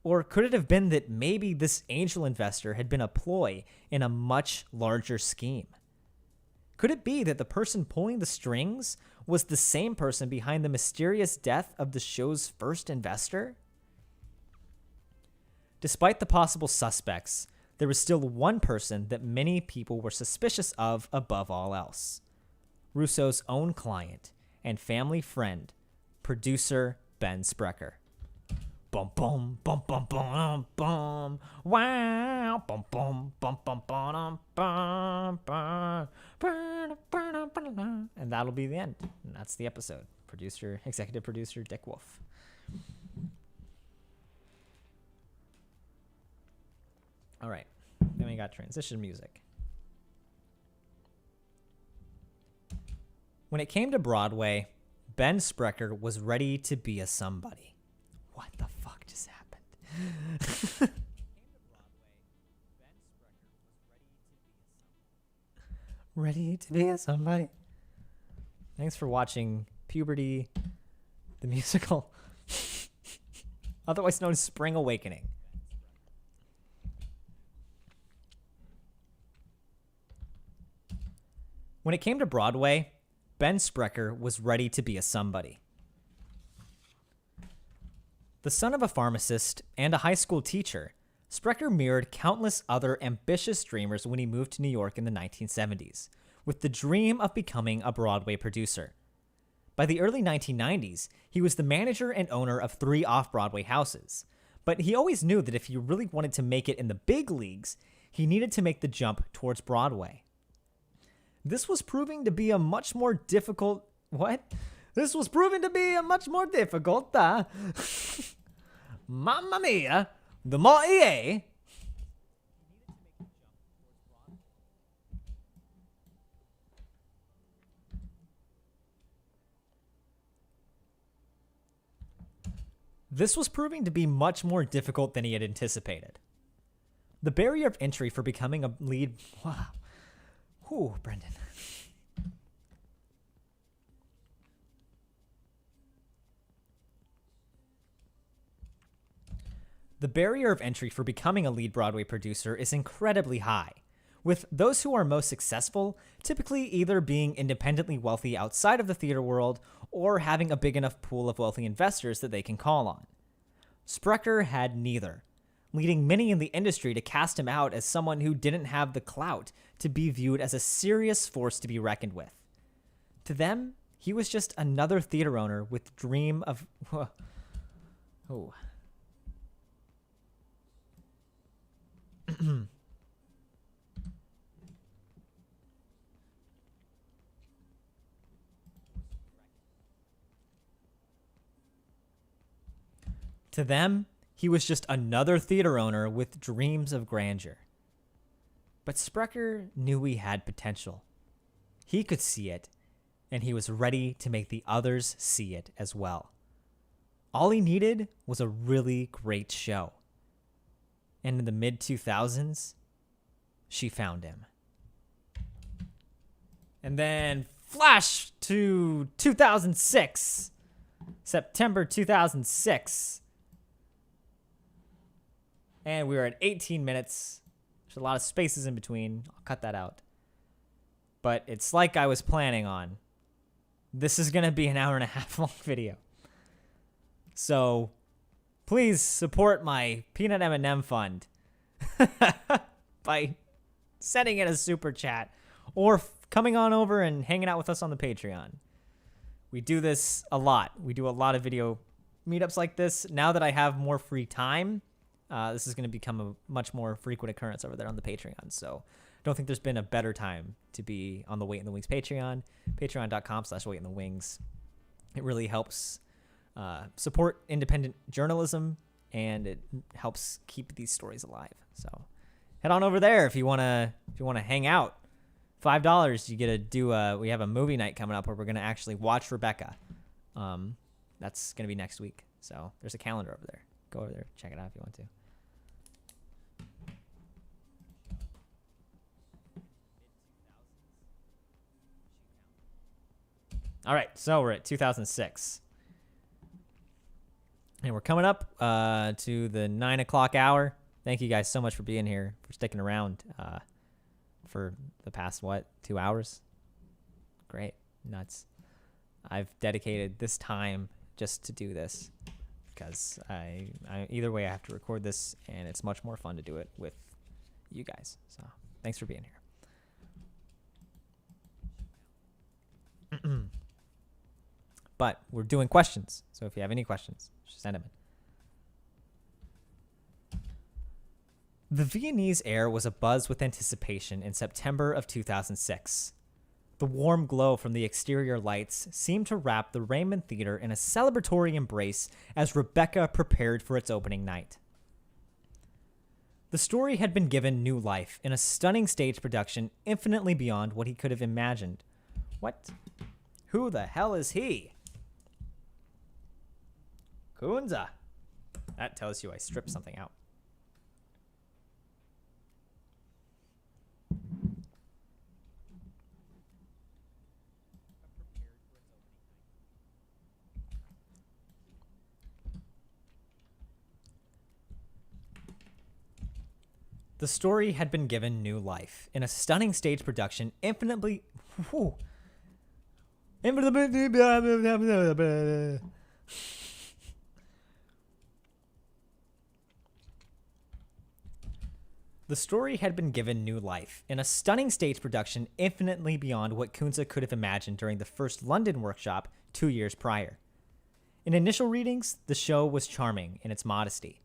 S1: Or could it have been that maybe this angel investor had been a ploy in a much larger scheme? Could it be that the person pulling the strings was the same person behind the mysterious death of the show's first investor? Despite the possible suspects, there was still one person that many people were suspicious of above all else. Russo's own client and family friend, producer Ben Sprecher. Bum bum bum bum bum bum wow bum bum bum bum bum bum bum, and that'll be the end. And that's the episode. Executive producer Dick Wolf. All right, then we got transition music. When it came to Broadway, Ben Sprecher was ready to be a somebody. What the fuck just happened? Ready to be a somebody. Thanks for watching Puberty, the musical, otherwise known as Spring Awakening. When it came to Broadway, Ben Sprecher was ready to be a somebody. The son of a pharmacist and a high school teacher, Sprecher mirrored countless other ambitious dreamers when he moved to New York in the 1970s, with the dream of becoming a Broadway producer. By the early 1990s, he was the manager and owner of 3 off-Broadway houses, but he always knew that if he really wanted to make it in the big leagues, he needed to make the jump towards Broadway. This was proving to be a much more difficult... What? This was proving to be a much more difficult... Mamma mia! The Moier! This was proving to be much more difficult than he had anticipated. The barrier of entry for becoming a lead... Wow. Whew, Brendan. The barrier of entry for becoming a lead Broadway producer is incredibly high, with those who are most successful typically either being independently wealthy outside of the theater world or having a big enough pool of wealthy investors that they can call on. Sprecher had neither, leading many in the industry to cast him out as someone who didn't have the clout to be viewed as a serious force to be reckoned with. To them, he was just another theater owner with dream of... Oh. To them, he was just another theater owner with dreams of grandeur. But Sprecher knew he had potential. He could see it, and he was ready to make the others see it as well. All he needed was a really great show. And in the mid-2000s, she found him. And then flash to 2006, September 2006. And we were at 18 minutes. There's a lot of spaces in between. I'll cut that out. But it's like I was planning on. This is going to be an hour and a half long video. So please support my Peanut M&M fund by sending in a super chat or coming on over and hanging out with us on the Patreon. We do this a lot. We do a lot of video meetups like this. Now that I have more free time, this is going to become a much more frequent occurrence over there on the Patreon. So I don't think there's been a better time to be on the Wait in the Wings Patreon, patreon.com/waitinthewings. It really helps support independent journalism, and it helps keep these stories alive. So head on over there if you want to hang out. $5, you get to do we have a movie night coming up where we're going to actually watch Rebecca. That's going to be next week. So there's a calendar over there. Go over there, check it out if you want to. All right, so we're at 2006. And we're coming up to the 9 o'clock hour. Thank you guys so much for being here, for sticking around for the past, 2 hours? Great. Nuts. I've dedicated this time just to do this because I either way I have to record this, and it's much more fun to do it with you guys. So thanks for being here. But we're doing questions, so if you have any questions, just send them in. The Viennese air was abuzz with anticipation in September of 2006. The warm glow from the exterior lights seemed to wrap the Raymond Theater in a celebratory embrace as Rebecca prepared for its opening night. The story had been given new life in a stunning stage production infinitely beyond what he could have imagined. What? Who the hell is he? Kunza. That tells you I stripped something out. The story had been given new life in a stunning stage production infinitely... The story had been given new life in a stunning stage production infinitely beyond what Kunza could have imagined during the first London workshop 2 years prior. In initial readings, the show was charming in its modesty.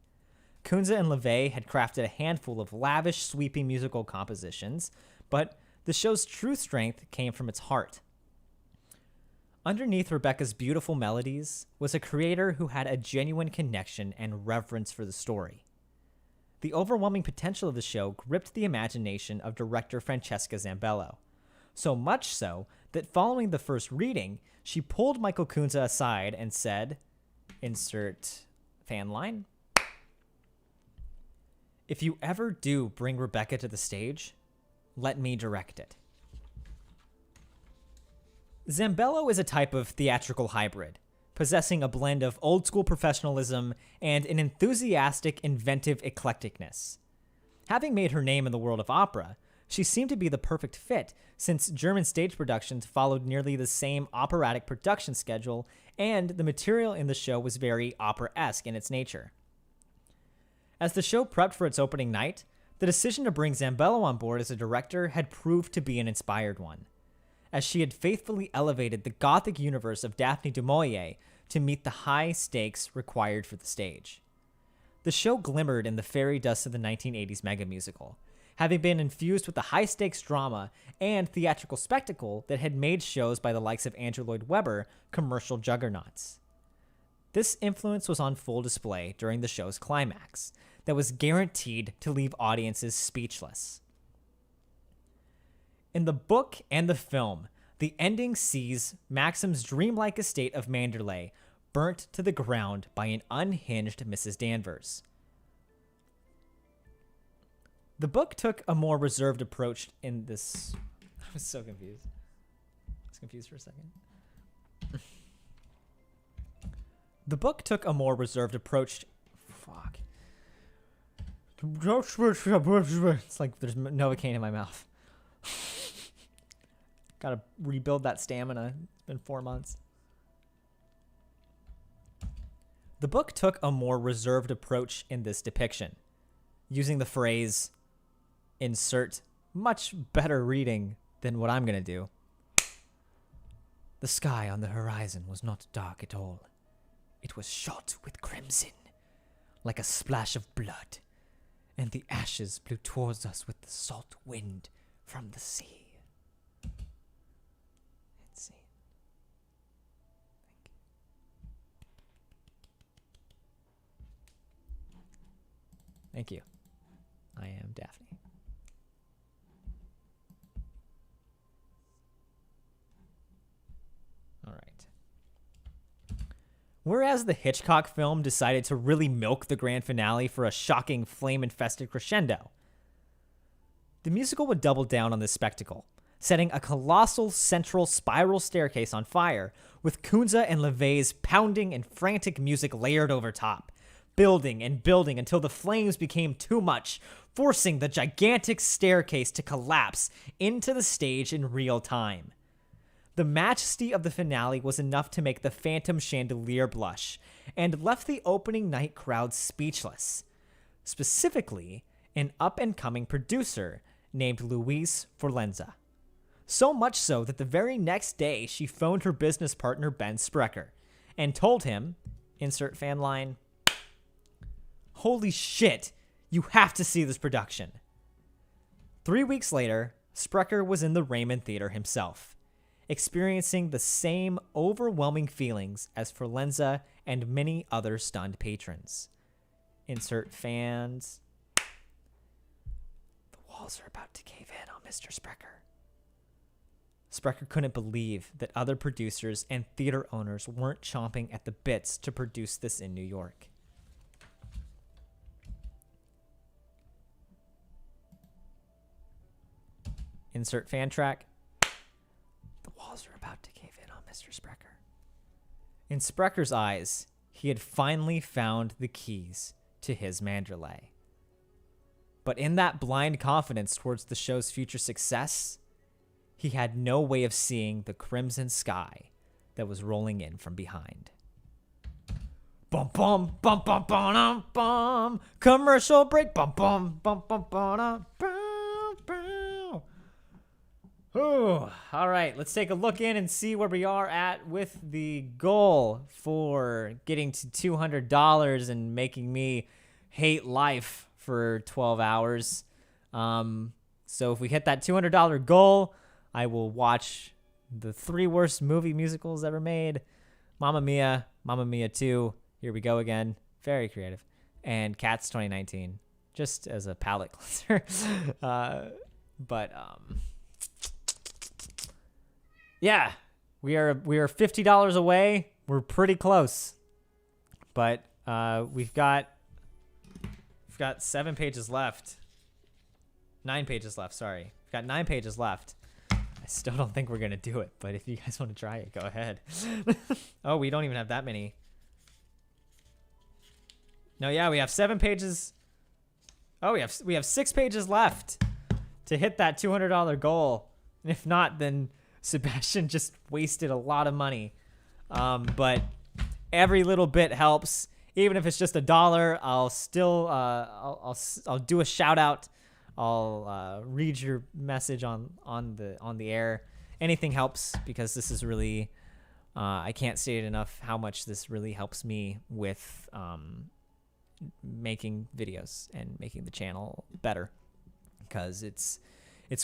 S1: Kunza and LeVay had crafted a handful of lavish, sweeping musical compositions, but the show's true strength came from its heart. Underneath Rebecca's beautiful melodies was a creator who had a genuine connection and reverence for the story. The overwhelming potential of the show gripped the imagination of director Francesca Zambello, so much so that following the first reading, she pulled Michael Kunza aside and said, insert fan line, "If you ever do bring Rebecca to the stage, let me direct it." Zambello is a type of theatrical hybrid, possessing a blend of old-school professionalism and an enthusiastic, inventive eclecticness. Having made her name in the world of opera, she seemed to be the perfect fit, since German stage productions followed nearly the same operatic production schedule, and the material in the show was very opera-esque in its nature. As the show prepped for its opening night, the decision to bring Zambello on board as a director had proved to be an inspired one, as she had faithfully elevated the gothic universe of Daphne du Maurier to meet the high stakes required for the stage. The show glimmered in the fairy dust of the 1980s mega musical, having been infused with the high-stakes drama and theatrical spectacle that had made shows by the likes of Andrew Lloyd Webber commercial juggernauts. This influence was on full display during the show's climax, that was guaranteed to leave audiences speechless. In the book and the film, the ending sees Maxim's dreamlike estate of Manderley burnt to the ground by an unhinged Mrs. Danvers. The book took a more reserved approach in this... I was so confused. I was confused for a second. The book took a more reserved approach... Fuck. It's like there's Novocaine in my mouth. Gotta rebuild that stamina. It's been 4 months. The book took a more reserved approach in this depiction, using the phrase, insert much better reading than what I'm going to do. The sky on the horizon was not dark at all. It was shot with crimson, like a splash of blood, and the ashes blew towards us with the salt wind from the sea. Let's see. Thank you. I am Daphne. All right. Whereas the Hitchcock film decided to really milk the grand finale for a shocking flame-infested crescendo, the musical would double down on this spectacle, setting a colossal central spiral staircase on fire, with Kunze and LaVey's pounding and frantic music layered over top, building and building until the flames became too much, forcing the gigantic staircase to collapse into the stage in real time. The majesty of the finale was enough to make the phantom chandelier blush, and left the opening night crowd speechless. Specifically, an up-and-coming producer named Louise Forlenza. So much so that the very next day she phoned her business partner Ben Sprecher, and told him, insert fan line, "Holy shit, you have to see this production." 3 weeks later, Sprecher was in the Raymond Theater himself, experiencing the same overwhelming feelings as Forlenza and many other stunned patrons. Insert fans. The walls are about to cave in on Mr. Sprecher. Sprecher couldn't believe that other producers and theater owners weren't chomping at the bits to produce this in New York. Insert fan track. The walls are about to cave in on Mr. Sprecher. In Sprecher's eyes, he had finally found the keys to his Manderley. But in that blind confidence towards the show's future success, he had no way of seeing the crimson sky that was rolling in from behind. Bum bum bum bum bum bum. Commercial break. Bum bum bum bum bum bum. Ooh, all right, let's take a look in and see where we are at with the goal for getting to $200 and making me hate life for 12 hours. So if we hit that $200 goal, I will watch the 3 worst movie musicals ever made. Mamma Mia, Mamma Mia 2, Here We Go Again, very creative, and Cats 2019, just as a palate cleanser. Yeah, we are $50 away. We're pretty close, but we've got 7 pages left. 9 pages left. Sorry, we've got 9 pages left. I still don't think we're gonna do it, but if you guys want to try it, go ahead. Oh, we don't even have that many. No, yeah, we have 7 pages. Oh, we have 6 pages left to hit that $200 goal. And if not, then Sebastian just wasted a lot of money. But every little bit helps. Even if it's just $1, I'll still I'll do a shout out. I'll read your message on the air. Anything helps, because this is really I can't say it enough how much this really helps me with making videos and making the channel better, because it's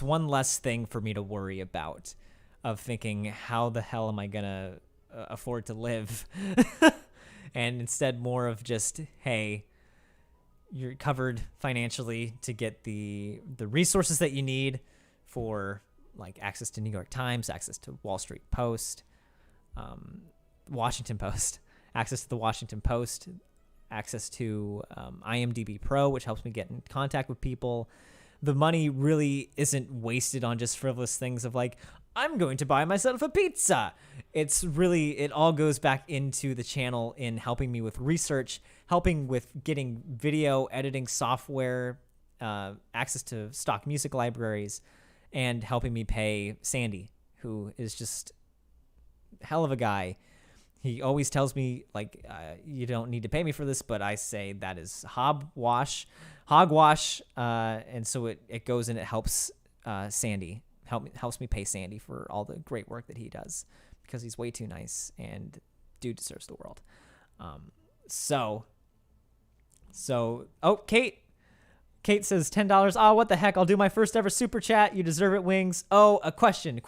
S1: one less thing for me to worry about, of thinking, how the hell am I gonna afford to live? And instead more of just, hey, you're covered financially to get the resources that you need for like access to New York Times, access to Wall Street Post, Washington Post, access to the Washington Post, access to IMDb Pro, which helps me get in contact with people. The money really isn't wasted on just frivolous things of like, I'm going to buy myself a pizza. It's really, it all goes back into the channel in helping me with research, helping with getting video editing software, access to stock music libraries, and helping me pay Sandy, who is just a hell of a guy. He always tells me, like, you don't need to pay me for this, but I say that is hogwash. And so it goes and it helps Sandy, helps me pay Sandy for all the great work that he does, because he's way too nice, and dude deserves the world. Oh, Kate says $10. Oh, what the heck? I'll do my first ever super chat. You deserve it, Wings. Oh, a question.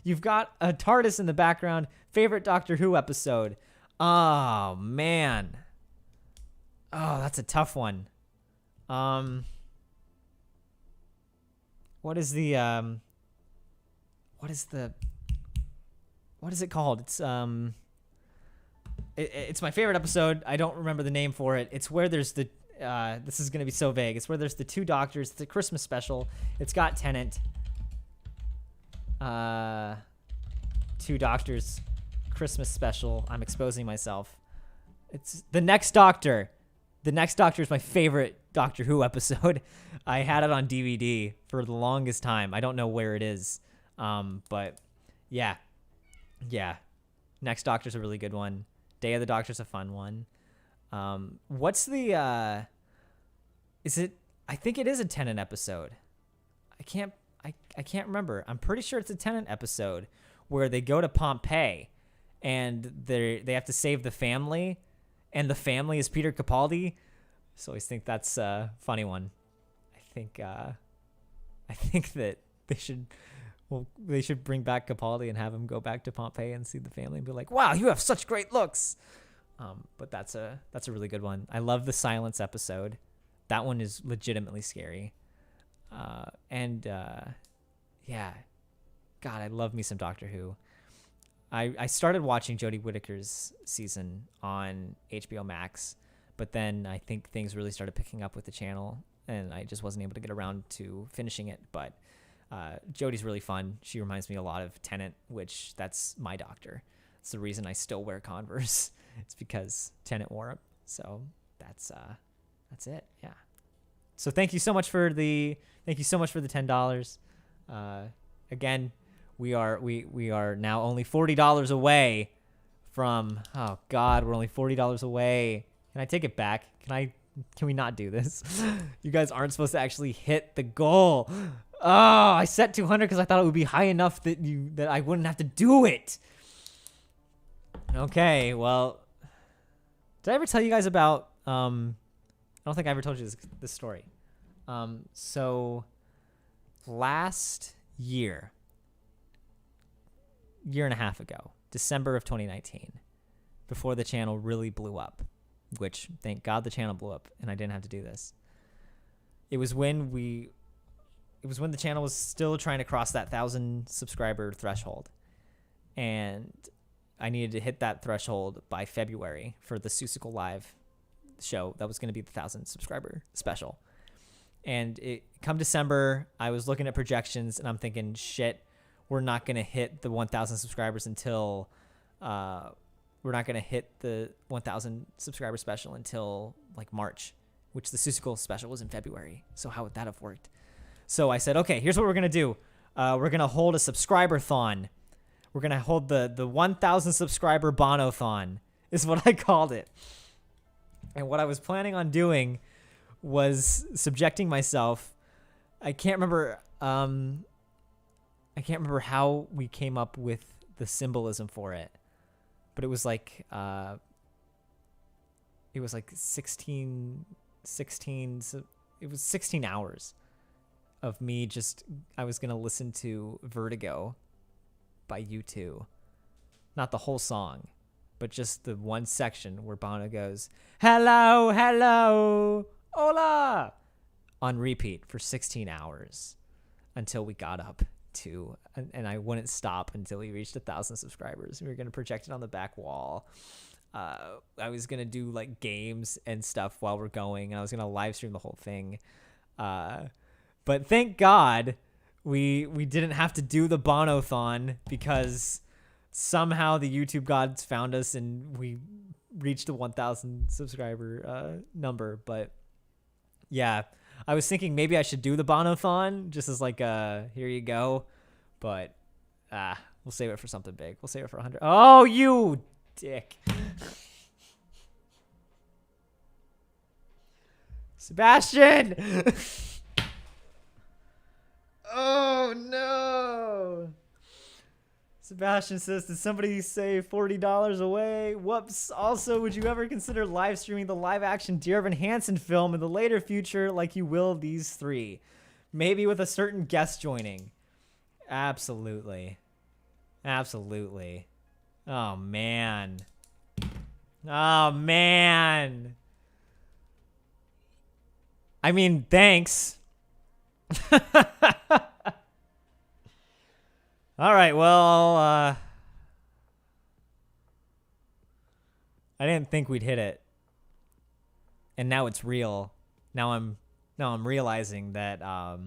S1: You've got a TARDIS in the background. Favorite Doctor Who episode? Oh, man. Oh, that's a tough one. What is it called? It's my favorite episode. I don't remember the name for it. It's where there's the this is gonna be so vague. It's where there's the two doctors. It's a Christmas special. It's got Tennant. Two Doctors Christmas special. I'm exposing myself. It's The Next Doctor. The Next Doctor is my favorite Doctor Who episode. I had it on DVD for the longest time. I don't know where it is. But yeah. Next Doctor's a really good one. Day of the Doctor's a fun one. What's the I think it is a Tennant episode. I can't remember. I'm pretty sure it's a Tennant episode where they go to Pompeii and they have to save the family, and the family is Peter Capaldi. So I always think that's a funny one. I think that they should bring back Capaldi and have him go back to Pompeii and see the family and be like, "Wow, you have such great looks." But that's a really good one. I love the Silence episode. That one is legitimately scary. Yeah, God, I love me some Doctor Who. I started watching Jodie Whittaker's season on HBO Max, but then I think things really started picking up with the channel, and I just wasn't able to get around to finishing it. But Jodie's really fun. She reminds me a lot of Tennant, which that's my doctor. It's the reason I still wear Converse. It's because Tennant wore them. So that's it. Yeah. So thank you so much for the $10. Again, we are now only $40 away from, oh God, we're only $40 away. Can I take it back? Can we not do this? You guys aren't supposed to actually hit the goal. Oh, I set 200 because I thought it would be high enough that I wouldn't have to do it. Okay, well, did I ever tell you guys about, I don't think I ever told you this story. So last year and a half ago, December of 2019, before the channel really blew up, which thank God the channel blew up and I didn't have to do this. It was when the channel was still trying to cross that 1,000 subscriber threshold, and I needed to hit that threshold by February for the Seussical Live show that was going to be the 1,000 subscriber special. And come December, I was looking at projections and I'm thinking, shit, we're not going to hit the 1,000 subscribers until we're not going to hit the 1,000 subscriber special until like March, which the Seussical special was in February. So how would that have worked? So I said, okay, here's what we're going to do. We're going to hold a subscriber-thon. We're going to hold the 1,000 subscriber Bono-thon. is what I called it. And what I was planning on doing was subjecting myself. I can't remember how we came up with the symbolism for it, but it was like 16, so it was 16 hours of me I was going to listen to Vertigo by U2. Not the whole song, but just the one section where Bono goes, hello, hello, hola, on repeat for 16 hours until we got up to, and I wouldn't stop until we reached 1,000 subscribers. We were going to project it on the back wall. I was going to do like games and stuff while we're going, and I was going to live stream the whole thing. But thank God we didn't have to do the Bono-thon, because somehow the YouTube gods found us and we reached the 1,000 subscriber number. But yeah, I was thinking maybe I should do the Bono-thon just as like here you go. But we'll save it for something big. We'll save it for 100. Oh, you dick. Sebastian! Oh, no. Sebastian says, did somebody say $40 away? Whoops. Also, would you ever consider live streaming the live-action Dear Evan Hansen film in the later future like you will these three? Maybe with a certain guest joining. Absolutely. Absolutely. Oh, man. Oh, man. I mean, thanks. All right, well, I didn't think we'd hit it. And now it's real. Now I'm realizing that I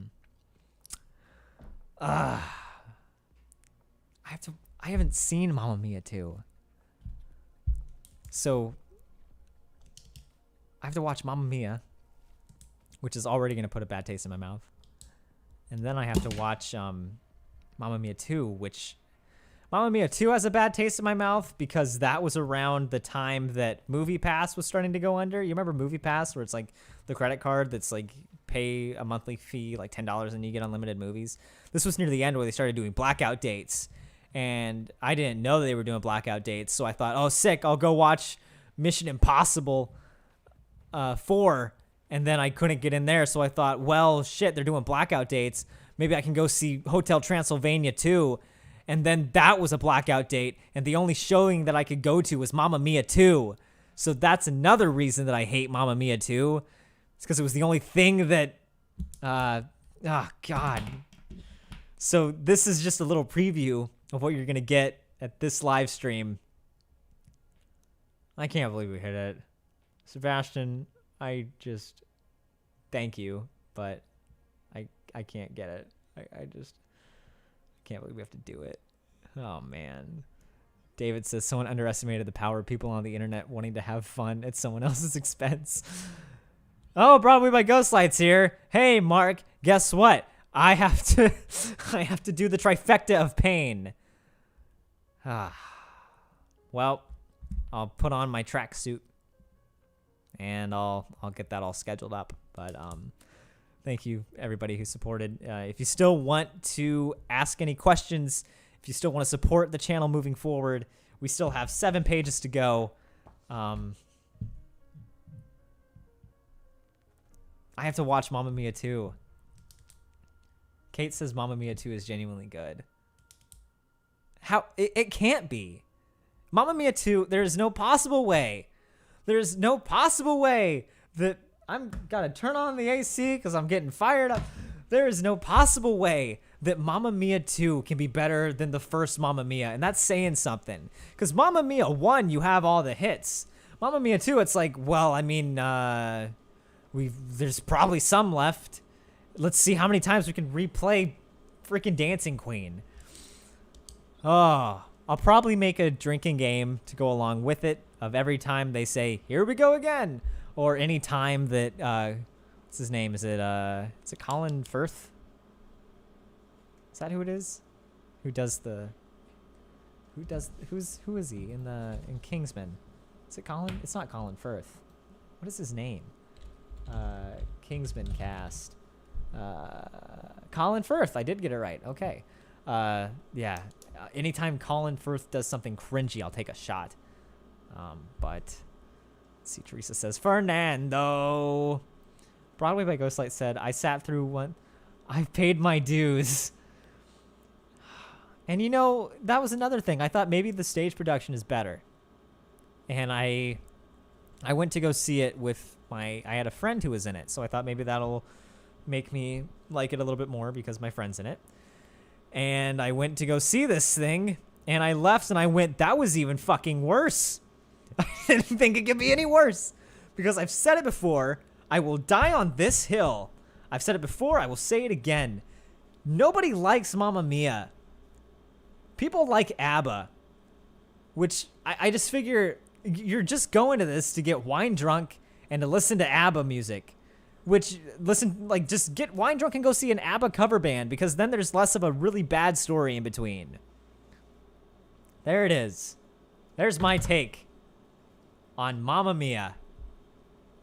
S1: haven't seen Mamma Mia 2. So I have to watch Mamma Mia, which is already going to put a bad taste in my mouth. And then I have to watch Mamma Mia 2, which Mamma Mia 2 has a bad taste in my mouth because that was around the time that MoviePass was starting to go under. You remember MoviePass, where it's like the credit card that's like pay a monthly fee, like $10, and you get unlimited movies? This was near the end where they started doing blackout dates, and I didn't know that they were doing blackout dates, so I thought, oh, sick, I'll go watch Mission Impossible 4, and then I couldn't get in there, so I thought, well, shit, they're doing blackout dates. Maybe I can go see Hotel Transylvania 2. And then that was a blackout date, and the only showing that I could go to was Mamma Mia 2. So that's another reason that I hate Mamma Mia 2. It's because it was the only thing that... oh, God. So this is just a little preview of what you're going to get at this live stream. I can't believe we hit it. Sebastian, I just... Thank you, but... I can't get it. I just can't believe we have to do it. Oh, man. David says someone underestimated the power of people on the internet wanting to have fun at someone else's expense. Oh, Broadway by Ghostlight's here. Hey, Mark, guess what? I have to do the trifecta of pain. Well, I'll put on my tracksuit and I'll get that all scheduled up. But thank you, everybody who supported. If you still want to ask any questions, if you still want to support the channel moving forward, we still have 7 pages to go. I have to watch Mamma Mia 2. Kate says Mamma Mia 2 is genuinely good. How? It can't be. Mamma Mia 2, there is no possible way. There is no possible way that... I'm gotta turn on the AC because I'm getting fired up. There is no possible way that Mamma Mia 2 can be better than the first Mamma Mia, and that's saying something. Because Mamma Mia 1, you have all the hits. Mamma Mia 2, it's like, well, I mean, there's probably some left. Let's see how many times we can replay freaking Dancing Queen. Oh, I'll probably make a drinking game to go along with it of every time they say, here we go again. Or any time that, what's his name? Is it Colin Firth? Is that who it is? Who is he in Kingsman? Is it Colin? It's not Colin Firth. What is his name? Kingsman cast. Colin Firth. I did get it right. Okay. Yeah. Anytime Colin Firth does something cringy, I'll take a shot. But let's see, Teresa says, Fernando. Broadway by Ghostlight said, I sat through one. I've paid my dues. And that was another thing. I thought maybe the stage production is better. And I went to go see it with I had a friend who was in it. So I thought maybe that'll make me like it a little bit more because my friend's in it. And I went to go see this thing and I left and I went, that was even fucking worse. I didn't think it could be any worse because I've said it before. I will die on this hill. I've said it before. I will say it again. Nobody likes Mamma Mia. People like ABBA, which I just figure you're just going to this to get wine drunk and to listen to ABBA music, just get wine drunk and go see an ABBA cover band because then there's less of a really bad story in between. There it is. There's my take on Mamma Mia.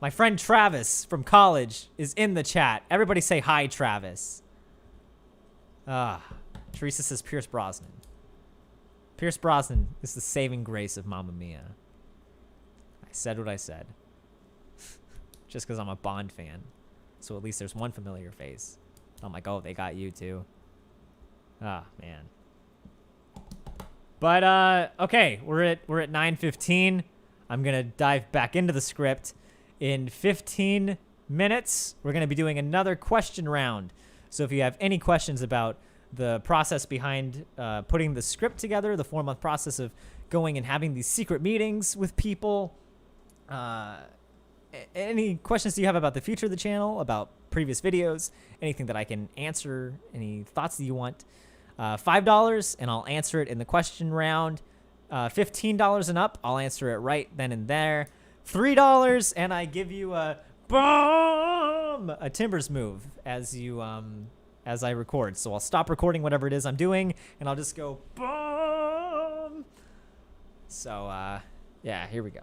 S1: My friend Travis from college is in the chat. Everybody say hi, Travis. Teresa says Pierce Brosnan. Pierce Brosnan is the saving grace of Mamma Mia. I said what I said. Just because I'm a Bond fan. So at least there's one familiar face. I'm like, oh, they got you too. Ah, man. But, okay, we're at 9:15. I'm going to dive back into the script. In 15 minutes, we're going to be doing another question round. So if you have any questions about the process behind putting the script together, the 4-month process of going and having these secret meetings with people, any questions do you have about the future of the channel, about previous videos, anything that I can answer, any thoughts that you want, $5 and I'll answer it in the question round. $15 and up, I'll answer it right then and there. $3 and I give you a Timbers move as I record. So I'll stop recording whatever it is I'm doing and I'll just go boom. So yeah, here we go.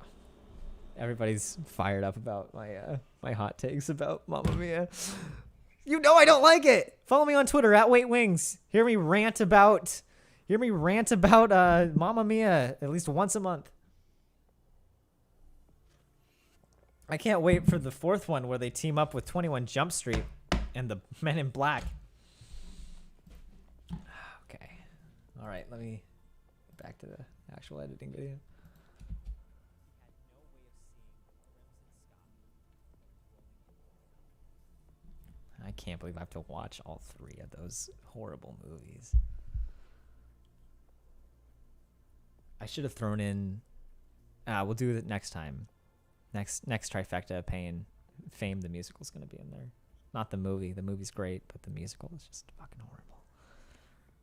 S1: Everybody's fired up about my hot takes about Mamma Mia. You know I don't like it. Follow me on Twitter at WaitWings. Hear me rant about Mamma Mia at least once a month. I can't wait for the 4th one where they team up with 21 Jump Street and the Men in Black. Okay. All right, let me get back to the actual editing video. I can't believe I have to watch all 3 of those horrible movies. I should have thrown in... we'll do it next time. Next trifecta of pain. Fame, the musical is going to be in there. Not the movie. The movie's great, but the musical is just fucking horrible.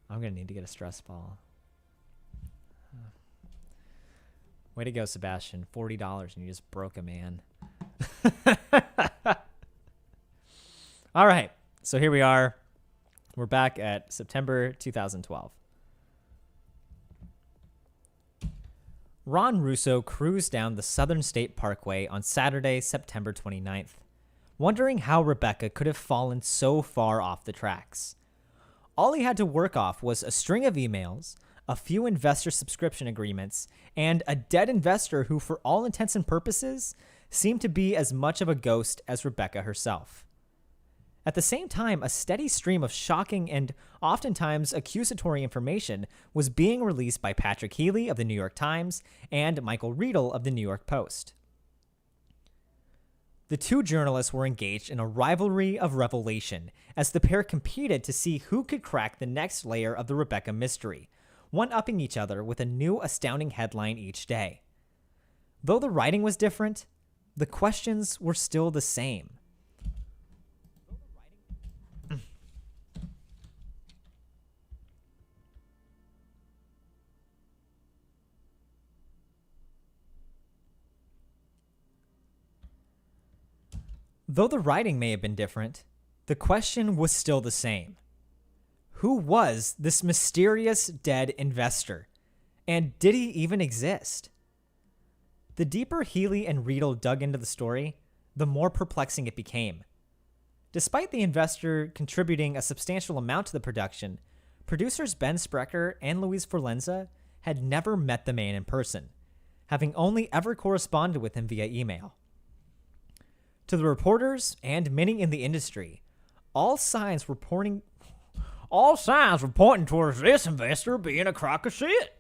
S1: I'm going to need to get a stress ball. Way to go, Sebastian. $40 and you just broke a man. All right. So here we are. We're back at September 2012. Ron Russo cruised down the Southern State Parkway on Saturday, September 29th, wondering how Rebecca could have fallen so far off the tracks. All he had to work off was a string of emails, a few investor subscription agreements, and a dead investor who, for all intents and purposes, seemed to be as much of a ghost as Rebecca herself. At the same time, a steady stream of shocking and oftentimes accusatory information was being released by Patrick Healy of the New York Times and Michael Riedel of the New York Post. The two journalists were engaged in a rivalry of revelation as the pair competed to see who could crack the next layer of the Rebecca mystery, one-upping each other with a new astounding headline each day. Though the writing was different, the questions were still the same. Though the writing may have been different, the question was still the same. Who was this mysterious dead investor? And did he even exist? The deeper Healy and Riedel dug into the story, the more perplexing it became. Despite the investor contributing a substantial amount to the production, producers Ben Sprecher and Louise Forlenza had never met the man in person, having only ever corresponded with him via email. To the reporters and many in the industry, all signs were pointing towards this investor being a crock of shit.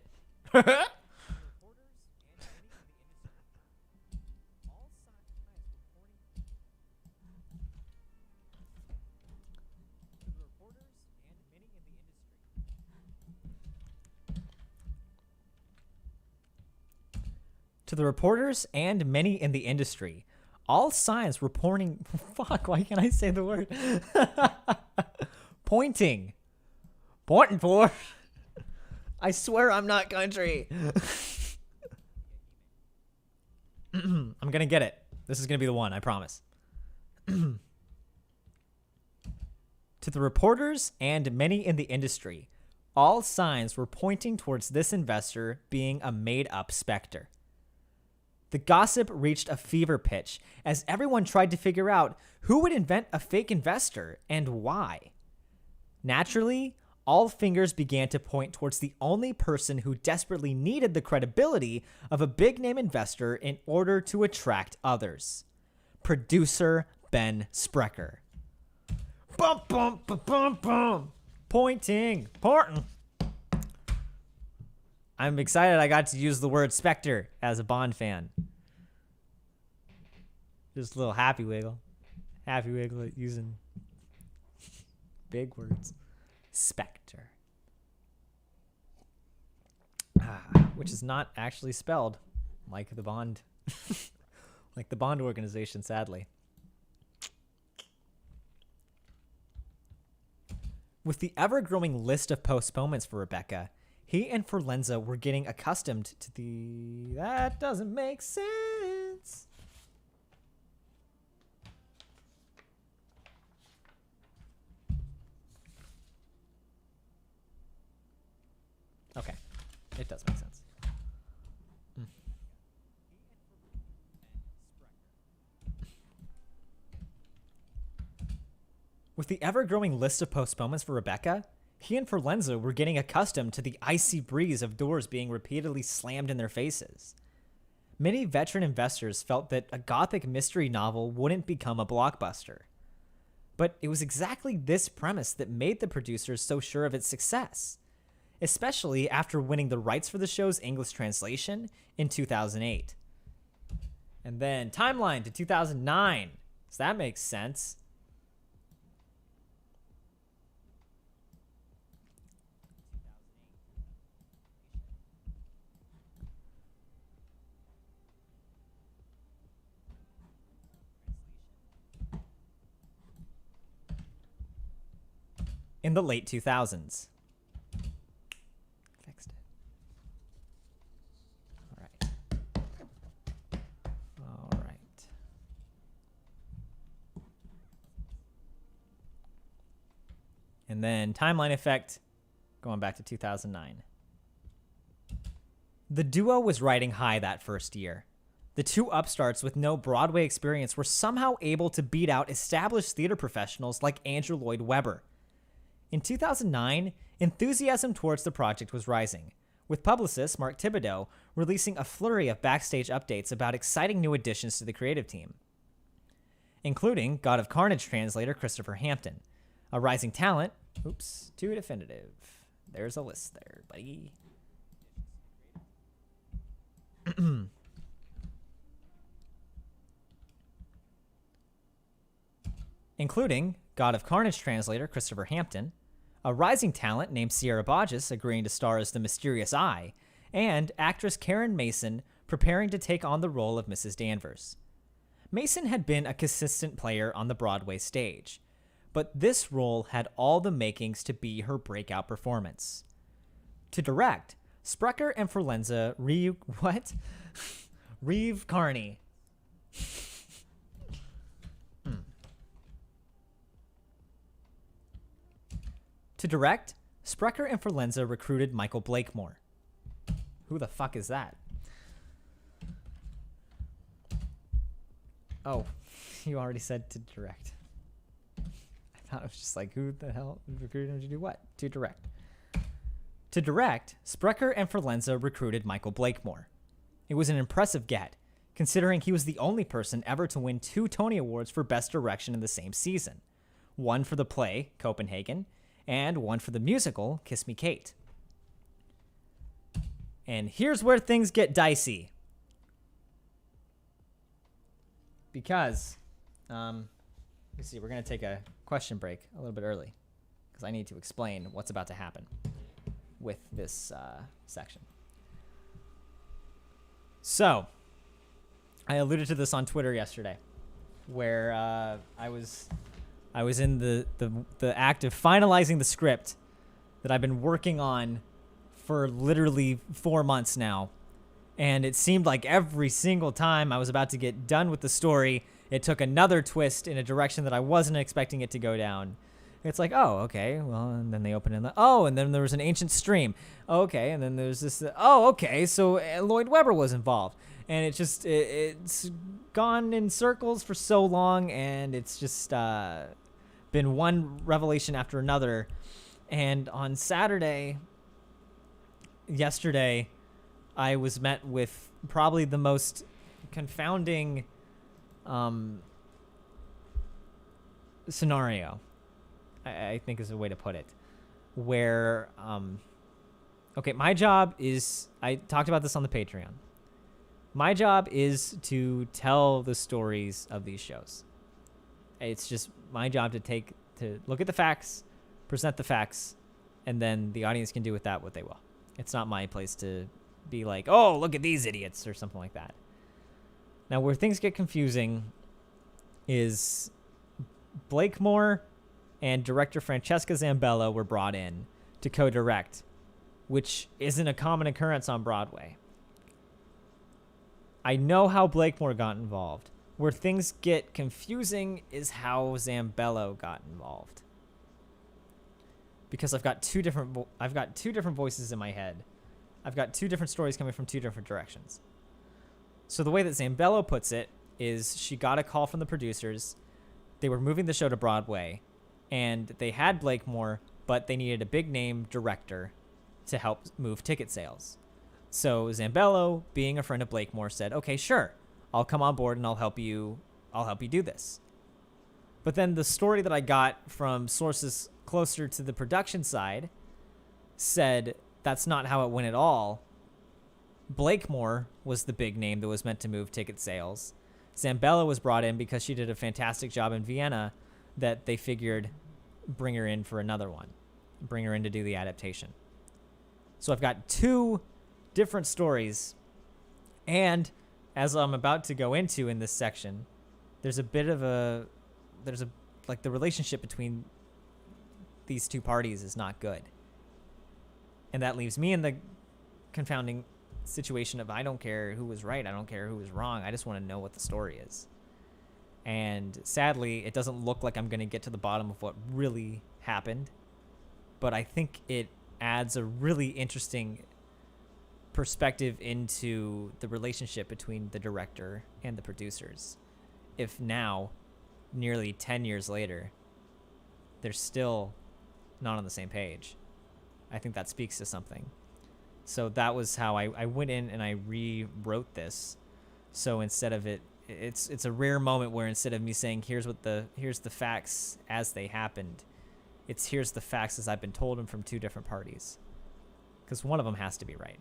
S1: To the reporters and many in the industry, all signs were pointing... Fuck, why can't I say the word? Pointing for... I swear I'm not country. I'm gonna get it. This is gonna be the one, I promise. To the reporters and many in the industry, all signs were pointing towards this investor being a made-up specter. The gossip reached a fever pitch as everyone tried to figure out who would invent a fake investor and why. Naturally, all fingers began to point towards the only person who desperately needed the credibility of a big-name investor in order to attract others. Producer Ben Sprecher. Bum, bum, bum, bum, bum. Pointing. I'm excited I got to use the word Spectre as a Bond fan. Just a little happy wiggle. Happy wiggle at using big words. Spectre. Which is not actually spelled like the Bond like the Bond organization, sadly. With the ever-growing list of postponements for Rebecca, he and Forlenza were getting accustomed to the... That doesn't make sense. Okay. It does make sense. With the ever-growing list of postponements for Rebecca, he and Forlenza were getting accustomed to the icy breeze of doors being repeatedly slammed in their faces. Many veteran investors felt that a gothic mystery novel wouldn't become a blockbuster. But it was exactly this premise that made the producers so sure of its success, especially after winning the rights for the show's English translation in 2008. And then timeline to 2009. So that makes sense. In the late 2000s. Fixed it. All right. And then timeline effect, going back to 2009. The duo was riding high that first year. The two upstarts with no Broadway experience were somehow able to beat out established theater professionals like Andrew Lloyd Webber. In 2009, enthusiasm towards the project was rising, with publicist Mark Thibodeau releasing a flurry of backstage updates about exciting new additions to the creative team, including God of Carnage translator Christopher Hampton, a rising talent, too definitive. There's a list there, buddy. Including God of Carnage translator Christopher Hampton, a rising talent named Sierra Bodges agreeing to star as the Mysterious Eye, and actress Karen Mason preparing to take on the role of Mrs. Danvers. Mason had been a consistent player on the Broadway stage, but this role had all the makings to be her breakout performance. To direct, Sprecher and Forlenza Reeve Carney. To direct, Sprecher and Forlenza recruited Michael Blakemore. Who the fuck is that? Oh, you already said to direct. I thought it was just like, who the hell recruited him to do what? To direct. To direct, Sprecher and Forlenza recruited Michael Blakemore. It was an impressive get, considering he was the only person ever to win 2 Tony Awards for Best Direction in the same season. One for the play, Copenhagen, and one for the musical, Kiss Me Kate. And here's where things get dicey. Because, let's see, we're going to take a question break a little bit early, because I need to explain what's about to happen with this section. So, I alluded to this on Twitter yesterday, where I was in the act of finalizing the script that I've been working on for literally 4 months now. And it seemed like every single time I was about to get done with the story, it took another twist in a direction that I wasn't expecting it to go down. It's like, oh, okay, well, and then they open in and then there was an ancient stream. Okay, and then there's this, okay, so Lloyd Webber was involved. And it's gone in circles for so long, and it's just been one revelation after another. And on yesterday, I was met with probably the most confounding scenario, I think is a way to put it, where, okay, my job is, I talked about this on the Patreon. My job is to tell the stories of these shows. It's just my job to look at the facts, present the facts, and then the audience can do with that what they will. It's not my place to be like, oh, look at these idiots or something like that. Now, where things get confusing is Blakemore and director Francesca Zambello were brought in to co-direct, which isn't a common occurrence on Broadway. I know how Blakemore got involved. Where things get confusing is how Zambello got involved. Because I've got two different voices in my head. I've got 2 different stories coming from 2 different directions. So the way that Zambello puts it is she got a call from the producers. They were moving the show to Broadway, and they had Blakemore, but they needed a big name director to help move ticket sales. So Zambello, being a friend of Blakemore, said, okay, sure, I'll come on board and I'll help you do this. But then the story that I got from sources closer to the production side said that's not how it went at all. Blakemore was the big name that was meant to move ticket sales. Zambello was brought in because she did a fantastic job in Vienna that they figured bring her in for another one, bring her in to do the adaptation. So I've got 2 different stories, and as I'm about to go into in this section, there's the relationship between these 2 parties is not good. And that leaves me in the confounding situation of I don't care who was right, I don't care who was wrong, I just want to know what the story is. And sadly, it doesn't look like I'm going to get to the bottom of what really happened, but I think it adds a really interesting perspective into the relationship between the director and the producers. If now, nearly 10 years later, they're still not on the same page, I think that speaks to something. So that was how I went in and I rewrote this. So instead of it's a rare moment where instead of me saying here's the facts as they happened, it's here's the facts as I've been told them from 2 different parties, because one of them has to be right.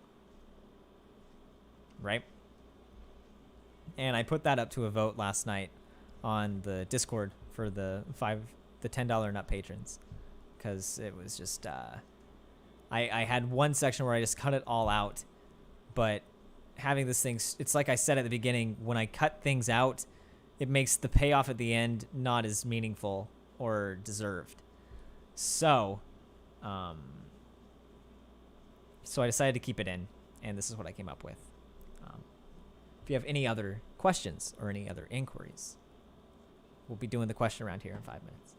S1: And I put that up to a vote last night on the Discord for the $10 and up patrons, because it was just I had one section where I just cut it all out, but having this thing, it's like I said at the beginning, when I cut things out, it makes the payoff at the end not as meaningful or deserved. So I decided to keep it in, and this is what I came up with. If you have any other questions or any other inquiries, we'll be doing the question around here in 5 minutes.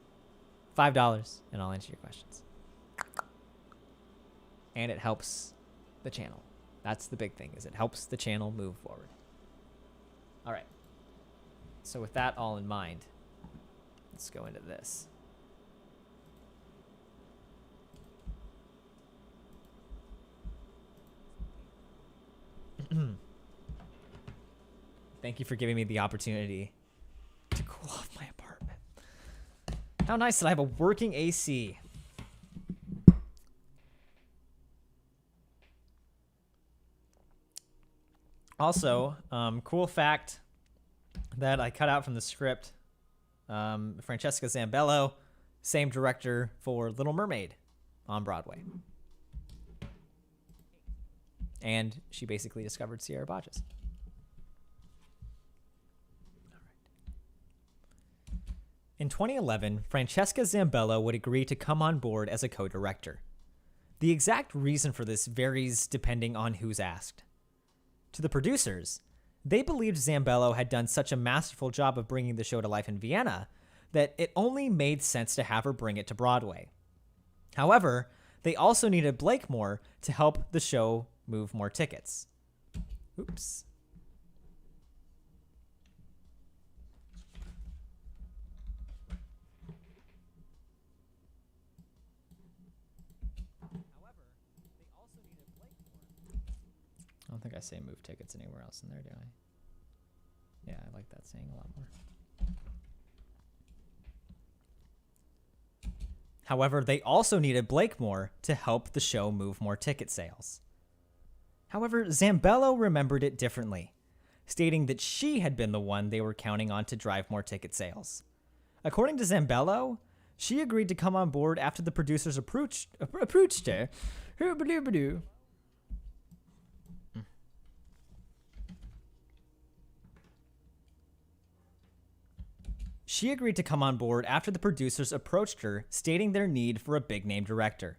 S1: $5, and I'll answer your questions. And it helps the channel. That's the big thing, is it helps the channel move forward. All right. So with that all in mind, let's go into this. Thank you for giving me the opportunity to cool off my apartment. How nice that I have a working AC. Also, cool fact that I cut out from the script, Francesca Zambello, same director for Little Mermaid on Broadway. And she basically discovered Sierra Botches. In 2011, Francesca Zambello would agree to come on board as a co-director. The exact reason for this varies depending on who's asked. To the producers, they believed Zambello had done such a masterful job of bringing the show to life in Vienna that it only made sense to have her bring it to Broadway. However, they also needed Blakemore to help the show move more tickets. Oops. I don't think I say move tickets anywhere else in there, do I? Yeah, I like that saying a lot more. However, they also needed Blakemore to help the show move more ticket sales. However, Zambello remembered it differently, stating that she had been the one they were counting on to drive more ticket sales. According to Zambello, she agreed to come on board after the producers approached her. She agreed to come on board after the producers approached her, stating their need for a big-name director.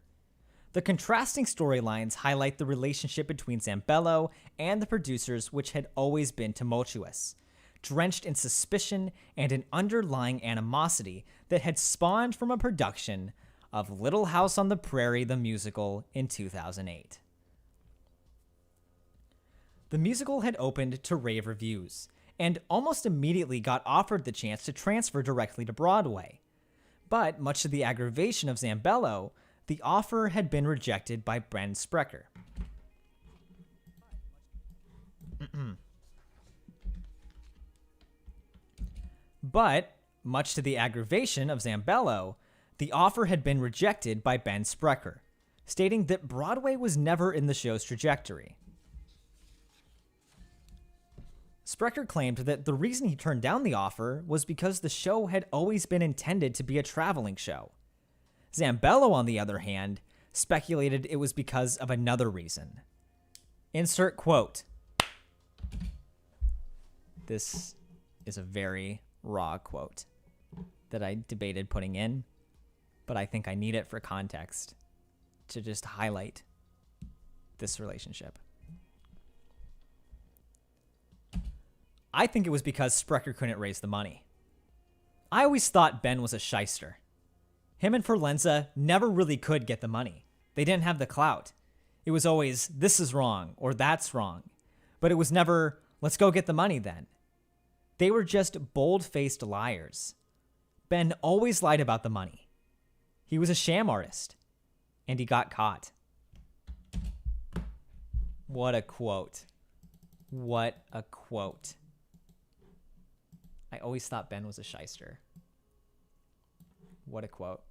S1: The contrasting storylines highlight the relationship between Zambello and the producers, which had always been tumultuous, drenched in suspicion and an underlying animosity that had spawned from a production of Little House on the Prairie the musical in 2008. The musical had opened to rave reviews, and almost immediately got offered the chance to transfer directly to Broadway. But, much to the aggravation of Zambello, the offer had been rejected by Ben Sprecher. But, much to the aggravation of Zambello, the offer had been rejected by Ben Sprecher, stating that Broadway was never in the show's trajectory. Sprecher claimed that the reason he turned down the offer was because the show had always been intended to be a traveling show. Zambello, on the other hand, speculated it was because of another reason. Insert quote. This is a very raw quote that I debated putting in, but I think I need it for context to just highlight this relationship. I think it was because Sprecher couldn't raise the money. I always thought Ben was a shyster. Him and Forlenza never really could get the money. They didn't have the clout. It was always, this is wrong, or that's wrong. But it was never, let's go get the money then. They were just bold-faced liars. Ben always lied about the money. He was a sham artist. And he got caught. What a quote. What a quote. I always thought Ben was a shyster. What a quote.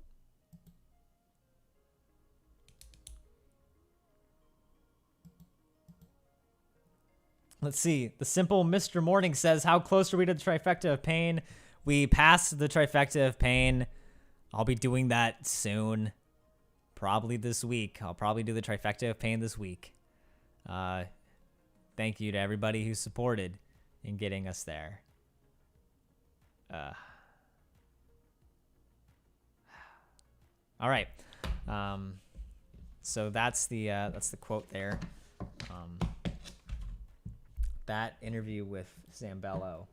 S1: Let's see. The simple Mr. Morning says, how close are we to the trifecta of pain? We passed the trifecta of pain. I'll be doing that soon. Probably this week. I'll probably do the trifecta of pain this week. Thank you to everybody who supported in getting us there. All right. So that's the quote there. That interview with Zambello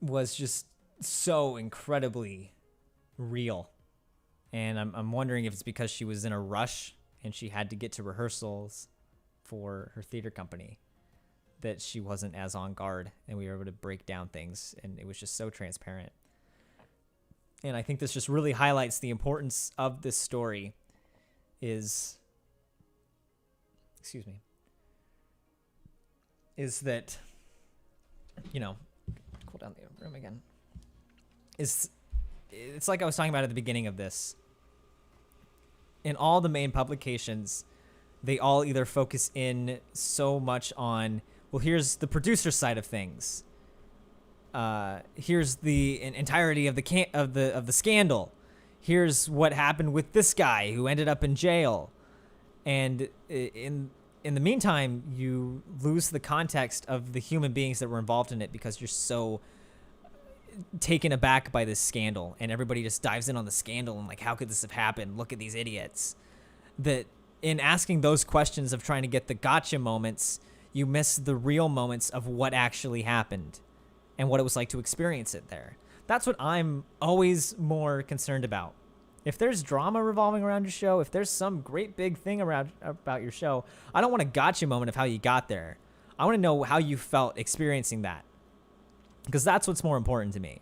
S1: was just so incredibly real. And I'm wondering if it's because she was in a rush and she had to get to rehearsals for her theater company. that she wasn't as on guard, and we were able to break down things, and it was just so transparent. And I think this just really highlights the importance of this story is that, cool down the room again, it's like I was talking about at the beginning of this. In all the main publications, they all either focus in so much on, well, here's the producer side of things. Here's the entirety of the scandal. Here's what happened with this guy who ended up in jail. And in the meantime, you lose the context of the human beings that were involved in it because you're so taken aback by this scandal, and everybody just dives in on the scandal and like, how could this have happened? Look at these idiots. That in asking those questions of trying to get the gotcha moments, you miss the real moments of what actually happened and what it was like to experience it there. That's what I'm always more concerned about. If there's drama revolving around your show, if there's some great big thing about your show, I don't want a gotcha moment of how you got there. I want to know how you felt experiencing that, because that's what's more important to me.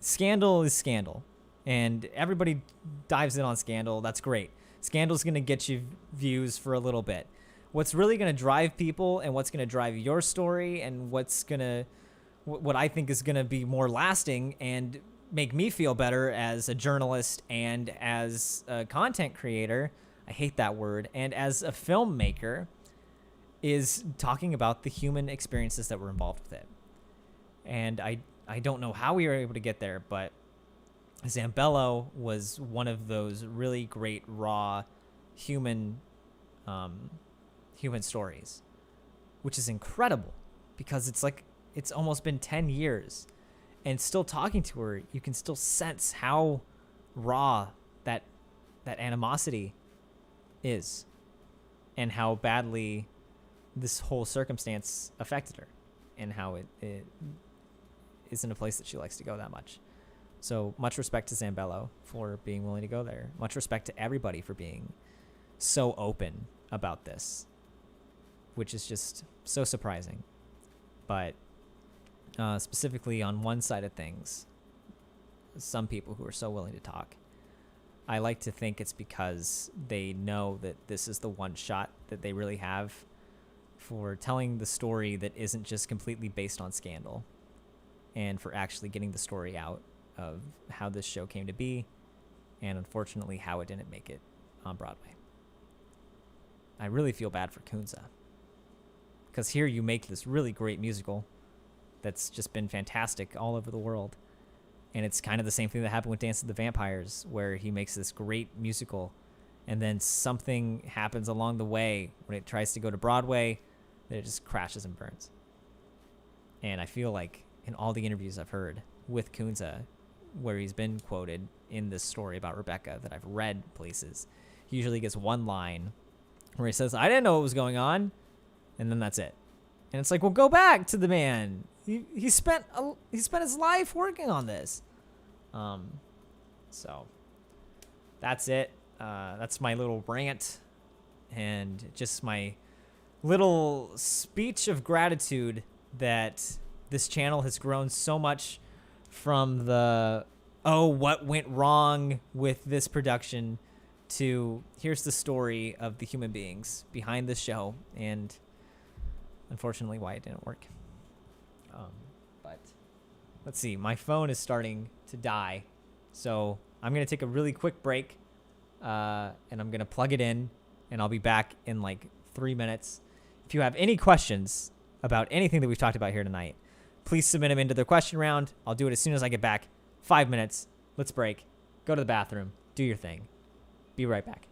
S1: Scandal is scandal, and everybody dives in on scandal. That's great. Scandal's going to get you views for a little bit. What's really going to drive people, and what's going to drive your story, and what I think is going to be more lasting and make me feel better as a journalist and as a content creator, I hate that word, and as a filmmaker, is talking about the human experiences that were involved with it. And I don't know how we were able to get there, but Zambello was one of those really great, raw, human stories, which is incredible because it's almost been 10 years, and still talking to her, you can still sense how raw that animosity is, and how badly this whole circumstance affected her, and how it isn't a place that she likes to go that much. So much respect to Zambello for being willing to go there. Much respect to everybody for being so open about this, which is just so surprising. But specifically on one side of things, some people who are so willing to talk, I like to think it's because they know that this is the one shot that they really have for telling the story that isn't just completely based on scandal, and for actually getting the story out of how this show came to be, and unfortunately how it didn't make it on Broadway. I really feel bad for Kunza, because here you make this really great musical that's just been fantastic all over the world, and it's kind of the same thing that happened with Dance of the Vampires, where he makes this great musical, and then something happens along the way when it tries to go to Broadway that it just crashes and burns. And I feel like in all the interviews I've heard with Kunza, where he's been quoted in this story about Rebecca that I've read places, he usually gets one line where he says, "I didn't know what was going on," and then that's it. And it's like, well, go back to the man. He spent his life working on this. So that's it. That's my little rant, and just my little speech of gratitude that this channel has grown so much from the, oh, what went wrong with this production, to here's the story of the human beings behind the show, and unfortunately why it didn't work. But let's see, my phone is starting to die, so I'm going to take a really quick break, and I'm going to plug it in, and I'll be back in like 3 minutes. If you have any questions about anything that we've talked about here tonight, please submit them into the question round. I'll do it as soon as I get back. 5 minutes. Let's break. Go to the bathroom. Do your thing. Be right back.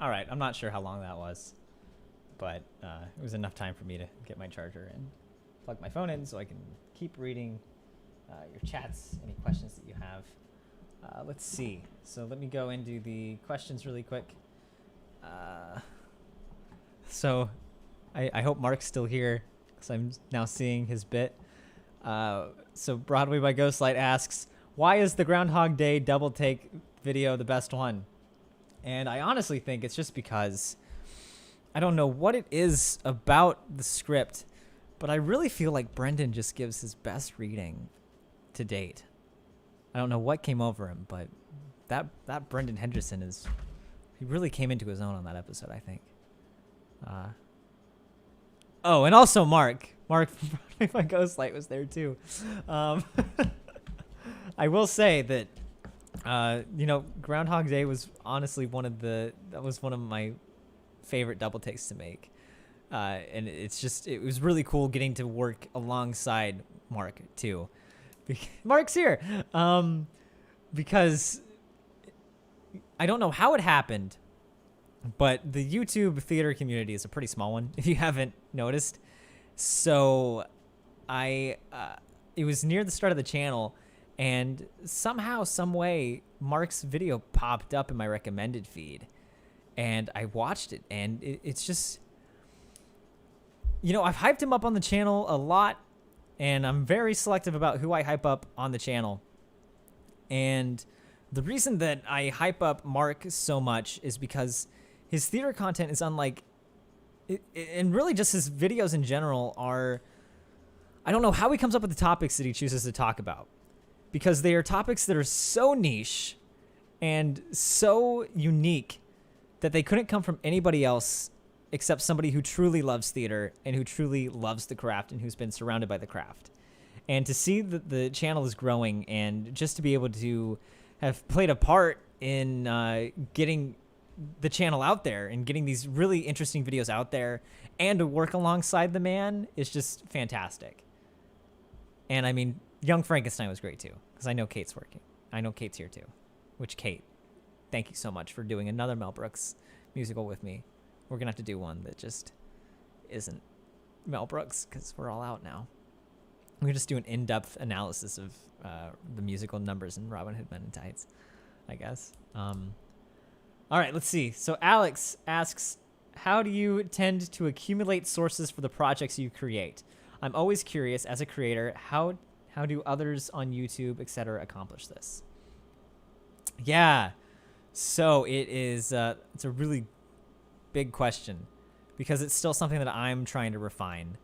S1: All right, I'm not sure how long that was, but it was enough time for me to get my charger and plug my phone in so I can keep reading your chats, any questions that you have. Let's see. So let me go into the questions really quick. So I hope Mark's still here because I'm now seeing his bit. So Broadway by Ghostlight asks, why is the Groundhog Day double take video the best one? And I honestly think it's just because I don't know what it is about the script, but I really feel like Brendan just gives his best reading to date. I don't know what came over him, but that Brendan Henderson he really came into his own on that episode, I think. Oh, and also Mark from Broadway by Ghostlight was there too. I will say that Groundhog Day was honestly one of my favorite double takes to make. And it was really cool getting to work alongside Mark too. Mark's here. Because I don't know how it happened, but the YouTube theater community is a pretty small one, if you haven't noticed. So it was near the start of the channel, and somehow, some way, Mark's video popped up in my recommended feed, and I watched it, and it's just, I've hyped him up on the channel a lot, and I'm very selective about who I hype up on the channel. And the reason that I hype up Mark so much is because his theater content is unlike, and really just his videos in general are, I don't know how he comes up with the topics that he chooses to talk about, because they are topics that are so niche and so unique that they couldn't come from anybody else except somebody who truly loves theater and who truly loves the craft and who's been surrounded by the craft. And to see that the channel is growing, and just to be able to have played a part in getting the channel out there and getting these really interesting videos out there and to work alongside the man is just fantastic. And I mean, Young Frankenstein was great too, because I know Kate's working. I know Kate's here too. Which, Kate, thank you so much for doing another Mel Brooks musical with me. We're going to have to do one that just isn't Mel Brooks, because we're all out now. We just do an in-depth analysis of the musical numbers in Robin Hood Men in Tights, I guess. All right, let's see. So Alex asks, how do you tend to accumulate sources for the projects you create? I'm always curious, as a creator, how do others on YouTube, etc., accomplish this? Yeah, so it's a really big question, because it's still something that I'm trying to refine.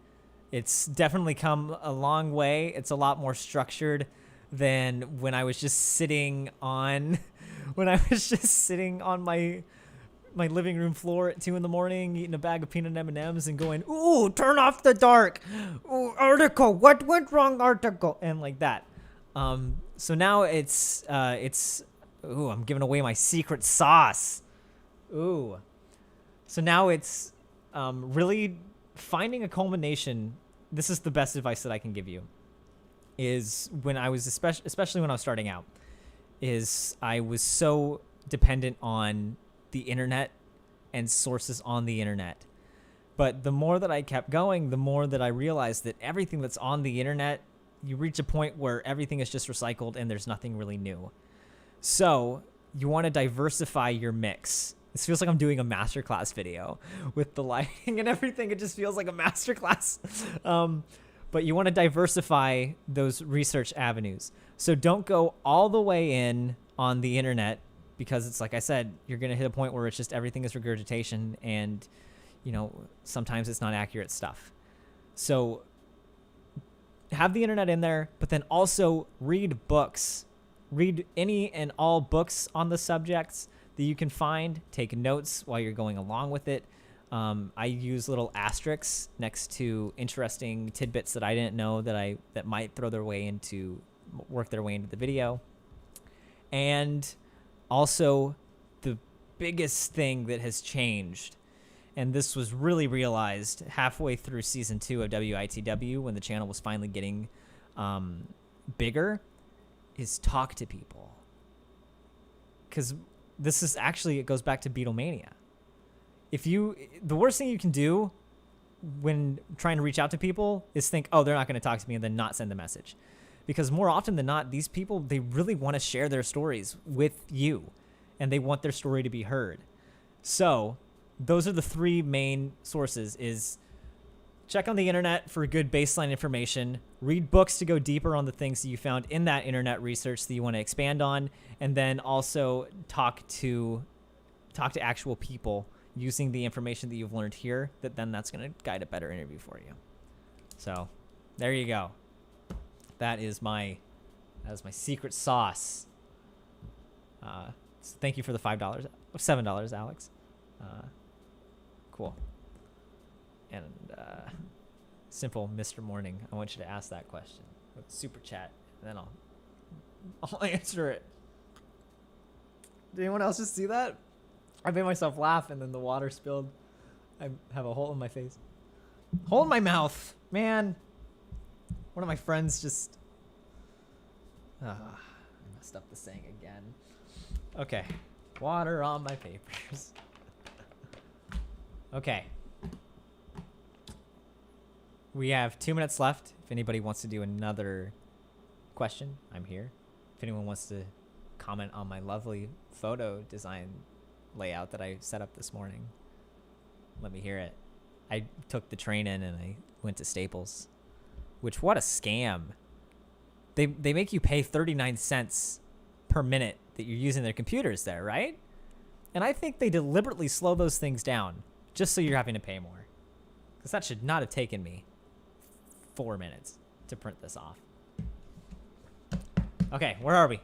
S1: It's definitely come a long way. It's a lot more structured than when I was just sitting on my living room floor at 2 a.m, eating a bag of peanut M&Ms and going, "Ooh, turn off the dark. Ooh, article. What went wrong, article?" And like that. So now it's ooh, I'm giving away my secret sauce. Ooh. So now it's really finding a culmination. This is the best advice that I can give you. Is when I was especially when I was starting out, is I was so dependent on the internet and sources on the internet. But the more that I kept going, the more that I realized that everything that's on the internet, you reach a point where everything is just recycled and there's nothing really new. So you want to diversify your mix. This feels like I'm doing a masterclass video with the lighting and everything. It just feels like a masterclass. But you want to diversify those research avenues. So don't go all the way in on the internet, because it's like I said, you're going to hit a point where it's just everything is regurgitation, and sometimes it's not accurate stuff. So have the internet in there, but then also read books. Read any and all books on the subjects that you can find. Take notes while you're going along with it. I use little asterisks next to interesting tidbits that I didn't know that might work their way into the video. And also, the biggest thing that has changed, and this was really realized halfway through season 2 of WITW, when the channel was finally getting bigger, is talk to people. Because this is actually, it goes back to Beatlemania. the worst thing you can do when trying to reach out to people is think, oh, they're not going to talk to me, and then not send the message. Because more often than not, these people, they really want to share their stories with you, and they want their story to be heard. So those are the three main sources: is check on the internet for good baseline information, read books to go deeper on the things that you found in that internet research that you want to expand on, and then also talk to actual people using the information that you've learned here, that's going to guide a better interview for you. So there you go. That is my secret sauce. So thank you for the $7, Alex. Cool. And simple Mr. Morning, I want you to ask that question with super chat, and then I'll answer it. Did anyone else just see that? I made myself laugh, and then the water spilled. I have a hole in my face. Hole in my mouth. Man. One of my friends just... I messed up the saying again. Okay. Water on my papers. Okay. We have 2 minutes left. If anybody wants to do another question, I'm here. If anyone wants to comment on my lovely photo design layout that I set up this morning, let me hear it. I took the train in and I went to Staples, which, what a scam. They make you pay 39 cents per minute that you're using their computers there, right? And I think they deliberately slow those things down just so you're having to pay more, because that should not have taken me 4 minutes to print this off. Okay, where are we?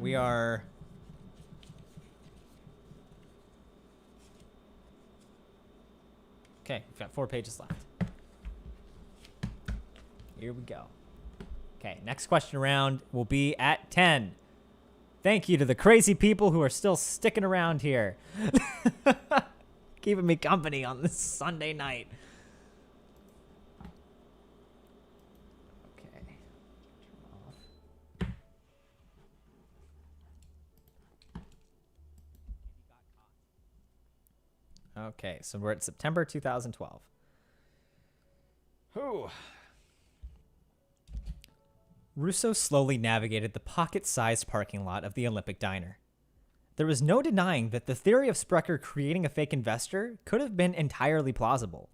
S1: We are... Okay, we've got 4 pages left. Here we go. Okay, next question round will be at 10. Thank you to the crazy people who are still sticking around here. Keeping me company on this Sunday night. Okay. Okay, so we're at September 2012. Whew. Russo slowly navigated the pocket-sized parking lot of the Olympic Diner. There was no denying that the theory of Sprecher creating a fake investor could have been entirely plausible.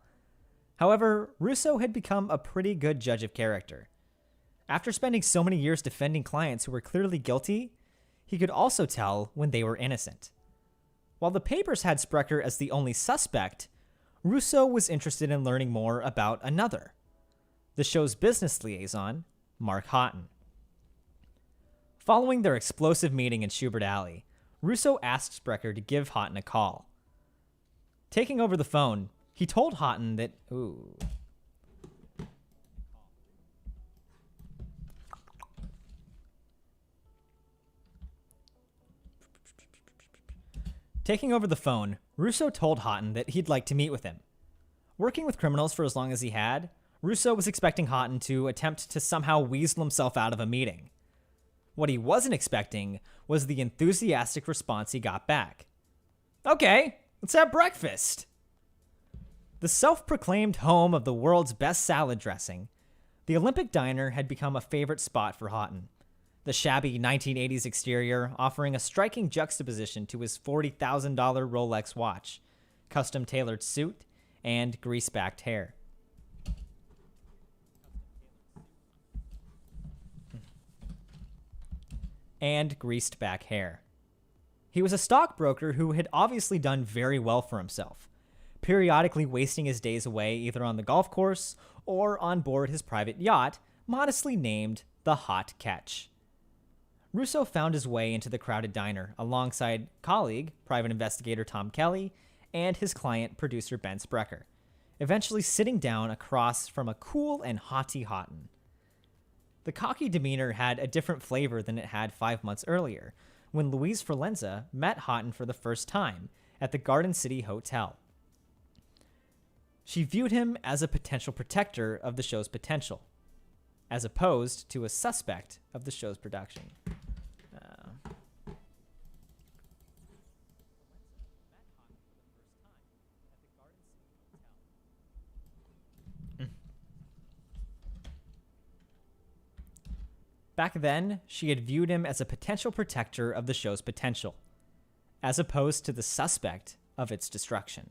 S1: However, Russo had become a pretty good judge of character. After spending so many years defending clients who were clearly guilty, he could also tell when they were innocent. While the papers had Sprecher as the only suspect, Russo was interested in learning more about another, the show's business liaison, Mark Houghton. Following their explosive meeting in Schubert Alley, Russo asked Sprecher to give Houghton a call. Taking over the phone, he told Houghton that... Taking over the phone, Russo told Houghton that he'd like to meet with him. Working with criminals for as long as he had, Russo was expecting Houghton to attempt to somehow weasel himself out of a meeting. What he wasn't expecting was the enthusiastic response he got back. Okay, let's have breakfast. The self-proclaimed home of the world's best salad dressing, the Olympic Diner had become a favorite spot for Houghton, the shabby 1980s exterior offering a striking juxtaposition to his $40,000 Rolex watch, custom-tailored suit, and grease-backed hair. And greased back hair. He was a stockbroker who had obviously done very well for himself, periodically wasting his days away either on the golf course or on board his private yacht, modestly named the Hot Catch. Russo found his way into the crowded diner alongside colleague, private investigator Tom Kelly, and his client, producer Ben Sprecher, eventually sitting down across from a cool and haughty Houghton. The cocky demeanor had a different flavor than it had 5 months earlier, when Louise Forlenza met Houghton for the first time at the Garden City Hotel. She viewed him as a potential protector of the show's potential, as opposed to a suspect of the show's production. Back then, she had viewed him as a potential protector of the show's potential, as opposed to the suspect of its destruction.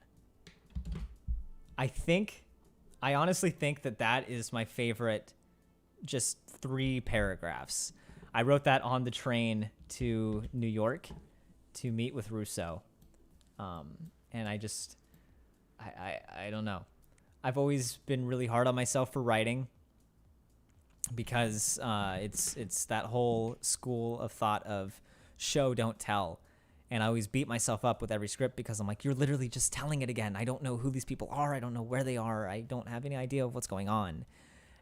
S1: I honestly think that is my favorite, just 3 paragraphs. I wrote that on the train to New York to meet with Russo. And I don't know. I've always been really hard on myself for writing because it's that whole school of thought of show, don't tell. And I always beat myself up with every script because I'm like, you're literally just telling it again. I don't know who these people are. I don't know where they are. I don't have any idea of what's going on.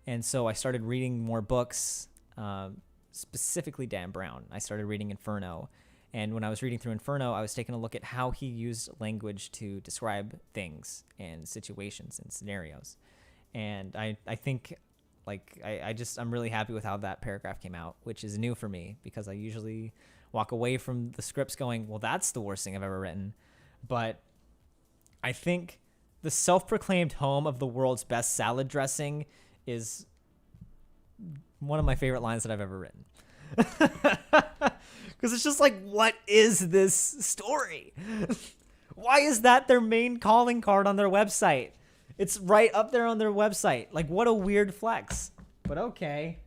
S1: And so I started reading more books, specifically Dan Brown. I started reading Inferno. And when I was reading through Inferno, I was taking a look at how he used language to describe things and situations and scenarios. And I think, like, I'm really happy with how that paragraph came out, which is new for me because I usually walk away from the scripts going, well, that's the worst thing I've ever written. But I think the self-proclaimed home of the world's best salad dressing is one of my favorite lines that I've ever written. Because it's just like, what is this story? Why is that their main calling card on their website? It's right up there on their website. Like, what a weird flex. But okay.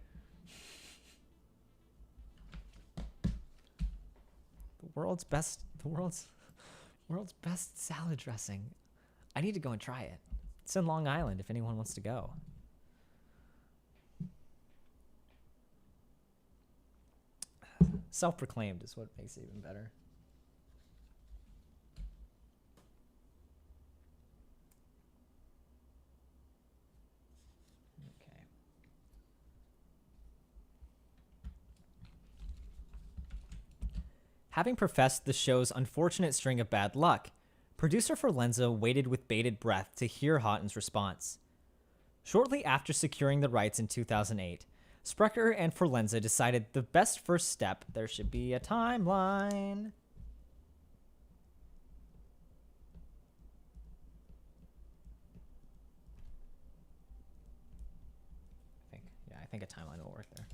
S1: The world's best salad dressing. I need to go and try it. It's in Long Island if anyone wants to go. Self-proclaimed is what makes it even better. Okay. Having professed the show's unfortunate string of bad luck, producer Forlenza waited with bated breath to hear Houghton's response. Shortly after securing the rights in 2008, Sprecher and Forlenza decided the best first step, there should be a timeline. I think a timeline will work there.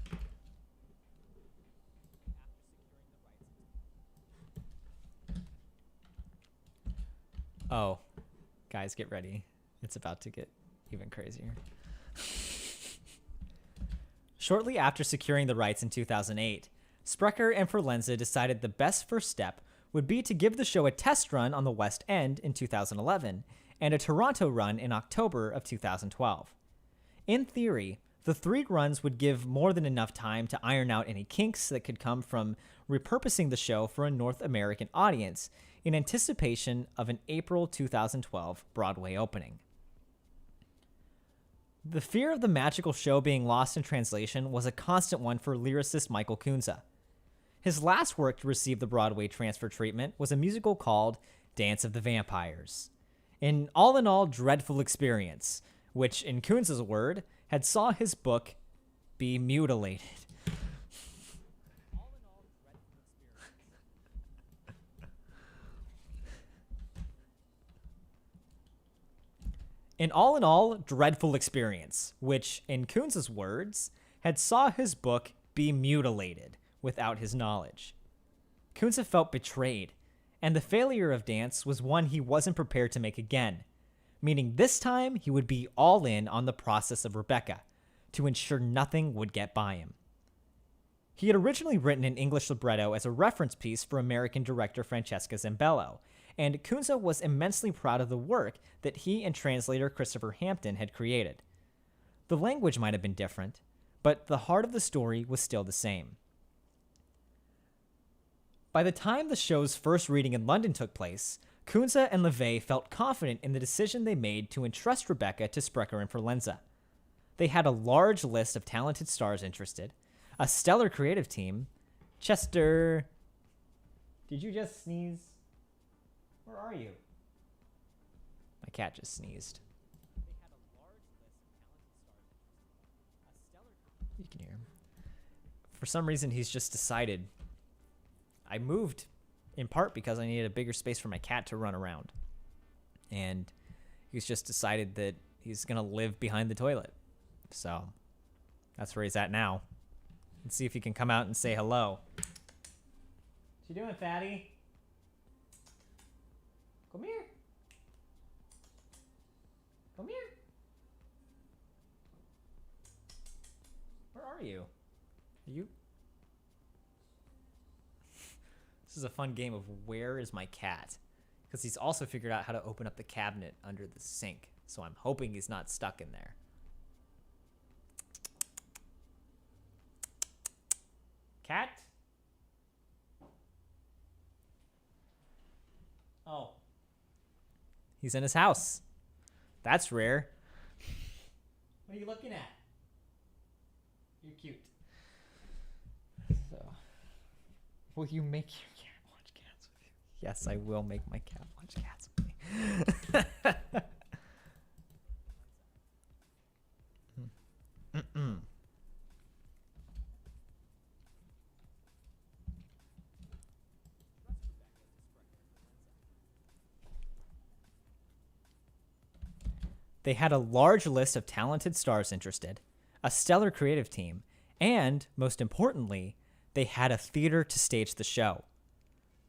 S1: Oh, guys, get ready. It's about to get even crazier. Shortly after securing the rights in 2008, Sprecher and Forlenza decided the best first step would be to give the show a test run on the West End in 2011 and a Toronto run in October of 2012. In theory, the 3 runs would give more than enough time to iron out any kinks that could come from repurposing the show for a North American audience in anticipation of an April 2012 Broadway opening. The fear of the magical show being lost in translation was a constant one for lyricist Michael Kunze. His last work to receive the Broadway transfer treatment was a musical called Dance of the Vampires. An all-in-all dreadful experience, which, in Kunze's word, had saw his book be mutilated. An all-in-all dreadful experience, which, in Kunze's words, had saw his book be mutilated without his knowledge. Kunze felt betrayed, and the failure of Dance was one he wasn't prepared to make again, meaning this time he would be all in on the process of Rebecca, to ensure nothing would get by him. He had originally written an English libretto as a reference piece for American director Francesca Zambello, and Kunze was immensely proud of the work that he and translator Christopher Hampton had created. The language might have been different, but the heart of the story was still the same. By the time the show's first reading in London took place, Kunze and LeVay felt confident in the decision they made to entrust Rebecca to Sprecher and Forlenza. They had a large list of talented stars interested, a stellar creative team. Chester, did you just sneeze? Where are you? My cat just sneezed. You can hear him. For some reason, he's just decided. I moved in part because I needed a bigger space for my cat to run around. And he's just decided that he's going to live behind the toilet. So that's where he's at now. and see if he can come out and say hello. What you doing, fatty? Come here. Come here. Where are you? Are you? This is a fun game of where is my cat? Because he's also figured out how to open up the cabinet under the sink. So I'm hoping he's not stuck in there. Cat? Oh. He's in his house. That's rare. What are you looking at? You're cute. So, will you make your cat watch cats with you? Yes, I will make my cat watch cats with me. They had a large list of talented stars interested, a stellar creative team, and, most importantly, they had a theater to stage the show.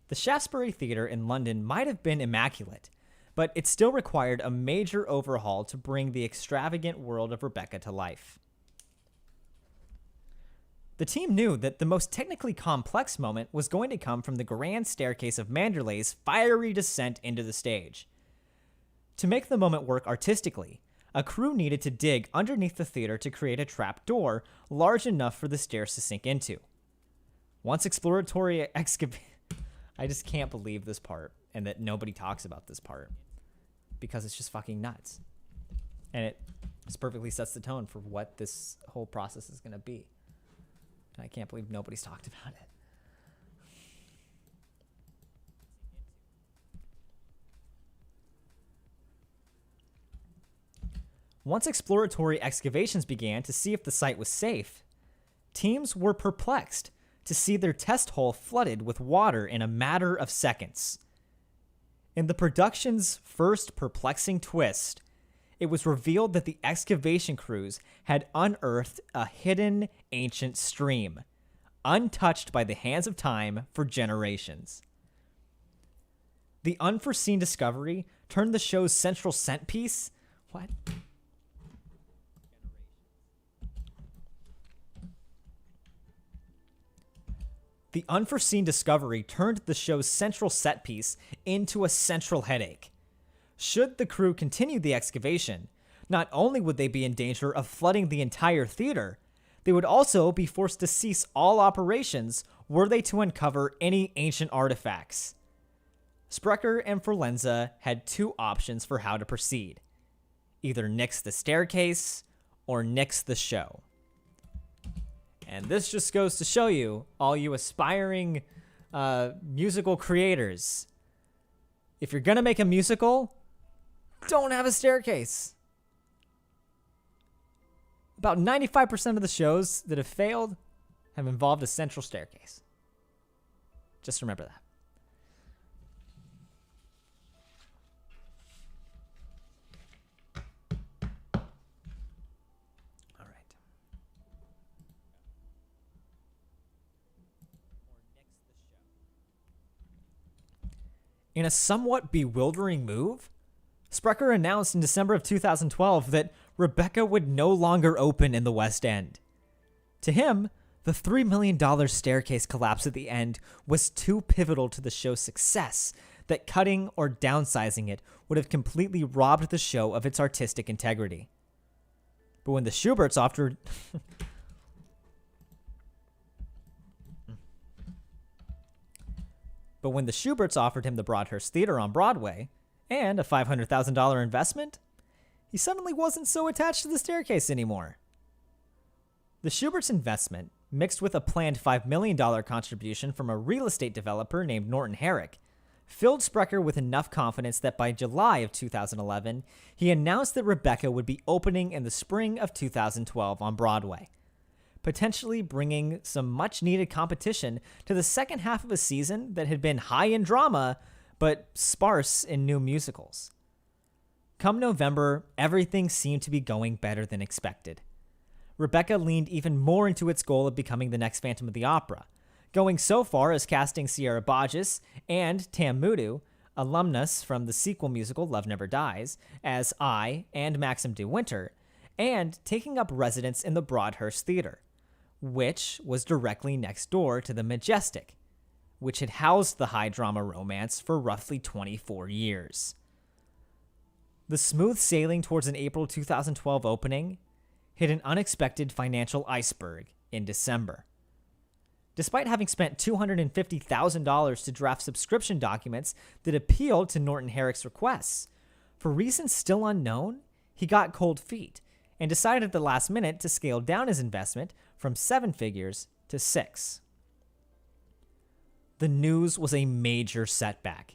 S1: The Shaftesbury Theatre in London might have been immaculate, but it still required a major overhaul to bring the extravagant world of Rebecca to life. The team knew that the most technically complex moment was going to come from the grand staircase of Manderley's fiery descent into the stage. To make the moment work artistically, a crew needed to dig underneath the theater to create a trap door large enough for the stairs to sink into. Once exploratory I just can't believe this part and that nobody talks about this part because it's just fucking nuts. And it just perfectly sets the tone for what this whole process is going to be. And I can't believe nobody's talked about it. Once exploratory excavations began to see if the site was safe, teams were perplexed to see their test hole flooded with water in a matter of seconds. In the production's first perplexing twist, it was revealed that the excavation crews had unearthed a hidden ancient stream, untouched by the hands of time for generations. The unforeseen discovery turned the show's central set piece... What? The unforeseen discovery turned the show's central set piece into a central headache. Should the crew continue the excavation, not only would they be in danger of flooding the entire theater, they would also be forced to cease all operations were they to uncover any ancient artifacts. Sprecher and Forlenza had two options for how to proceed. Either nix the staircase or nix the show. And this just goes to show you, all you aspiring musical creators, if you're going to make a musical, don't have a staircase. About 95% of the shows that have failed have involved a central staircase. Just remember that. In a somewhat bewildering move, Sprecher announced in December of 2012 that Rebecca would no longer open in the West End. To him, the $3 million staircase collapse at the end was too pivotal to the show's success that cutting or downsizing it would have completely robbed the show of its artistic integrity. But when the Schuberts offered... But when the Schuberts offered him the Broadhurst Theater on Broadway and a $500,000 investment, he suddenly wasn't so attached to the staircase anymore. The Schuberts' investment, mixed with a planned $5 million contribution from a real estate developer named Norton Herrick, filled Sprecher with enough confidence that by July of 2011, he announced that Rebecca would be opening in the spring of 2012 on Broadway, potentially bringing some much-needed competition to the second half of a season that had been high in drama, but sparse in new musicals. Come November, everything seemed to be going better than expected. Rebecca leaned even more into its goal of becoming the next Phantom of the Opera, going so far as casting Sierra Bodges and Tam Mudu, alumnus from the sequel musical Love Never Dies, as I and Maxim de Winter, and taking up residence in the Broadhurst Theater, which was directly next door to the Majestic, which had housed the high drama romance for roughly 24 years. The smooth sailing towards an April 2012 opening hit an unexpected financial iceberg in December. Despite having spent $250,000 to draft subscription documents that appealed to Norton Herrick's requests, for reasons still unknown, he got cold feet and decided at the last minute to scale down his investment from 7 figures to 6. The news was a major setback.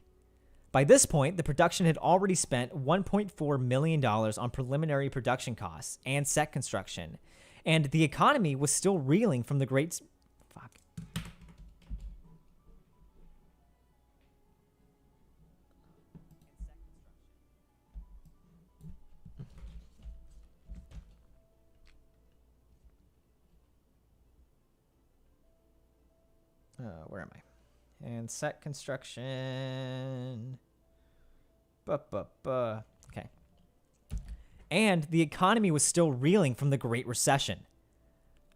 S1: By this point, the production had already spent $1.4 million on preliminary production costs and set construction, and the economy was still reeling from the great... Fuck. Where am I? And set construction. Okay. And the economy was still reeling from the Great Recession.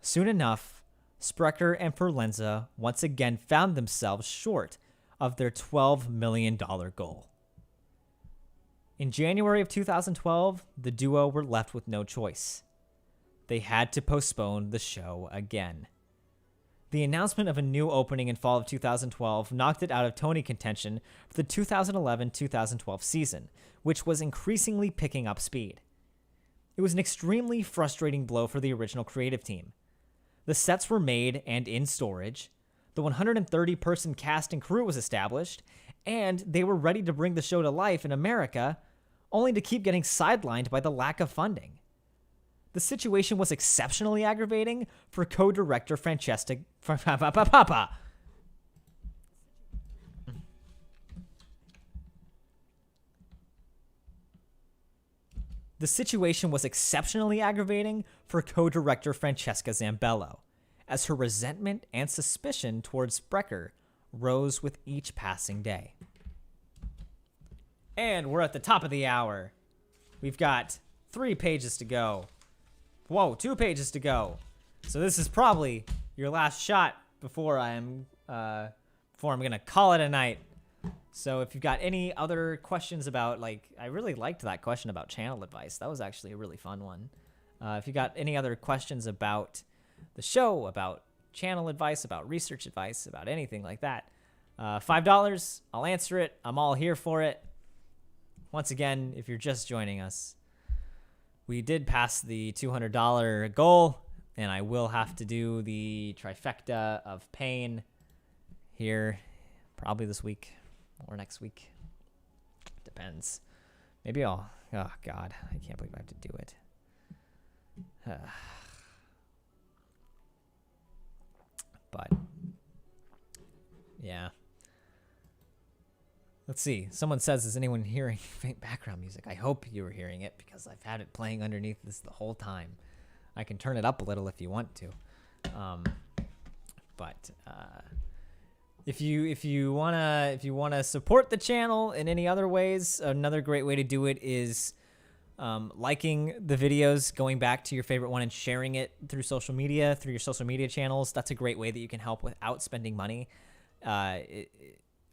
S1: Soon enough, Sprecher and Forlenza once again found themselves short of their $12 million goal. In January of 2012, the duo were left with no choice. They had to postpone the show again. The announcement of a new opening in fall of 2012 knocked it out of Tony contention for the 2011-2012 season, which was increasingly picking up speed. It was an extremely frustrating blow for the original creative team. The sets were made and in storage, the 130-person cast and crew was established, and they were ready to bring the show to life in America, only to keep getting sidelined by the lack of funding. The situation was exceptionally aggravating for co-director Francesca. The situation was exceptionally aggravating for co-director Francesca Zambello, as her resentment and suspicion towards Sprecher rose with each passing day. And we're at the top of the hour. We've got 3 pages to go. Whoa, 2 pages to go. So this is probably your last shot before I'm gonna call it a night. So if you've got any other questions about, like, I really liked that question about channel advice. That was actually a really fun one. If you got any other questions about the show, about channel advice, about research advice, about anything like that, $5, I'll answer it. I'm all here for it. Once again, if you're just joining us, we did pass the $200 goal, and I will have to do the trifecta of pain here probably this week or next week. Depends. Maybe I'll... Oh, God. I can't believe I have to do it. But, yeah. Let's see. Someone says, is anyone hearing faint background music? I hope you were hearing it because I've had it playing underneath this the whole time. I can turn it up a little if you want to. But if you wanna support the channel in any other ways, another great way to do it is liking the videos, going back to your favorite one and sharing it through social media, through your social media channels. That's a great way that you can help without spending money.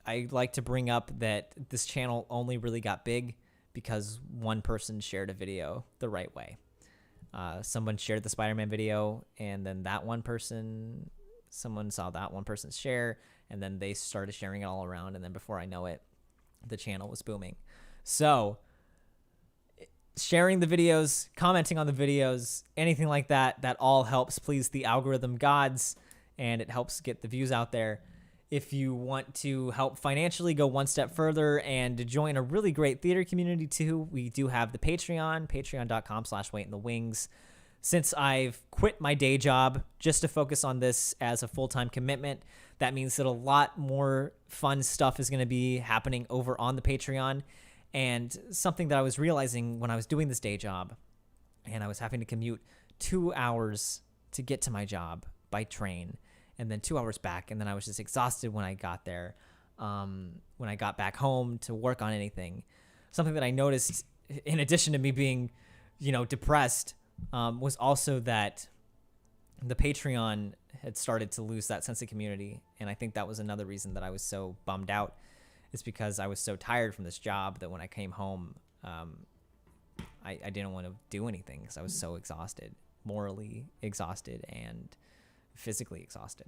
S1: I like to bring up that this channel only really got big because one person shared a video the right way. Someone shared the Spider-Man video, and then someone saw that one person's share, and then they started sharing it all around, and then before I know it, the channel was booming. So sharing the videos, commenting on the videos, anything like that, that all helps please the algorithm gods, and it helps get the views out there. If you want to help financially, go one step further and join a really great theater community too, we do have the Patreon, patreon.com/waitinthewings. Since I've quit my day job just to focus on this as a full-time commitment, that means that a lot more fun stuff is going to be happening over on the Patreon. And something that I was realizing when I was doing this day job and I was having to commute 2 hours to get to my job by train, and then 2 hours back. And then I was just exhausted when I got there. When I got back home to work on anything, something that I noticed in addition to me being, depressed, was also that the Patreon had started to lose that sense of community. And I think that was another reason that I was so bummed out, is because I was so tired from this job that when I came home, I didn't want to do anything because I was so exhausted, morally exhausted and physically exhausted.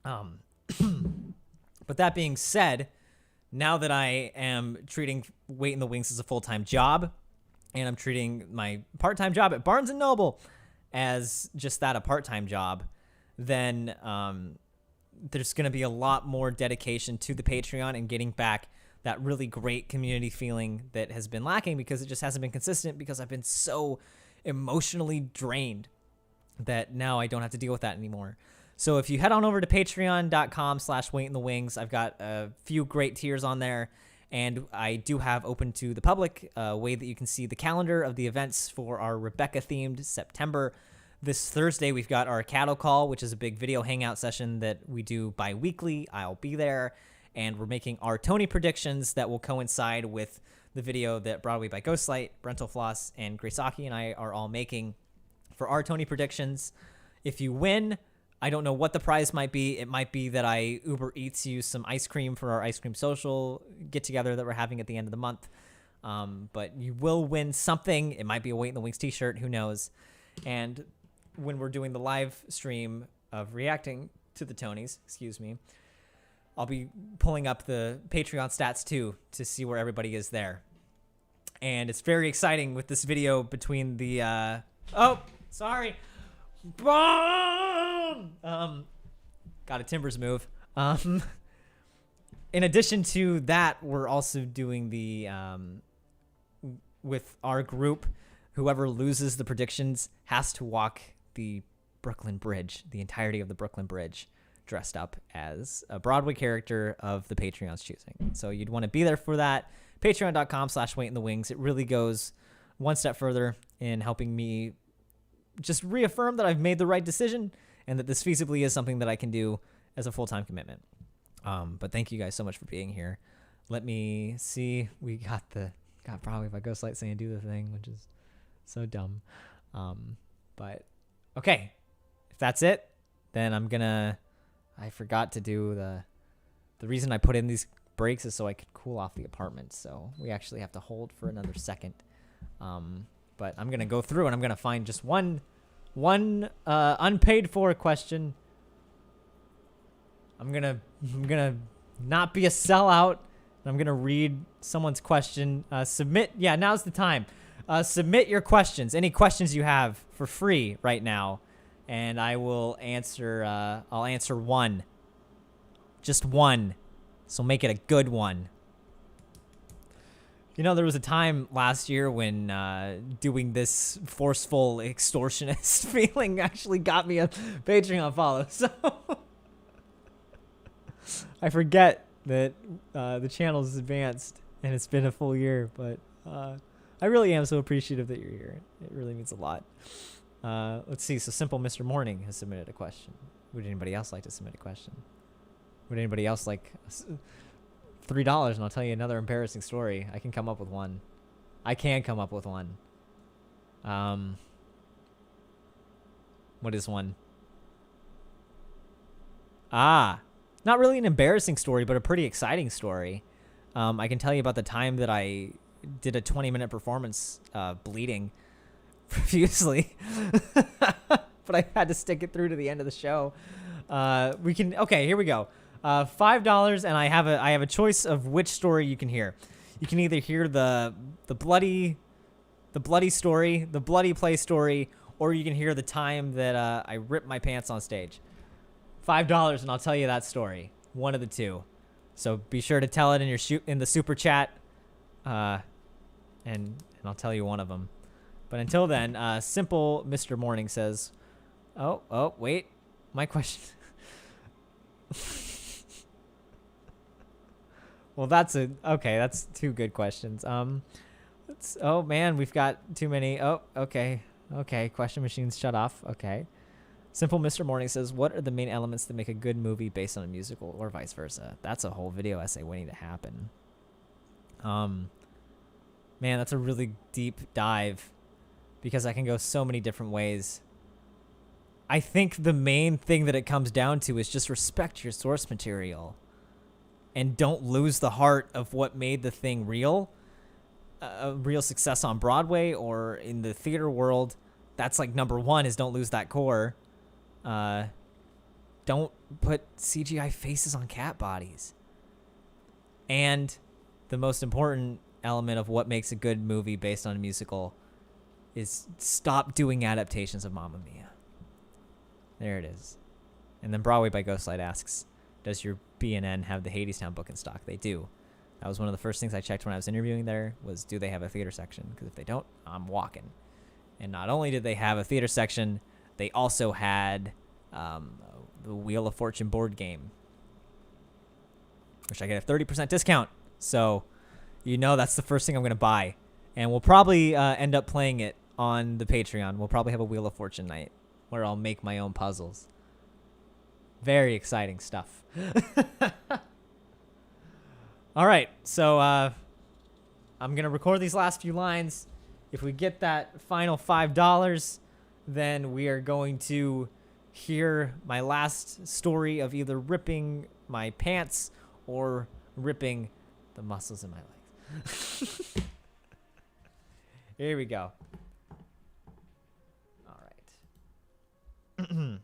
S1: But that being said, now that I am treating Wait in the Wings as a full-time job, and I'm treating my part-time job at Barnes & Noble as just that, a part-time job, then there's going to be a lot more dedication to the Patreon and getting back that really great community feeling that has been lacking because it just hasn't been consistent, because I've been so emotionally drained that now I don't have to deal with that anymore. So if you head on over to patreon.com/waitinthewings, I've got a few great tiers on there. And I do have open to the public a way that you can see the calendar of the events for our Rebecca-themed September. This Thursday, we've got our Cattle Call, which is a big video hangout session that we do bi-weekly. I'll be there. And we're making our Tony predictions that will coincide with the video that Broadway by Ghostlight, Brental Floss, and Graceaki and I are all making for our Tony predictions. If you win, I don't know what the prize might be. It might be that I Uber Eats you some ice cream for our ice cream social get-together that we're having at the end of the month. But you will win something. It might be a Wait in the Wings t-shirt. Who knows? And when we're doing the live stream of reacting to the Tonys, I'll be pulling up the Patreon stats too to see where everybody is there. And it's very exciting with this video between the... Boom! Got a Timbers move. In addition to that, we're also doing the with our group, whoever loses the predictions has to walk the Brooklyn Bridge, the entirety of the Brooklyn Bridge, dressed up as a Broadway character of the Patreon's choosing. So you'd want to be there for that. Patreon.com/waitinthewings. It really goes one step further in helping me just reaffirm that I've made the right decision and that this feasibly is something that I can do as a full-time commitment. But thank you guys so much for being here. Let me see. We got Broadway by Ghostlight saying do the thing, which is so dumb. But okay, if that's it, then I forgot to do the reason I put in these breaks is so I could cool off the apartment. So we actually have to hold for another second. But I'm going to go through and I'm going to find just one unpaid for question. I'm going to not be a sellout. I'm going to read someone's question. Now's the time. Submit your questions. Any questions you have for free right now. And I will answer, I'll answer one. Just one. So make it a good one. There was a time last year when doing this forceful extortionist feeling actually got me a Patreon follow. So I forget that the channel is advanced and it's been a full year, but I really am so appreciative that you're here. It really means a lot. Let's see. So Simple Mr. Morning has submitted a question. Would anybody else like to submit a question? Would anybody else like... $3 and I'll tell you another embarrassing story. I can come up with one. What is one? Not really an embarrassing story, but a pretty exciting story. I can tell you about the time that I did a 20-minute performance bleeding profusely. But I had to stick it through to the end of the show. Okay, here we go. $5, and I have a choice of which story you can hear. You can either hear the bloody story, the bloody play story, or you can hear the time that I ripped my pants on stage. $5, and I'll tell you that story. One of the two. So be sure to tell it in the super chat, and I'll tell you one of them. But until then, Simple Mr. Morning says, "Oh, wait, my question." Well, that's two good questions. Oh, man, we've got too many. Oh, okay. Okay, question machines shut off. Okay. Simple Mr. Morning says, what are the main elements that make a good movie based on a musical or vice versa? That's a whole video essay waiting to happen. Man, that's a really deep dive because I can go so many different ways. I think the main thing that it comes down to is just respect your source material and don't lose the heart of what made the thing real. A real success on Broadway or in the theater world. That's like number one is don't lose that core. Don't put CGI faces on cat bodies. And the most important element of what makes a good movie based on a musical is stop doing adaptations of Mamma Mia. There it is. And then Broadway by Ghostlight asks, does your B&N have the Hadestown book in stock? They do. That was one of the first things I checked when I was interviewing there was, do they have a theater section? Because if they don't, I'm walking. And not only did they have a theater section, they also had the Wheel of Fortune board game, which I get a 30% discount. So, that's the first thing I'm going to buy. And we'll probably end up playing it on the Patreon. We'll probably have a Wheel of Fortune night where I'll make my own puzzles. Very exciting stuff. All right, so I'm going to record these last few lines. If we get that final $5, then we are going to hear my last story of either ripping my pants or ripping the muscles in my legs. Here we go. All right.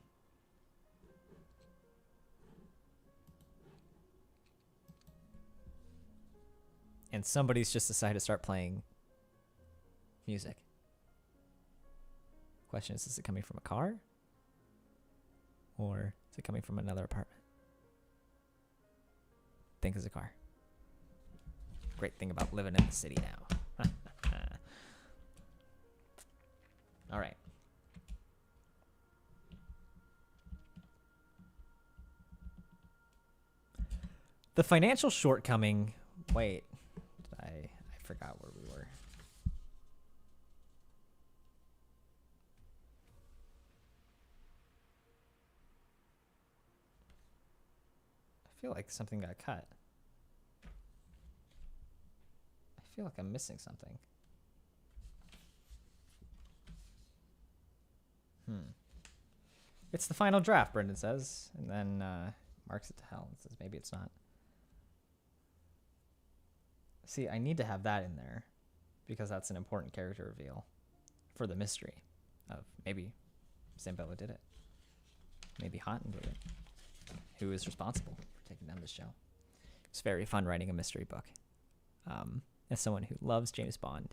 S1: And somebody's just decided to start playing music. Question is it coming from a car? Or is it coming from another apartment? Think it's a car. Great thing about living in the city now. All right. The financial shortcoming... Wait. I forgot where we were. I feel like something got cut. I feel like I'm missing something. It's the final draft, Brendan says, and then marks it to hell and says maybe it's not. See, I need to have that in there because that's an important character reveal for the mystery of maybe Zambella did it. Maybe Houghton did it. Who is responsible for taking down this show? It's very fun writing a mystery book. As someone who loves James Bond,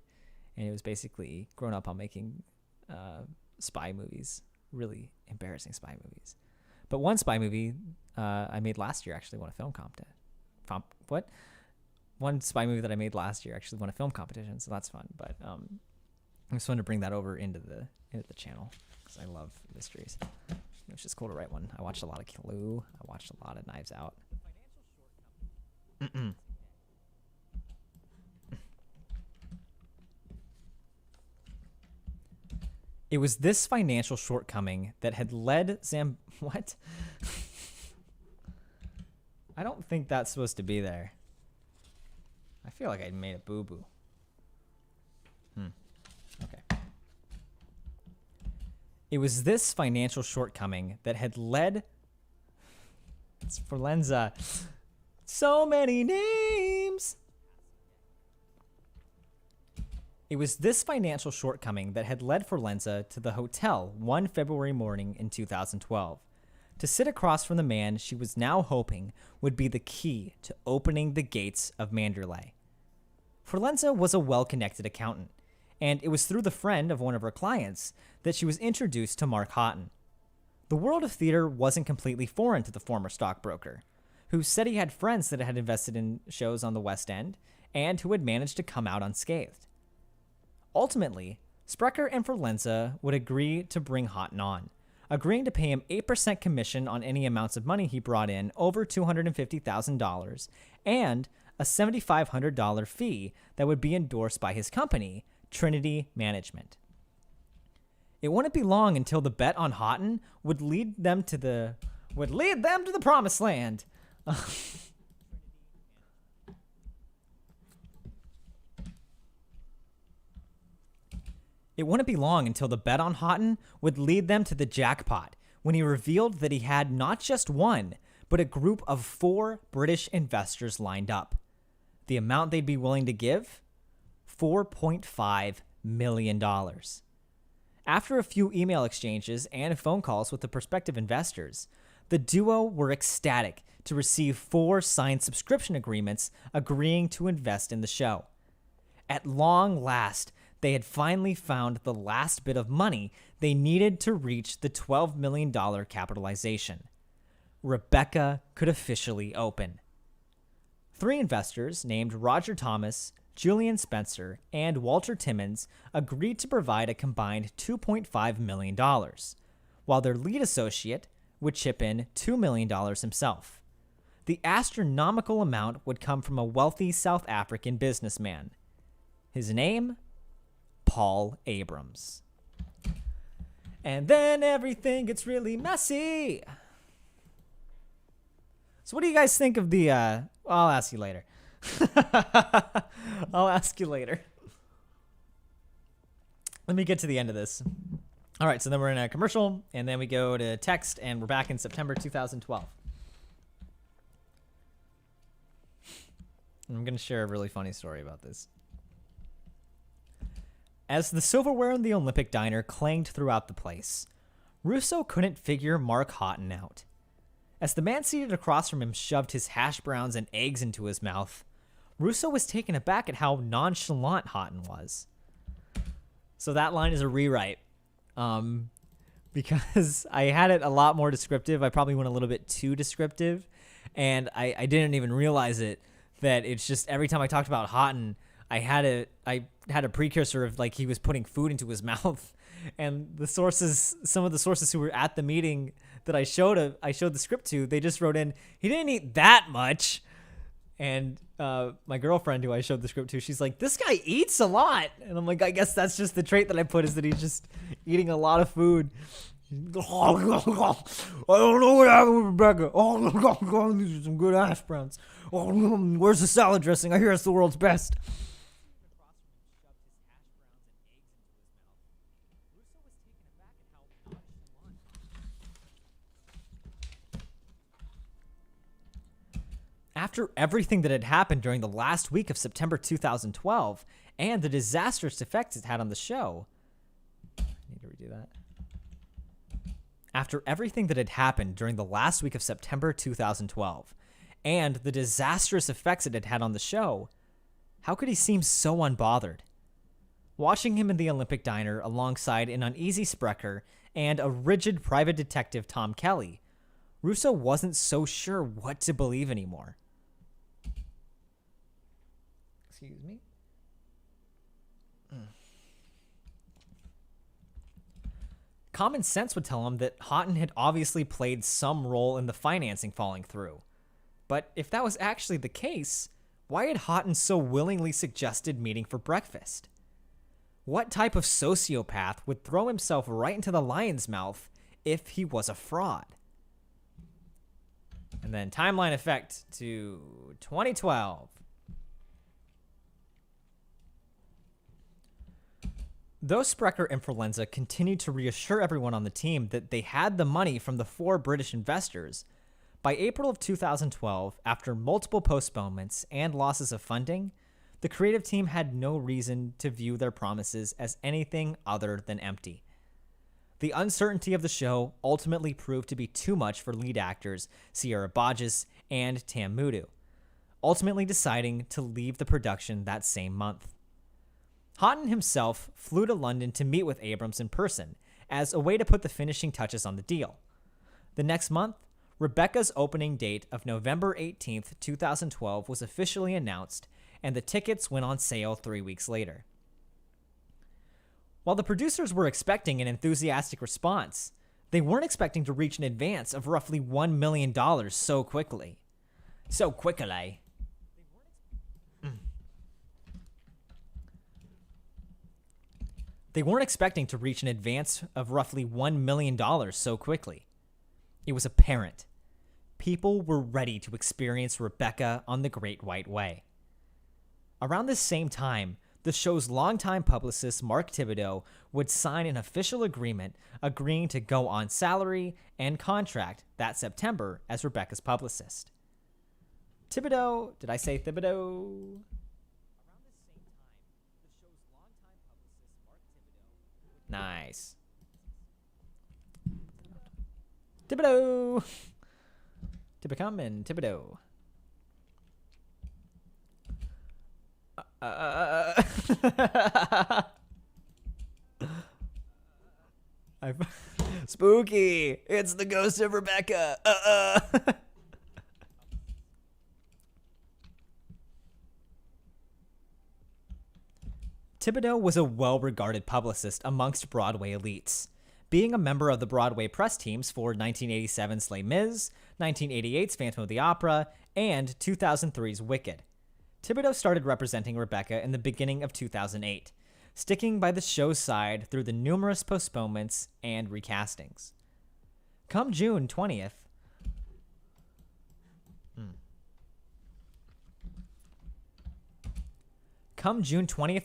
S1: and it was basically grown up on making spy movies, really embarrassing spy movies. But one spy movie I made last year actually won a film competition. One spy movie that I made last year actually won a film competition, so that's fun. But I just wanted to bring that over into the channel because I love mysteries. It's just cool to write one. I watched a lot of Clue. I watched a lot of Knives Out. It was this financial shortcoming that had led What? I don't think that's supposed to be there. I feel like I made a boo-boo. Okay. It was this financial shortcoming that had led... It's Forlenza. So many names! It was this financial shortcoming that had led Forlenza to the hotel one February morning in 2012 to sit across from the man she was now hoping would be the key to opening the gates of Manderley. Forlenza was a well-connected accountant, and it was through the friend of one of her clients that she was introduced to Mark Houghton. The world of theater wasn't completely foreign to the former stockbroker, who said he had friends that had invested in shows on the West End and who had managed to come out unscathed. Ultimately, Sprecher and Forlenza would agree to bring Houghton on, agreeing to pay him 8% commission on any amounts of money he brought in over $250,000 and a $7,500 fee that would be endorsed by his company, Trinity Management. It wouldn't be long until the bet on Houghton would lead them to the promised land. It wouldn't be long until the bet on Houghton would lead them to the jackpot when he revealed that he had not just one, but a group of 4 British investors lined up. The amount they'd be willing to give? $4.5 million. After a few email exchanges and phone calls with the prospective investors, the duo were ecstatic to receive 4 signed subscription agreements agreeing to invest in the show. At long last, they had finally found the last bit of money they needed to reach the $12 million capitalization. Rebecca could officially open. 3 investors named Roger Thomas, Julian Spencer, and Walter Timmons agreed to provide a combined $2.5 million, while their lead associate would chip in $2 million himself. The astronomical amount would come from a wealthy South African businessman. His name? Paul Abrams. And then everything gets really messy. So what do you guys think of the, I'll ask you later. I'll ask you later. Let me get to the end of this. All right, so then we're in a commercial, and then we go to text, and we're back in September 2012. I'm going to share a really funny story about this. As the silverware in the Olympic diner clanged throughout the place, Russo couldn't figure Mark Houghton out. As the man seated across from him shoved his hash browns and eggs into his mouth, Russo was taken aback at how nonchalant Houghton was. So that line is a rewrite. Because I had it a lot more descriptive. I probably went a little bit too descriptive, and I didn't even realize it, that it's just every time I talked about Houghton, I had a precursor of like he was putting food into his mouth, and some of the sources who were at the meeting that I showed the script to, they just wrote in, he didn't eat that much. And my girlfriend, who I showed the script to, she's like, this guy eats a lot. And I'm like, I guess that's just the trait that I put, is that he's just eating a lot of food. I don't know what happened with Rebecca. Oh, these are some good hash browns. Oh, where's the salad dressing? I hear it's the world's best. After everything that had happened during the last week of September 2012 and the disastrous effects it had on the show. I need to redo that. After everything that had happened during the last week of September 2012 and the disastrous effects it had had on the show, how could he seem so unbothered? Watching him in the Olympic diner alongside an uneasy Sprecher and a rigid private detective Tom Kelly, Russo wasn't so sure what to believe anymore. Excuse me. Common sense would tell him that Houghton had obviously played some role in the financing falling through. But if that was actually the case, why had Houghton so willingly suggested meeting for breakfast? What type of sociopath would throw himself right into the lion's mouth if he was a fraud? And then timeline effect to 2012. Though Sprecher and Forlenza continued to reassure everyone on the team that they had the money from the 4 British investors, by April of 2012, after multiple postponements and losses of funding, the creative team had no reason to view their promises as anything other than empty. The uncertainty of the show ultimately proved to be too much for lead actors Sierra Bodges and Tam Mudu, ultimately deciding to leave the production that same month. Houghton himself flew to London to meet with Abrams in person as a way to put the finishing touches on the deal. The next month, Rebecca's opening date of November 18th, 2012 was officially announced, and the tickets went on sale 3 weeks later. While the producers were expecting an enthusiastic response, they weren't expecting to reach an advance of roughly $1 million so quickly. They weren't expecting to reach an advance of roughly $1 million so quickly. It was apparent. People were ready to experience Rebecca on the Great White Way. Around this same time, the show's longtime publicist Mark Thibodeau would sign an official agreement agreeing to go on salary and contract that September as Rebecca's publicist. Thibodeau, did I say Thibodeau? Nice. Thibodeau. To become in Thibodeau. Spooky. It's the ghost of Rebecca. Thibodeau was a well-regarded publicist amongst Broadway elites, being a member of the Broadway press teams for 1987's Les Mis, 1988's Phantom of the Opera, and 2003's Wicked. Thibodeau started representing Rebecca in the beginning of 2008, sticking by the show's side through the numerous postponements and recastings. Come June 20th,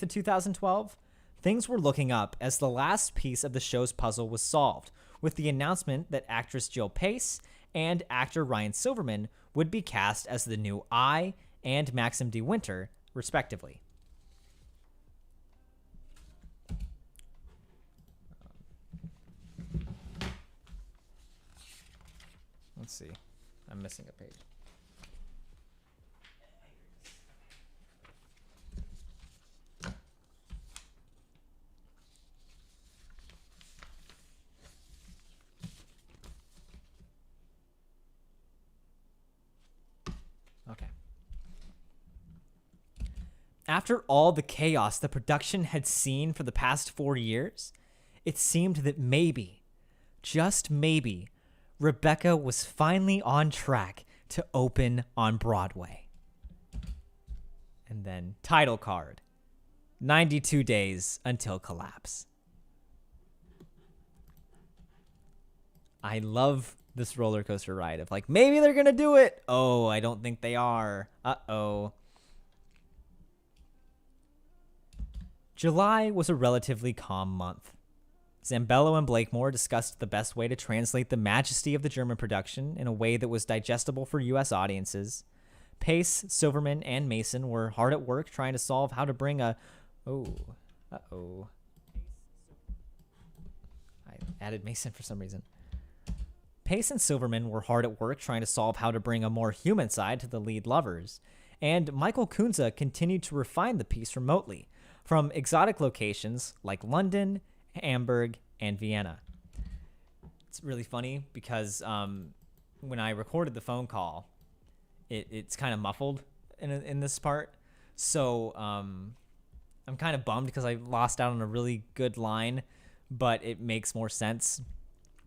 S1: of 2012, things were looking up as the last piece of the show's puzzle was solved, with the announcement that actress Jill Pace and actor Ryan Silverman would be cast as the new I and Maxim de Winter, respectively. Let's see. I'm missing a page. Okay. After all the chaos the production had seen for the past 4 years, it seemed that maybe, just maybe, Rebecca was finally on track to open on Broadway. And then title card, 92 days until collapse. I love this roller coaster ride of like, maybe they're going to do it. Oh, I don't think they are. Uh-oh. July was a relatively calm month. Zambello and Blakemore discussed the best way to translate the majesty of the German production in a way that was digestible for U.S. audiences. Pace, Silverman, and Mason were hard at work trying to solve how to bring a... I added Mason for some reason. Pace and Silverman were hard at work trying to solve how to bring a more human side to the lead lovers, and Michael Kunze continued to refine the piece remotely, from exotic locations like London, Hamburg, and Vienna. It's really funny because when I recorded the phone call, it's kind of muffled in this part, so I'm kind of bummed because I lost out on a really good line, but it makes more sense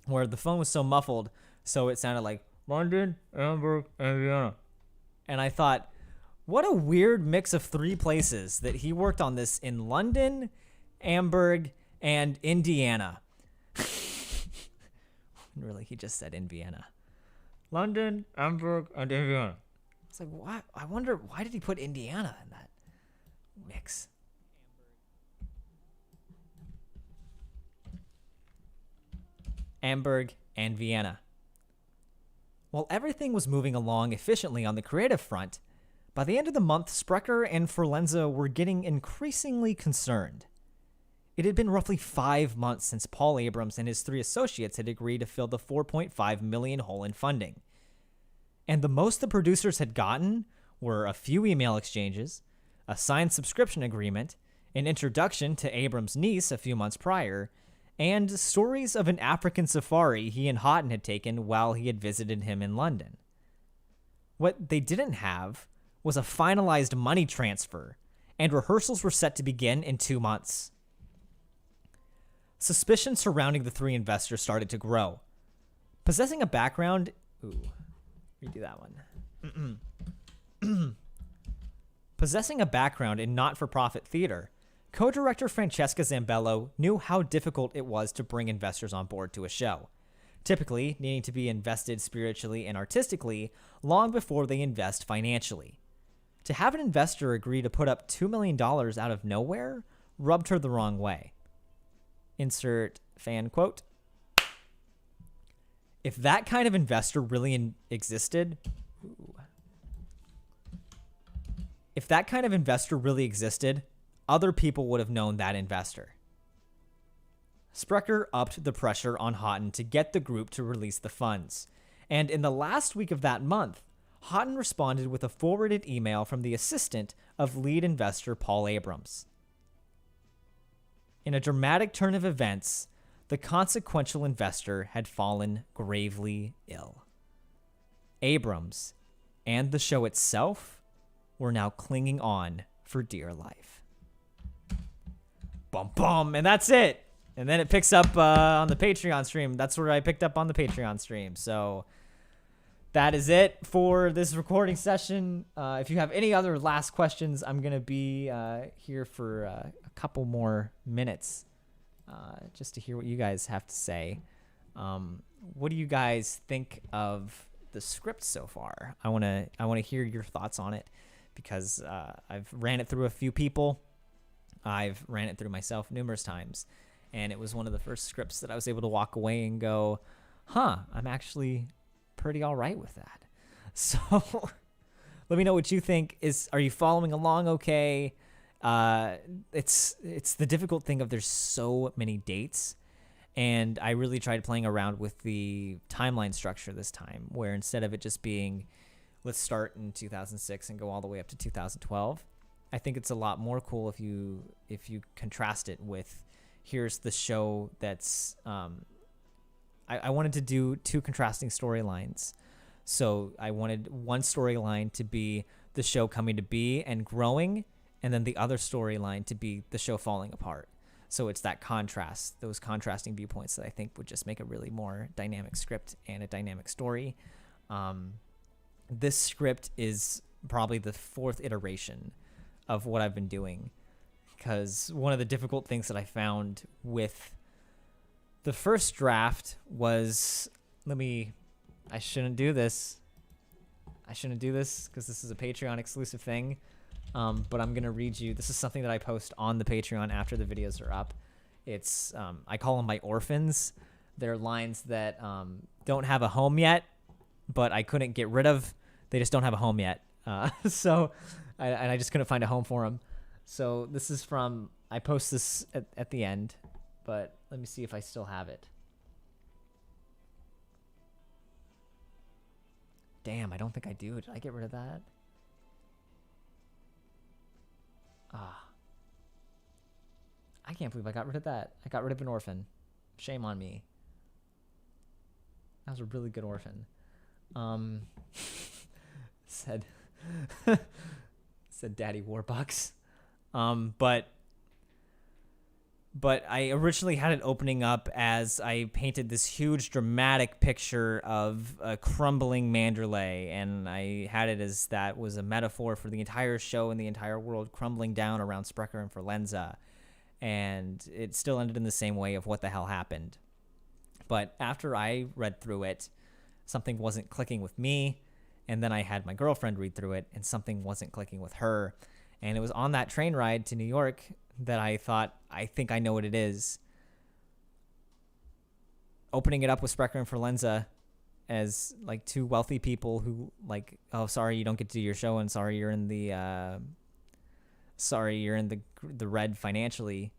S1: where the phone was so muffled, so it sounded like London, Hamburg, and Vienna. And I thought, what a weird mix of 3 places that he worked on this in London, Hamburg, and Indiana. Really, he just said in Vienna. London, Hamburg, and Indiana. It's like, what? I wonder, why did he put Indiana in that mix? Hamburg, and Vienna. While everything was moving along efficiently on the creative front, by the end of the month, Sprecher and Forlenza were getting increasingly concerned. It had been roughly 5 months since Paul Abrams and his 3 associates had agreed to fill the $4.5 million hole in funding. And the most the producers had gotten were a few email exchanges, a signed subscription agreement, an introduction to Abrams' niece a few months prior, and stories of an African safari he and Houghton had taken while he had visited him in London. What they didn't have was a finalized money transfer, and rehearsals were set to begin in 2 months. Suspicion surrounding the 3 investors started to grow. Possessing a background... redo that one. Possessing a background in not-for-profit theater, Co-director Francesca Zambello knew how difficult it was to bring investors on board to a show, typically needing to be invested spiritually and artistically long before they invest financially. To have an investor agree to put up $2 million out of nowhere rubbed her the wrong way. Insert fan quote. If that kind of investor really existed, other people would have known that investor. Sprecher upped the pressure on Houghton to get the group to release the funds. And in the last week of that month, Houghton responded with a forwarded email from the assistant of lead investor Paul Abrams. In a dramatic turn of events, the consequential investor had fallen gravely ill. Abrams and the show itself were now clinging on for dear life. Bum bum, and that's it. And then it picks up on the Patreon stream. That's where I picked up on the Patreon stream. So that is it for this recording session. If you have any other last questions, I'm going to be here for a couple more minutes just to hear what you guys have to say. What do you guys think of the script so far? I want to hear your thoughts on it because I've ran it through a few people. I've ran it through myself numerous times. And it was one of the first scripts that I was able to walk away and go, I'm actually pretty all right with that. So let me know what you think. Are you following along okay? It's the difficult thing of there's so many dates. And I really tried playing around with the timeline structure this time, where instead of it just being, let's start in 2006 and go all the way up to 2012, I think it's a lot more cool if you contrast it with, here's the show that's I wanted to do two contrasting storylines. So I wanted one storyline to be the show coming to be and growing, and then the other storyline to be the show falling apart. So it's that contrast, those contrasting viewpoints that I think would just make a really more dynamic script and a dynamic story. This script is probably the fourth iteration of what I've been doing, because one of the difficult things that I found with the first draft was, I shouldn't do this because this is a Patreon exclusive thing. But I'm going to read you. This is something that I post on the Patreon after the videos are up. It's, I call them my orphans. They're lines that don't have a home yet, but I couldn't get rid of. They just don't have a home yet. So I just couldn't find a home for them. So this is from, I post this at the end, but let me see if I still have it. Damn, I don't think I do. Did I get rid of that? I can't believe I got rid of that. I got rid of an orphan. Shame on me. That was a really good orphan. Said Daddy Warbucks. But I originally had it opening up as I painted this huge dramatic picture of a crumbling Manderley, and I had it as that was a metaphor for the entire show and the entire world crumbling down around Sprecher and Forlenza. And it still ended in the same way of what the hell happened. But after I read through it, something wasn't clicking with me, and then I had my girlfriend read through it, and something wasn't clicking with her. And it was on that train ride to New York that I thought, I think I know what it is. Opening it up with Sprecher and Forlenza as like two wealthy people who like, oh, sorry, you don't get to do your show, and sorry you're in the red financially.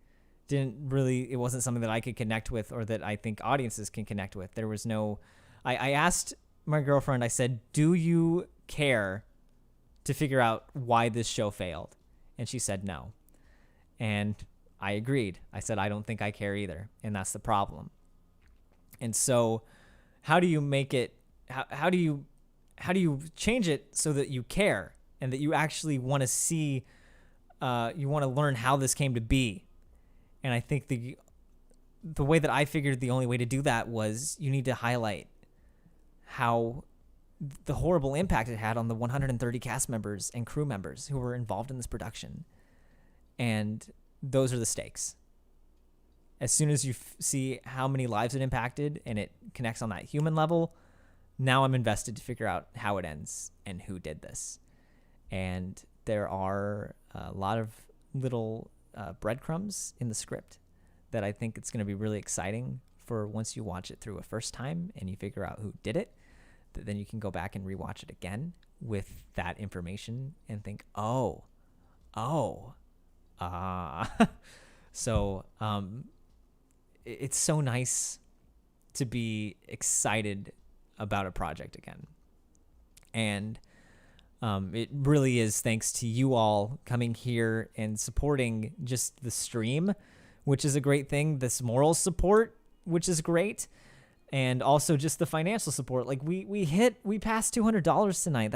S1: It wasn't something that I could connect with, or that I think audiences can connect with. There was no, I asked my girlfriend, I said, do you care to figure out why this show failed? And she said no. And I agreed. I said, I don't think I care either. And that's the problem. And so how do you make it, how do you change it so that you care and that you actually want to see, you want to learn how this came to be? And I think the way that I figured the only way to do that was you need to highlight how the horrible impact it had on the 130 cast members and crew members who were involved in this production. And those are the stakes. As soon as you see how many lives it impacted and it connects on that human level, now I'm invested to figure out how it ends and who did this. And there are a lot of little breadcrumbs in the script that I think it's going to be really exciting for once you watch it through a first time and you figure out who did it, that then you can go back and rewatch it again with that information and think, so it's so nice to be excited about a project again. And it really is thanks to you all coming here and supporting just the stream, which is a great thing. This moral support, which is great. And also just the financial support. Like we passed $200 tonight.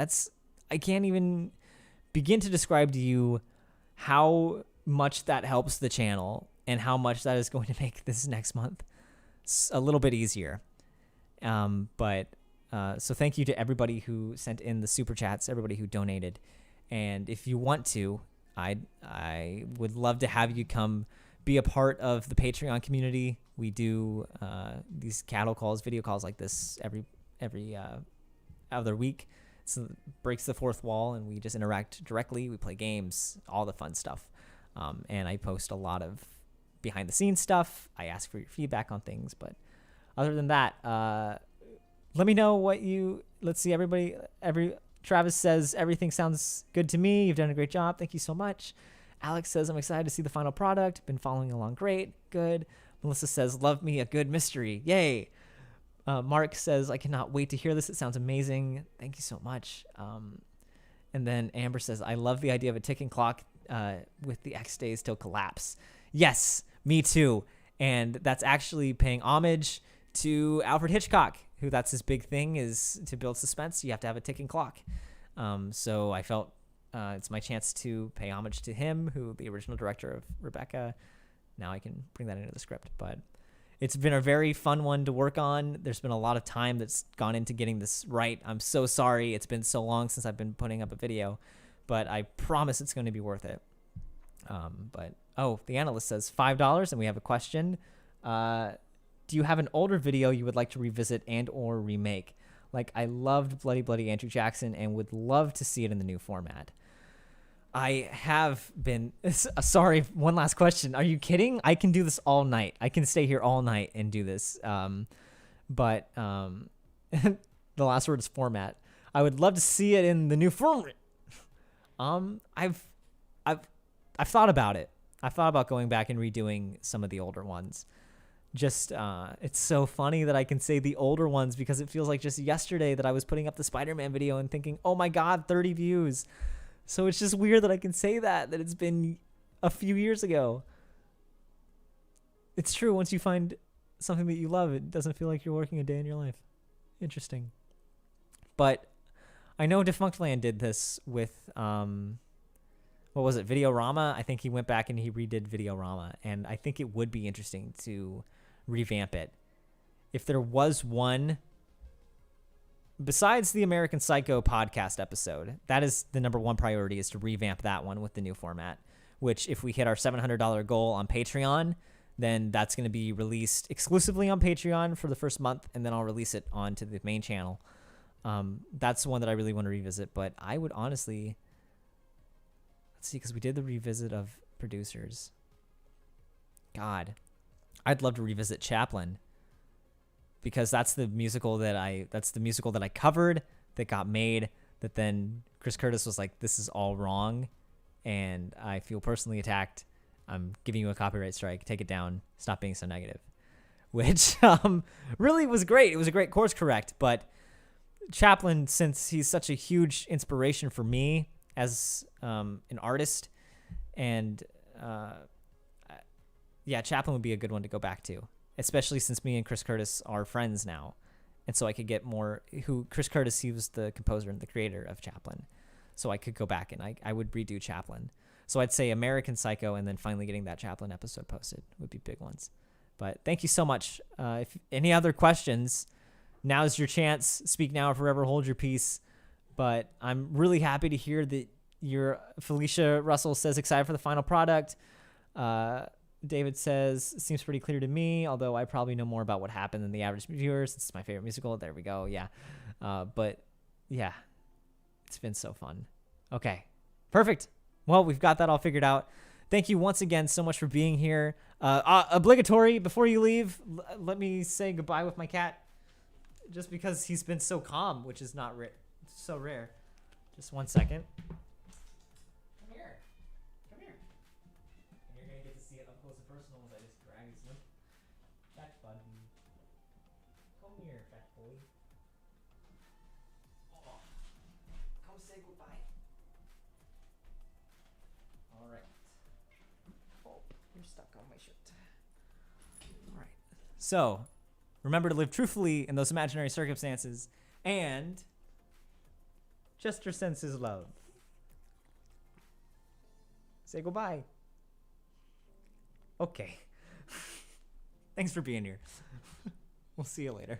S1: I can't even begin to describe to you how much that helps the channel and how much that is going to make this next month a little bit easier. So thank you to everybody who sent in the super chats, everybody who donated. And if you want to, I would love to have you come be a part of the Patreon community. We do these cattle calls, video calls like this every other week. So it breaks the fourth wall and we just interact directly. We play games, all the fun stuff. And I post a lot of behind the scenes stuff. I ask for your feedback on things, but other than that, let me know what let's see, Travis says, everything sounds good to me. You've done a great job. Thank you so much. Alex says, I'm excited to see the final product. Been following along. Great. Good. Melissa says, love me a good mystery. Yay. Mark says, I cannot wait to hear this. It sounds amazing. Thank you so much. And then Amber says, I love the idea of a ticking clock with the X days till collapse. Yes, me too. And that's actually paying homage to Alfred Hitchcock, who that's his big thing, is to build suspense. You have to have a ticking clock. So I felt it's my chance to pay homage to him, who the original director of Rebecca. Now I can bring that into the script. But it's been a very fun one to work on. There's been a lot of time that's gone into getting this right. I'm so sorry. It's been so long since I've been putting up a video, but I promise it's going to be worth it. The analyst says $5, and we have a question. Do you have an older video you would like to revisit and or remake? Like, I loved Bloody Bloody Andrew Jackson and would love to see it in the new format. I have been... Sorry, one last question. Are you kidding? I can do this all night. I can stay here all night and do this. But the last word is format. I would love to see it in the new format. I've thought about it. I've thought about going back and redoing some of the older ones. Just it's so funny that I can say the older ones because it feels like just yesterday that I was putting up the Spider-Man video and thinking, oh my God, 30 views. So it's just weird that I can say that it's been a few years ago. It's true. Once you find something that you love, it doesn't feel like you're working a day in your life. Interesting. But I know Defunctland did this with, what was it, Videorama? I think he went back and he redid Videorama. And I think it would be interesting to revamp it. If there was one, besides the American Psycho podcast episode, that is the number one priority, is to revamp that one with the new format, which if we hit our $700 goal on Patreon, then that's going to be released exclusively on Patreon for the first month, and then I'll release it onto the main channel. That's one that I really want to revisit, but I would honestly... Let's see, because we did the revisit of Producers. God, I'd love to revisit Chaplin, because that's the musical that I covered, that got made, that then Chris Curtis was like, this is all wrong, and I feel personally attacked. I'm giving you a copyright strike. Take it down. Stop being so negative. Which really was great. It was a great course correct, but Chaplin, since he's such a huge inspiration for me as an artist, and Chaplin would be a good one to go back to, especially since me and Chris Curtis are friends now, and so I could get more. Chris Curtis, he was the composer and the creator of Chaplin, so I could go back and I would redo Chaplin. So I'd say American Psycho, and then finally getting that Chaplin episode posted would be big ones. But thank you so much. If any other questions, now's your chance. Speak now or forever hold your peace. But I'm really happy to hear that Felicia Russell says excited for the final product. David says, seems pretty clear to me, although I probably know more about what happened than the average viewer since it's my favorite musical. There we go. Yeah. But yeah, it's been so fun. Okay, perfect. Well, we've got that all figured out. Thank you once again so much for being here. Obligatory, before you leave, let me say goodbye with my cat. Just because he's been so calm, which is not so rare. Just 1 second. Come here. Come here. And you're going to get to see it up close and personal as I just drag his limp. Fat buddy. Come here, fat boy. Oh, come say goodbye. All right. Oh, you're stuck on my shirt. All right. So, remember to live truthfully in those imaginary circumstances, and Chester sends his love. Say goodbye. Okay. Thanks for being here. We'll see you later.